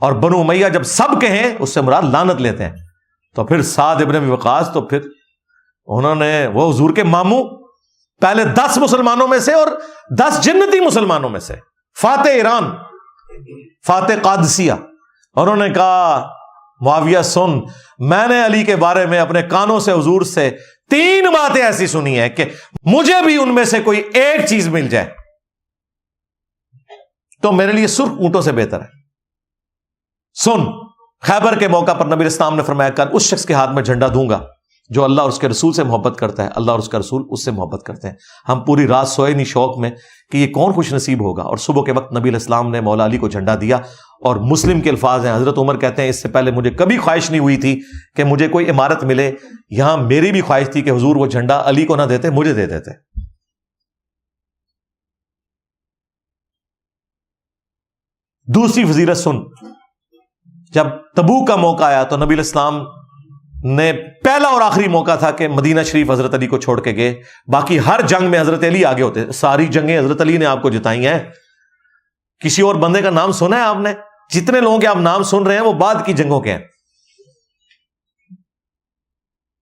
اور بنو امیہ جب سب کہیں اس سے مراد لعنت لیتے ہیں. تو پھر سعد ابن ابی وقاص تو پھر انہوں نے، وہ حضور کے ماموں، پہلے 10 مسلمانوں میں سے اور 10 جنتی مسلمانوں میں سے، فاتح ایران، فاتح قادسیہ، انہوں نے کہا معاویہ سن، میں نے علی کے بارے میں اپنے کانوں سے حضور سے 3 باتیں ایسی سنی ہیں کہ مجھے بھی ان میں سے کوئی ایک چیز مل جائے تو میرے لیے سرخ اونٹوں سے بہتر ہے. سن، خیبر کے موقع پر نبی اسلام نے فرمایا کر اس شخص کے ہاتھ میں جھنڈا دوں گا جو اللہ اور اس کے رسول سے محبت کرتا ہے، اللہ اور اس کا رسول اس سے محبت کرتے ہیں. ہم پوری رات سوئے نہیں شوق میں کہ یہ کون خوش نصیب ہوگا. اور صبح کے وقت نبی علیہ السلام نے مولا علی کو جھنڈا دیا. اور مسلم کے الفاظ ہیں، حضرت عمر کہتے ہیں اس سے پہلے مجھے کبھی خواہش نہیں ہوئی تھی کہ مجھے کوئی عمارت ملے، یہاں میری بھی خواہش تھی کہ حضور وہ جھنڈا علی کو نہ دیتے، مجھے دے دیتے. دوسری فضیلت سن، جب تبوک کا موقع آیا تو نبی علیہ السلام نے پہلا اور آخری موقع تھا کہ مدینہ شریف حضرت علی کو چھوڑ کے گئے. باقی ہر جنگ میں حضرت علی آگے ہوتے، ساری جنگیں حضرت علی نے آپ کو جتائی ہیں. کسی اور بندے کا نام سنا ہے آپ نے؟ جتنے لوگوں کے آپ نام سن رہے ہیں وہ بعد کی جنگوں کے ہیں.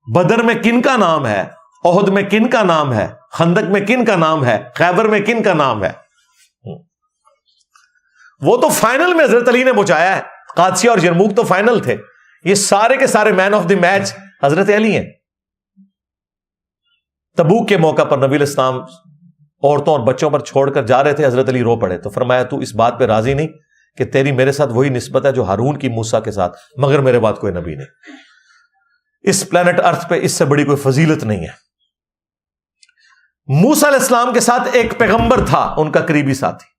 بدر میں کن کا نام ہے، احد میں کن کا نام ہے، خندق میں کن کا نام ہے، خیبر میں کن کا نام ہے؟ وہ تو فائنل میں حضرت علی نے پہنچایا ہے. قادسیہ اور یرموک تو فائنل تھے. یہ سارے کے سارے مین آف دی میچ حضرت علی ہیں. تبوک کے موقع پر نبی علیہ السلام عورتوں اور بچوں پر چھوڑ کر جا رہے تھے. حضرت علی رو پڑے تو فرمایا تو اس بات پہ راضی نہیں کہ تیری میرے ساتھ وہی نسبت ہے جو ہارون کی موسیٰ کے ساتھ، مگر میرے بعد کوئی نبی نہیں. اس پلانٹ ارتھ پہ اس سے بڑی کوئی فضیلت نہیں ہے. موسیٰ علیہ السلام کے ساتھ ایک پیغمبر تھا، ان کا قریبی ساتھی،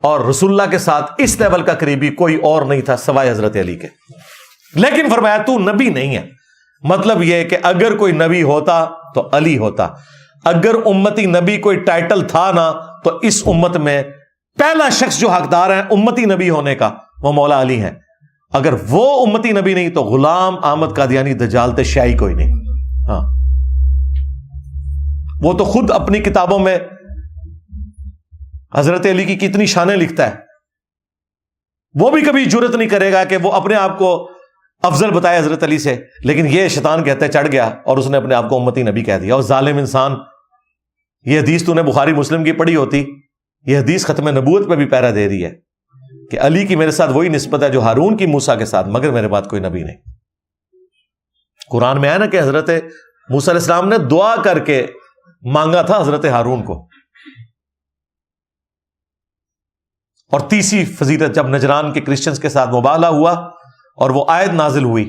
اور رسول اللہ کے ساتھ اس لیول کا قریبی کوئی اور نہیں تھا سوائے حضرت علی کے. لیکن فرمایا تو نبی نہیں ہے. مطلب یہ کہ اگر کوئی نبی ہوتا تو علی ہوتا. اگر امتی نبی کوئی ٹائٹل تھا نا تو اس امت میں پہلا شخص جو حقدار ہے امتی نبی ہونے کا وہ مولا علی ہیں. اگر وہ امتی نبی نہیں تو غلام احمد قادیانی دجال شیعی کوئی نہیں. ہاں، وہ تو خود اپنی کتابوں میں حضرت علی کی کتنی شانیں لکھتا ہے. وہ بھی کبھی جرت نہیں کرے گا کہ وہ اپنے آپ کو افضل بتائے حضرت علی سے، لیکن یہ شیطان کہتا ہے چڑھ گیا اور اس نے اپنے آپ کو امتی نبی کہہ دیا. اور ظالم انسان، یہ حدیث تو نے بخاری مسلم کی پڑھی ہوتی، یہ حدیث ختم نبوت پہ بھی پیرا دے رہی ہے کہ علی کی میرے ساتھ وہی نسبت ہے جو ہارون کی موسیٰ کے ساتھ، مگر میرے بعد کوئی نبی نہیں. قرآن میں آیا نا کہ حضرت موسیٰ علیہ السلام نے دعا کر کے مانگا تھا حضرت ہارون کو. اور تیسری فضیلت، جب نجران کے کرسچنز کے ساتھ مباہلہ ہوا اور وہ آیت نازل ہوئی،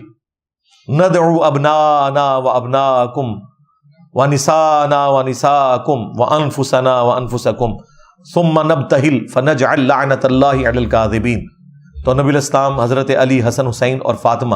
ندعو ابنانا و ابناکم و نسانا و نساکم و انفسنا و انفسکم ثم نبتہل فنجعل لعنت اللہ علی الکاذبین. تو نبی الاسلام حضرت علی، حسن حسین اور فاطمہ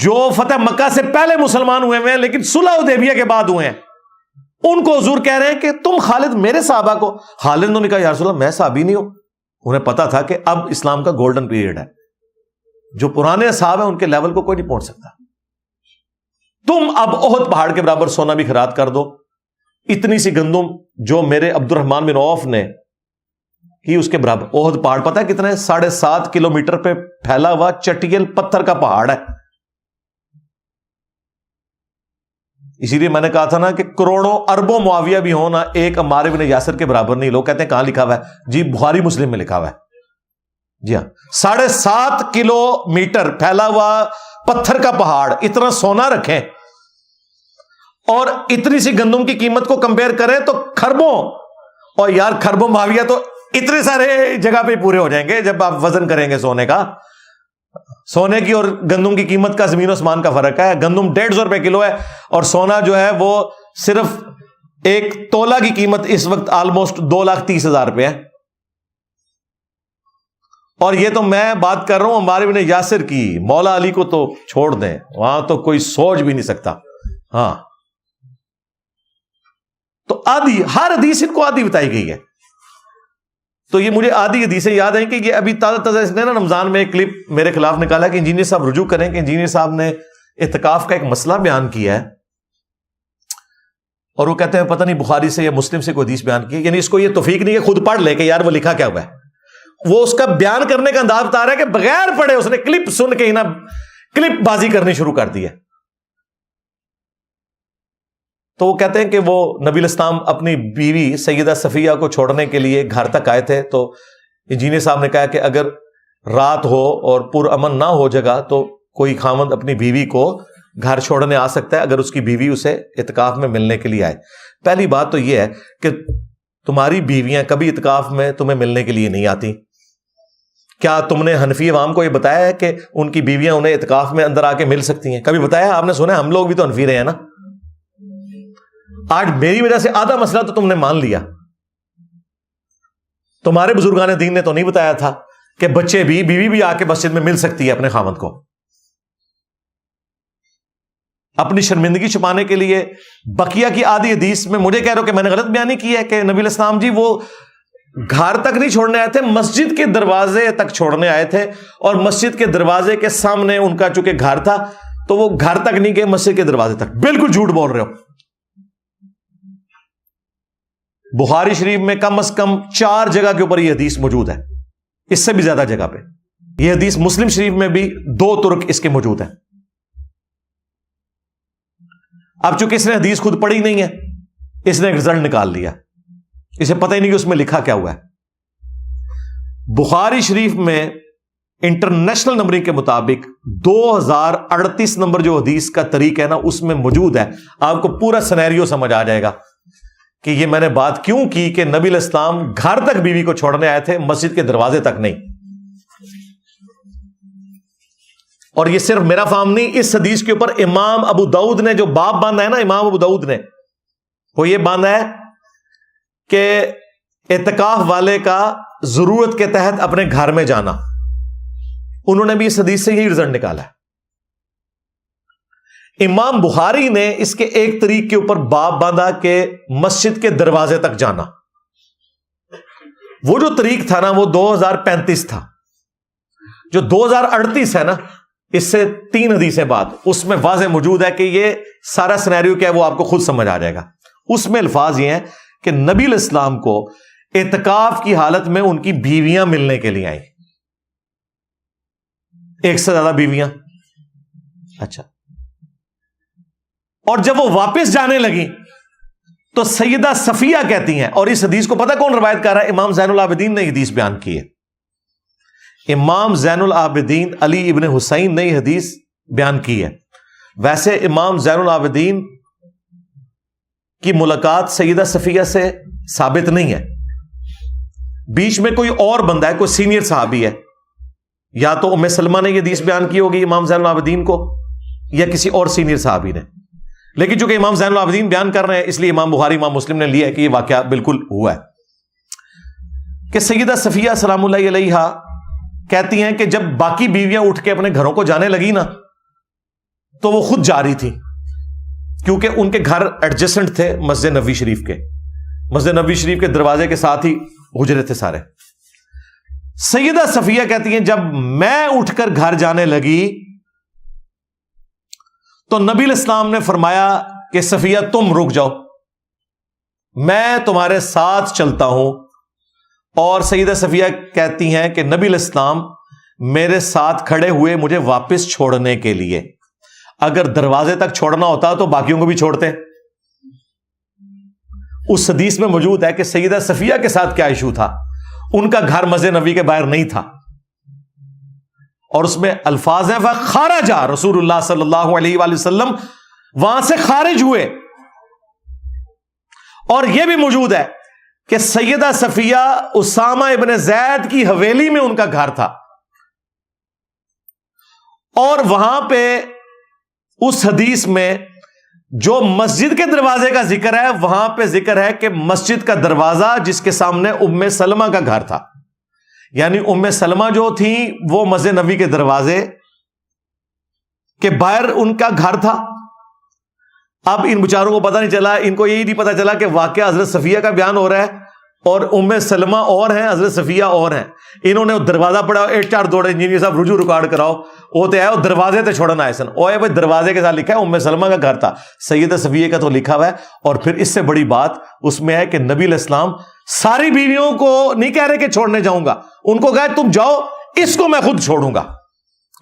جو فتح مکہ سے پہلے مسلمان ہوئے ہیں لیکن صلح حدیبیہ کے بعد ہوئے ہیں، ان کو حضور کہہ رہے ہیں کہ تم خالد میرے صحابہ کو، خالد نے کہا یا رسول اللہ میں صحابی نہیں ہوں. انہیں پتا تھا کہ اب اسلام کا گولڈن پیریڈ ہے، جو پرانے اصحاب ہیں ان کے لیول کو کوئی نہیں پہنچ سکتا. تم اب احد پہاڑ کے برابر سونا بھی خیرات کر دو، اتنی سی گندم جو میرے عبد الرحمن بن عوف نے کی اس کے برابر. احد پہاڑ پتہ ہے کتنا ہے؟ 7.5 کلومیٹر پہ پھیلا ہوا چٹیل پتھر کا پہاڑ ہے. اسی لیے میں نے کہا تھا نا کہ کروڑوں اربوں معاویہ بھی ہوں نا، ایک عمار بن یاسر کے برابر نہیں. لوگ کہتے ہیں کہاں لکھا ہوا ہے؟ جی بخاری مسلم میں لکھا ہوا ہے. جی ہاں، 7.5 کلومیٹر پھیلا ہوا پتھر کا پہاڑ، اتنا سونا رکھیں اور اتنی سی گندم کی قیمت کو کمپیئر کریں تو خربوں، اور یار خربوں معاویہ تو اتنے سارے جگہ پہ پورے ہو جائیں گے جب آپ وزن کریں گے سونے کا. سونے کی اور گندم کی قیمت کا زمین و آسمان کا فرق ہے. گندم 150 روپے کلو ہے اور سونا جو ہے وہ صرف ایک تولہ کی قیمت اس وقت آلموسٹ 2,30,000 روپے ہے. اور یہ تو میں بات کر رہا ہوں عمار بن یاسر کی. مولا علی کو تو چھوڑ دیں، وہاں تو کوئی سوچ بھی نہیں سکتا. ہاں تو آدھی، ہر حدیث ان کو آدھی بتائی گئی ہے. تو یہ مجھے آدھی حدیثیں یاد ہیں کہ یہ ابھی تازہ اس نے نا رمضان میں ایک کلپ میرے خلاف نکالا کہ انجینئر صاحب رجوع کریں کہ انجینئر صاحب نے اعتکاف کا ایک مسئلہ بیان کیا ہے اور وہ کہتے ہیں پتہ نہیں بخاری سے یا مسلم سے کوئی حدیث بیان کی. یعنی اس کو یہ توفیق نہیں کہ خود پڑھ لے کہ یار وہ لکھا کیا ہوا ہے. وہ اس کا بیان کرنے کا انداز بتا رہا ہے کہ بغیر پڑھے اس نے کلپ سن کے ہی نا کلپ بازی کرنی شروع کر دی ہے. تو وہ کہتے ہیں کہ وہ نبی الاسلام اپنی بیوی سیدہ صفیہ کو چھوڑنے کے لیے گھر تک آئے تھے. تو انجینئر صاحب نے کہا کہ اگر رات ہو اور پرامن نہ ہو جگہ تو کوئی خاوند اپنی بیوی کو گھر چھوڑنے آ سکتا ہے اگر اس کی بیوی اسے اعتکاف میں ملنے کے لیے آئے. پہلی بات تو یہ ہے کہ تمہاری بیویاں کبھی اعتکاف میں تمہیں ملنے کے لیے نہیں آتی. کیا تم نے حنفی عوام کو یہ بتایا ہے کہ ان کی بیویاں انہیں اعتکاف میں اندر آ کے مل سکتی ہیں؟ کبھی بتایا؟ آپ نے سنا؟ ہم لوگ بھی تو حنفی رہے ہیں نا. آج میری وجہ سے آدھا مسئلہ تو تم نے مان لیا. تمہارے بزرگان دین نے تو نہیں بتایا تھا کہ بچے بھی، بیوی بھی آ کے مسجد میں مل سکتی ہے اپنے خاوند کو. اپنی شرمندگی چھپانے کے لیے بقیہ کی آدھی حدیث میں مجھے کہہ رہے ہو کہ میں نے غلط بیانی کی ہے کہ نبی الاسلام جی وہ گھر تک نہیں چھوڑنے آئے تھے، مسجد کے دروازے تک چھوڑنے آئے تھے اور مسجد کے دروازے کے سامنے ان کا چونکہ گھر تھا تو وہ گھر تک نہیں گئے، مسجد کے دروازے تک. بالکل جھوٹ بول رہے ہو. بخاری شریف میں کم از کم 4 جگہ کے اوپر یہ حدیث موجود ہے، اس سے بھی زیادہ جگہ پہ. یہ حدیث مسلم شریف میں بھی 2 ترک اس کے موجود ہیں. اب چونکہ اس نے حدیث خود پڑھی نہیں ہے، اس نے ایک رزلٹ نکال لیا، اسے پتہ ہی نہیں کہ اس میں لکھا کیا ہوا ہے. بخاری شریف میں انٹرنیشنل نمبرنگ کے مطابق 2038 نمبر جو حدیث کا طریق ہے نا اس میں موجود ہے. آپ کو پورا سینیریو سمجھ آ جائے گا کہ یہ میں نے بات کیوں کی کہ نبی الاسلام گھر تک بیوی کو چھوڑنے آئے تھے، مسجد کے دروازے تک نہیں. اور یہ صرف میرا فہم نہیں، اس حدیث کے اوپر امام ابو داؤد نے جو باب باندھا ہے نا، امام ابو داؤد نے وہ یہ باندھا ہے کہ اعتکاف والے کا ضرورت کے تحت اپنے گھر میں جانا. انہوں نے بھی اس حدیث سے یہی رزلٹ نکالا ہے. امام بخاری نے اس کے ایک طریق کے اوپر باب باندھا کہ مسجد کے دروازے تک جانا. وہ جو طریق تھا نا وہ 2035 تھا. جو 2038 ہے نا اس سے 3 حدیثیں بعد اس میں واضح موجود ہے کہ یہ سارا سینیریو کیا ہے وہ آپ کو خود سمجھ آ جائے گا. اس میں الفاظ یہ ہیں کہ نبی الاسلام کو اعتکاف کی حالت میں ان کی بیویاں ملنے کے لیے آئیں، 1 سے زیادہ بیویاں. اچھا، اور جب وہ واپس جانے لگی تو سیدہ صفیہ کہتی ہیں، اور اس حدیث کو پتہ کون روایت کر رہا ہے؟ امام زین العابدین نے حدیث بیان کی ہے. امام زین العابدین علی ابن حسین نے یہ حدیث بیان کی ہے. ویسے امام زین العابدین کی ملاقات سیدہ صفیہ سے ثابت نہیں ہے. بیچ میں کوئی اور بندہ ہے، کوئی سینئر صحابی ہے، یا تو ام سلمہ نے یہ حدیث بیان کی ہوگی امام زین العابدین کو یا کسی اور سینئر صحابی نے. لیکن چونکہ امام زین العابدین بیان کر رہے ہیں اس لیے امام بخاری امام مسلم نے لیا ہے کہ یہ واقعہ بالکل ہوا ہے. کہ سیدہ صفیہ سلام اللہ علیہا کہتی ہیں کہ جب باقی بیویاں اٹھ کے اپنے گھروں کو جانے لگی نا تو وہ خود جا رہی تھی کیونکہ ان کے گھر ایڈجسٹنٹ تھے مسجد نبوی شریف کے. مسجد نبوی شریف کے دروازے کے ساتھ ہی حجرے تھے سارے. سیدہ صفیہ کہتی ہیں جب میں اٹھ کر گھر جانے لگی تو نبی علیہ السلام نے فرمایا کہ صفیہ تم رک جاؤ, میں تمہارے ساتھ چلتا ہوں. اور سیدہ صفیہ کہتی ہیں کہ نبی علیہ السلام میرے ساتھ کھڑے ہوئے مجھے واپس چھوڑنے کے لیے. اگر دروازے تک چھوڑنا ہوتا تو باقیوں کو بھی چھوڑتے. اس حدیث میں موجود ہے کہ سیدہ صفیہ کے ساتھ کیا ایشو تھا. ان کا گھر مسجد نبوی کے باہر نہیں تھا, اور اس میں الفاظ ہیں فخرج رسول اللہ صلی اللہ علیہ وآلہ وسلم, وہاں سے خارج ہوئے. اور یہ بھی موجود ہے کہ سیدہ صفیہ اسامہ ابن زید کی حویلی میں ان کا گھر تھا, اور وہاں پہ اس حدیث میں جو مسجد کے دروازے کا ذکر ہے وہاں پہ ذکر ہے کہ مسجد کا دروازہ جس کے سامنے ام سلمہ کا گھر تھا, یعنی ام سلمہ جو تھی وہ مسجد نبوی کے دروازے کے باہر ان کا گھر تھا. اب ان بیچاروں کو پتہ نہیں چلا, ان کو یہی نہیں پتہ چلا کہ واقعہ حضرت صفیہ کا بیان ہو رہا ہے اور ام سلمہ اور ہیں, حضرت صفیہ اور ہیں. انہوں نے دروازہ پڑھا, 8-4 دوڑے انجینئر صاحب رجوع ریکارڈ کراؤ, وہ تو ہے وہ دروازے تے چھوڑنا ہے سن, اوے بھائی دروازے کے ساتھ لکھا ہے ام سلمہ کا گھر تھا, سیدہ صفیہ کا تو لکھا ہوا ہے. اور پھر اس سے بڑی بات اس میں ہے کہ نبی علیہ السلام ساری بیویوں کو نہیں کہہ رہے کہ چھوڑنے جاؤں گا, ان کو کہا تم جاؤ, اس کو میں خود چھوڑوں گا,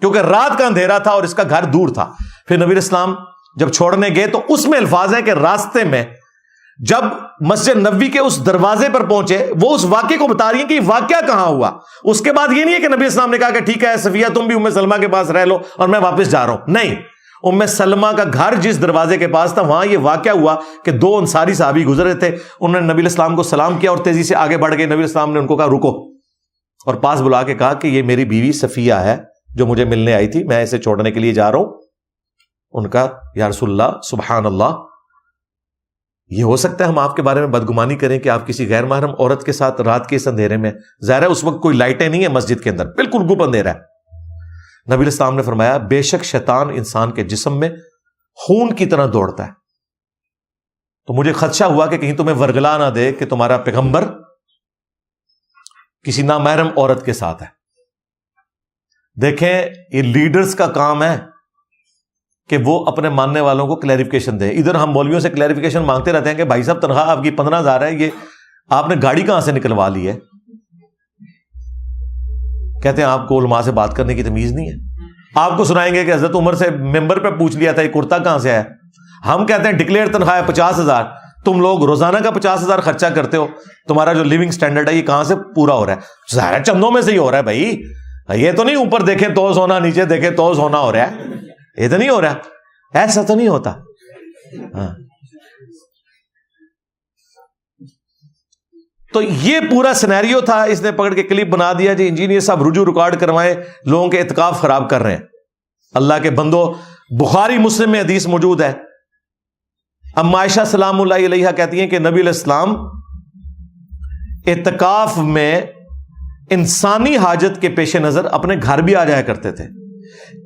کیونکہ رات کا اندھیرا تھا اور اس کا گھر دور تھا. پھر نبی علیہ السلام جب چھوڑنے گئے تو اس میں الفاظ ہے کہ راستے میں جب مسجد نبوی کے اس دروازے پر پہنچے, وہ اس واقعے کو بتا رہی ہیں کہ یہ واقعہ کہاں ہوا. اس کے بعد یہ نہیں ہے کہ نبی اسلام نے کہا کہ ٹھیک ہے صفیہ تم بھی ام سلمہ کے پاس رہ لو اور میں واپس جا رہا ہوں. نہیں, ام سلمہ کا گھر جس دروازے کے پاس تھا وہاں یہ واقعہ ہوا کہ 2 انصاری صحابی گزرے تھے, انہوں نے نبی علیہ السلام کو سلام کیا اور تیزی سے آگے بڑھ گئے. نبی علیہ السلام نے ان کو کہا رکو, اور پاس بلا کے کہا کہ یہ میری بیوی صفیہ ہے جو مجھے ملنے آئی تھی, میں اسے چھوڑنے کے لیے جا رہا ہوں. ان کا یا رسول اللہ سبحان اللہ, یہ ہو سکتا ہے ہم آپ کے بارے میں بدگمانی کریں کہ آپ کسی غیر محرم عورت کے ساتھ رات کے اس اندھیرے میں, ظاہر ہے اس وقت کوئی لائٹیں نہیں ہیں مسجد کے اندر, بالکل گپ اندھیرا ہے. نبی علیہ السلام نے فرمایا بے شک شیطان انسان کے جسم میں خون کی طرح دوڑتا ہے, تو مجھے خدشہ ہوا کہ کہیں تمہیں ورگلا نہ دے کہ تمہارا پیغمبر کسی نامحرم عورت کے ساتھ ہے. دیکھیں یہ لیڈرز کا کام ہے کہ وہ اپنے ماننے والوں کو کلیریفیکیشن دے. ادھر ہم مولویوں سے کلیریفیکیشن مانگتے رہتے ہیں کہ بھائی صاحب تنخواہ آپ کی 15,000 ہے, یہ آپ نے گاڑی کہاں سے نکلوا لی ہے. کہتے ہیں آپ کو علماء سے بات کرنے کی تمیز نہیں ہے. آپ کو سنائیں گے کہ حضرت عمر سے ممبر پہ پوچھ لیا تھا یہ کرتا کہاں سے ہے. ہم کہتے ہیں ڈکلیئر تنخواہ 50,000, تم لوگ روزانہ کا 50,000 خرچہ کرتے ہو, تمہارا جو لیونگ سٹینڈرڈ ہے یہ کہاں سے پورا ہو رہا ہے. ظاہر چندوں میں سے ہی ہو رہا ہے بھائی, یہ تو نہیں اوپر دیکھیں تو سونا نیچے دیکھیں تو سونا ہو رہا ہے, یہ تو نہیں ہو رہا, ایسا تو نہیں ہوتا. ہاں. تو یہ پورا سینیریو تھا, اس نے پکڑ کے کلپ بنا دیا جی انجینئر صاحب رجوع ریکارڈ کروائیں, لوگوں کے اعتکاف خراب کر رہے ہیں. اللہ کے بندو, بخاری مسلم میں حدیث موجود ہے. اما عائشہ سلام اللہ علیہا کہتی ہیں کہ نبی علیہ السلام اعتکاف میں انسانی حاجت کے پیش نظر اپنے گھر بھی آ جایا کرتے تھے.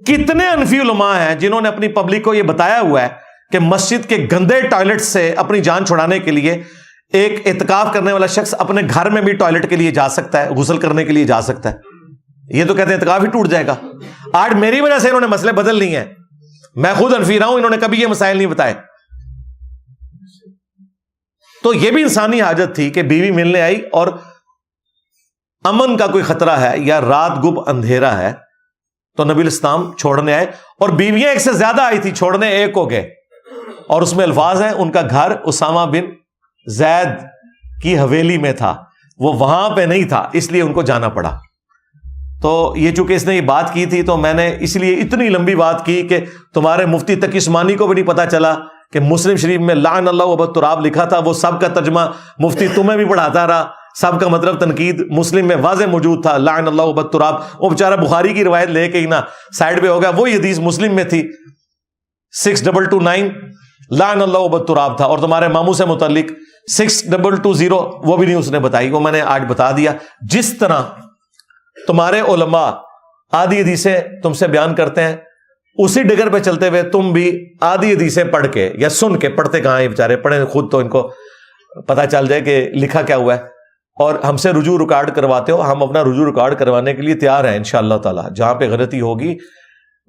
کتنے انفی علماء ہیں جنہوں نے اپنی پبلک کو یہ بتایا ہوا ہے کہ مسجد کے گندے ٹوائلٹ سے اپنی جان چھڑانے کے لیے ایک اعتکاف کرنے والا شخص اپنے گھر میں بھی ٹوائلٹ کے لیے جا سکتا ہے, غسل کرنے کے لیے جا سکتا ہے. یہ تو کہتے ہیں اعتکاف ہی ٹوٹ جائے گا. آج میری وجہ سے انہوں نے مسئلے بدل لیے ہیں, میں خود انفی رہا ہوں, انہوں نے کبھی یہ مسائل نہیں بتائے. تو یہ بھی انسانی حاجت تھی کہ بیوی ملنے آئی اور امن کا کوئی خطرہ ہے یا رات گپ اندھیرا ہے, تو نبی الاسلام چھوڑنے آئے, اور بیویاں ایک سے زیادہ آئی تھی, چھوڑنے ایک ہو گئے. اور اس میں الفاظ ہیں ان کا گھر اسامہ بن زید کی حویلی میں تھا, وہ وہاں پہ نہیں تھا, اس لیے ان کو جانا پڑا. تو یہ چونکہ اس نے یہ بات کی تھی تو میں نے اس لیے اتنی لمبی بات کی کہ تمہارے مفتی تقی عثمانی کو بھی نہیں پتا چلا کہ مسلم شریف میں لعن اللہ ابو التراب لکھا تھا, وہ سب کا ترجمہ مفتی تمہیں بھی پڑھاتا رہا, سب کا مطلب تنقید مسلم میں واضح موجود تھا, لعن اللہ ابو التراب. وہ بیچارہ بخاری کی روایت لے کے ہی نا سائڈ پہ ہو گیا, وہی حدیث مسلم میں تھی 6229 لعن اللہ ابو التراب تھا, اور تمہارے ماموں سے متعلق 6220 وہ بھی نہیں اس نے بتائی, وہ میں نے آج بتا دیا. جس طرح تمہارے علماء آدھی حدیثیں تم سے بیان کرتے ہیں اسی ڈگر پہ چلتے ہوئے تم بھی آدھی حدیثیں پڑھ کے یا سن کے، پڑھتے کہاں ہیں بیچارے، پڑھیں خود تو ان کو پتا چل جائے کہ لکھا کیا ہوا ہے، اور ہم سے رجوع ریکارڈ کرواتے ہو، ہم اپنا رجوع ریکارڈ کروانے کے لیے تیار ہیں انشاءاللہ تعالی. جہاں پہ غلطی ہوگی،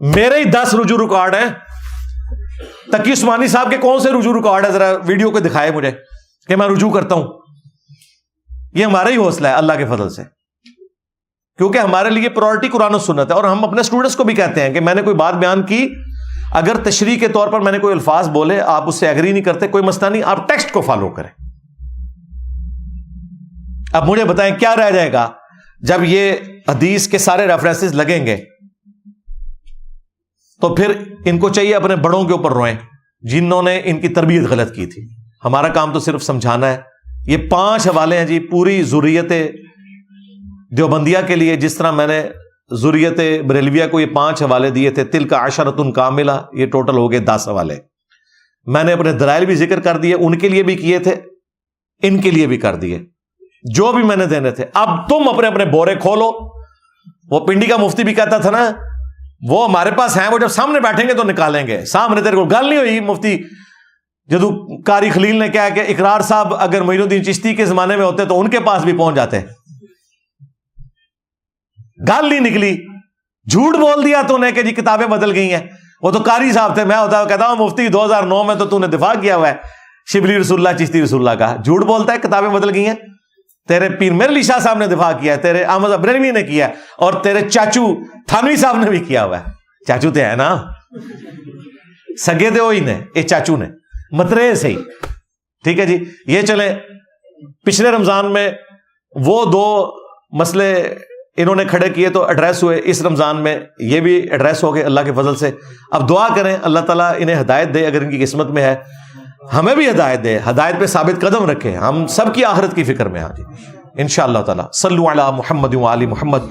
میرے ہی 10 رجوع ریکارڈ ہیں. تقی عثمانی صاحب کے کون سے رجوع ریکارڈ ہے؟ ذرا ویڈیو کو دکھائے مجھے کہ میں رجوع کرتا ہوں. یہ ہمارا ہی حوصلہ ہے اللہ کے فضل سے، کیونکہ ہمارے لیے پرائورٹی قرآن و سنت ہے. اور ہم اپنے اسٹوڈنٹس کو بھی کہتے ہیں کہ میں نے کوئی بات بیان کی، اگر تشریح کے طور پر میں نے کوئی الفاظ بولے، آپ اس سے ایگری نہیں کرتے، کوئی مسئلہ نہیں، آپ ٹیکسٹ کو فالو کریں. اب مجھے بتائیں کیا رہ جائے گا جب یہ حدیث کے سارے ریفرنسز لگیں گے؟ تو پھر ان کو چاہیے اپنے بڑوں کے اوپر روئیں جنہوں نے ان کی تربیت غلط کی تھی. ہمارا کام تو صرف سمجھانا ہے. یہ 5 حوالے ہیں جی پوری ذریت دیوبندیہ کے لیے. جس طرح میں نے ذریت بریلویہ کو یہ 5 حوالے دیے تھے، تل کا عشرۃ کاملہ، یہ ٹوٹل ہو گئے 10 حوالے. میں نے اپنے دلائل بھی ذکر کر دیے، ان کے لیے بھی کیے تھے، ان کے لیے بھی کر دیے، جو بھی میں نے دینے تھے. اب تم اپنے اپنے بورے کھولو. وہ پنڈی کا مفتی بھی کہتا تھا نا، وہ ہمارے پاس ہیں، وہ جب سامنے بیٹھیں گے تو نکالیں گے. سامنے تیرے کو گل نہیں ہوئی. مفتی جدو قاری خلیل نے کہا کہ اقرار صاحب اگر معین الدین چشتی کے زمانے میں ہوتے تو ان کے پاس بھی پہنچ جاتے. گل نہیں نکلی، جھوٹ بول دیا تو نے کہ جی کتابیں بدل گئی ہیں. وہ تو قاری صاحب تھے، میں ہوتا کہتا ہوں مفتی 2009 میں تو نے دفاع کیا ہوا ہے شبلی رسول اللہ چشتی رسول اللہ کا. جھوٹ بولتا ہے کتابیں بدل گئی ہیں. تیرے پیر میر علی شاہ صاحب نے دفاع کیا ہے، تیرے احمد بریلوی نے کیا ہے، اور تیرے چاچو تھانوی صاحب نے بھی کیا ہوا ہے. چاچو تو ہے نا، سگے دے وہی نے، یہ چاچو نے مترے سے ہی. ٹھیک ہے جی. یہ چلیں، پچھلے رمضان میں وہ 2 مسئلے انہوں نے کھڑے کیے تو ایڈریس ہوئے. اس رمضان میں یہ بھی ایڈریس ہو گئے اللہ کے فضل سے. اب دعا کریں اللہ تعالیٰ انہیں ہدایت دے، اگر ان کی قسمت میں ہے، ہمیں بھی ہدایت دے، ہدایت پہ ثابت قدم رکھے. ہم سب کی آخرت کی فکر میں آ جائے انشاءاللہ تعالیٰ. صلو علی محمد وآل محمد،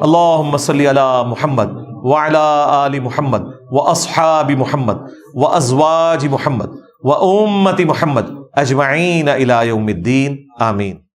اللہم صلی علی محمد وعلی آل محمد واصحاب محمد وازواج محمد وامت محمد اجمعین الی یوم الدین. آمین.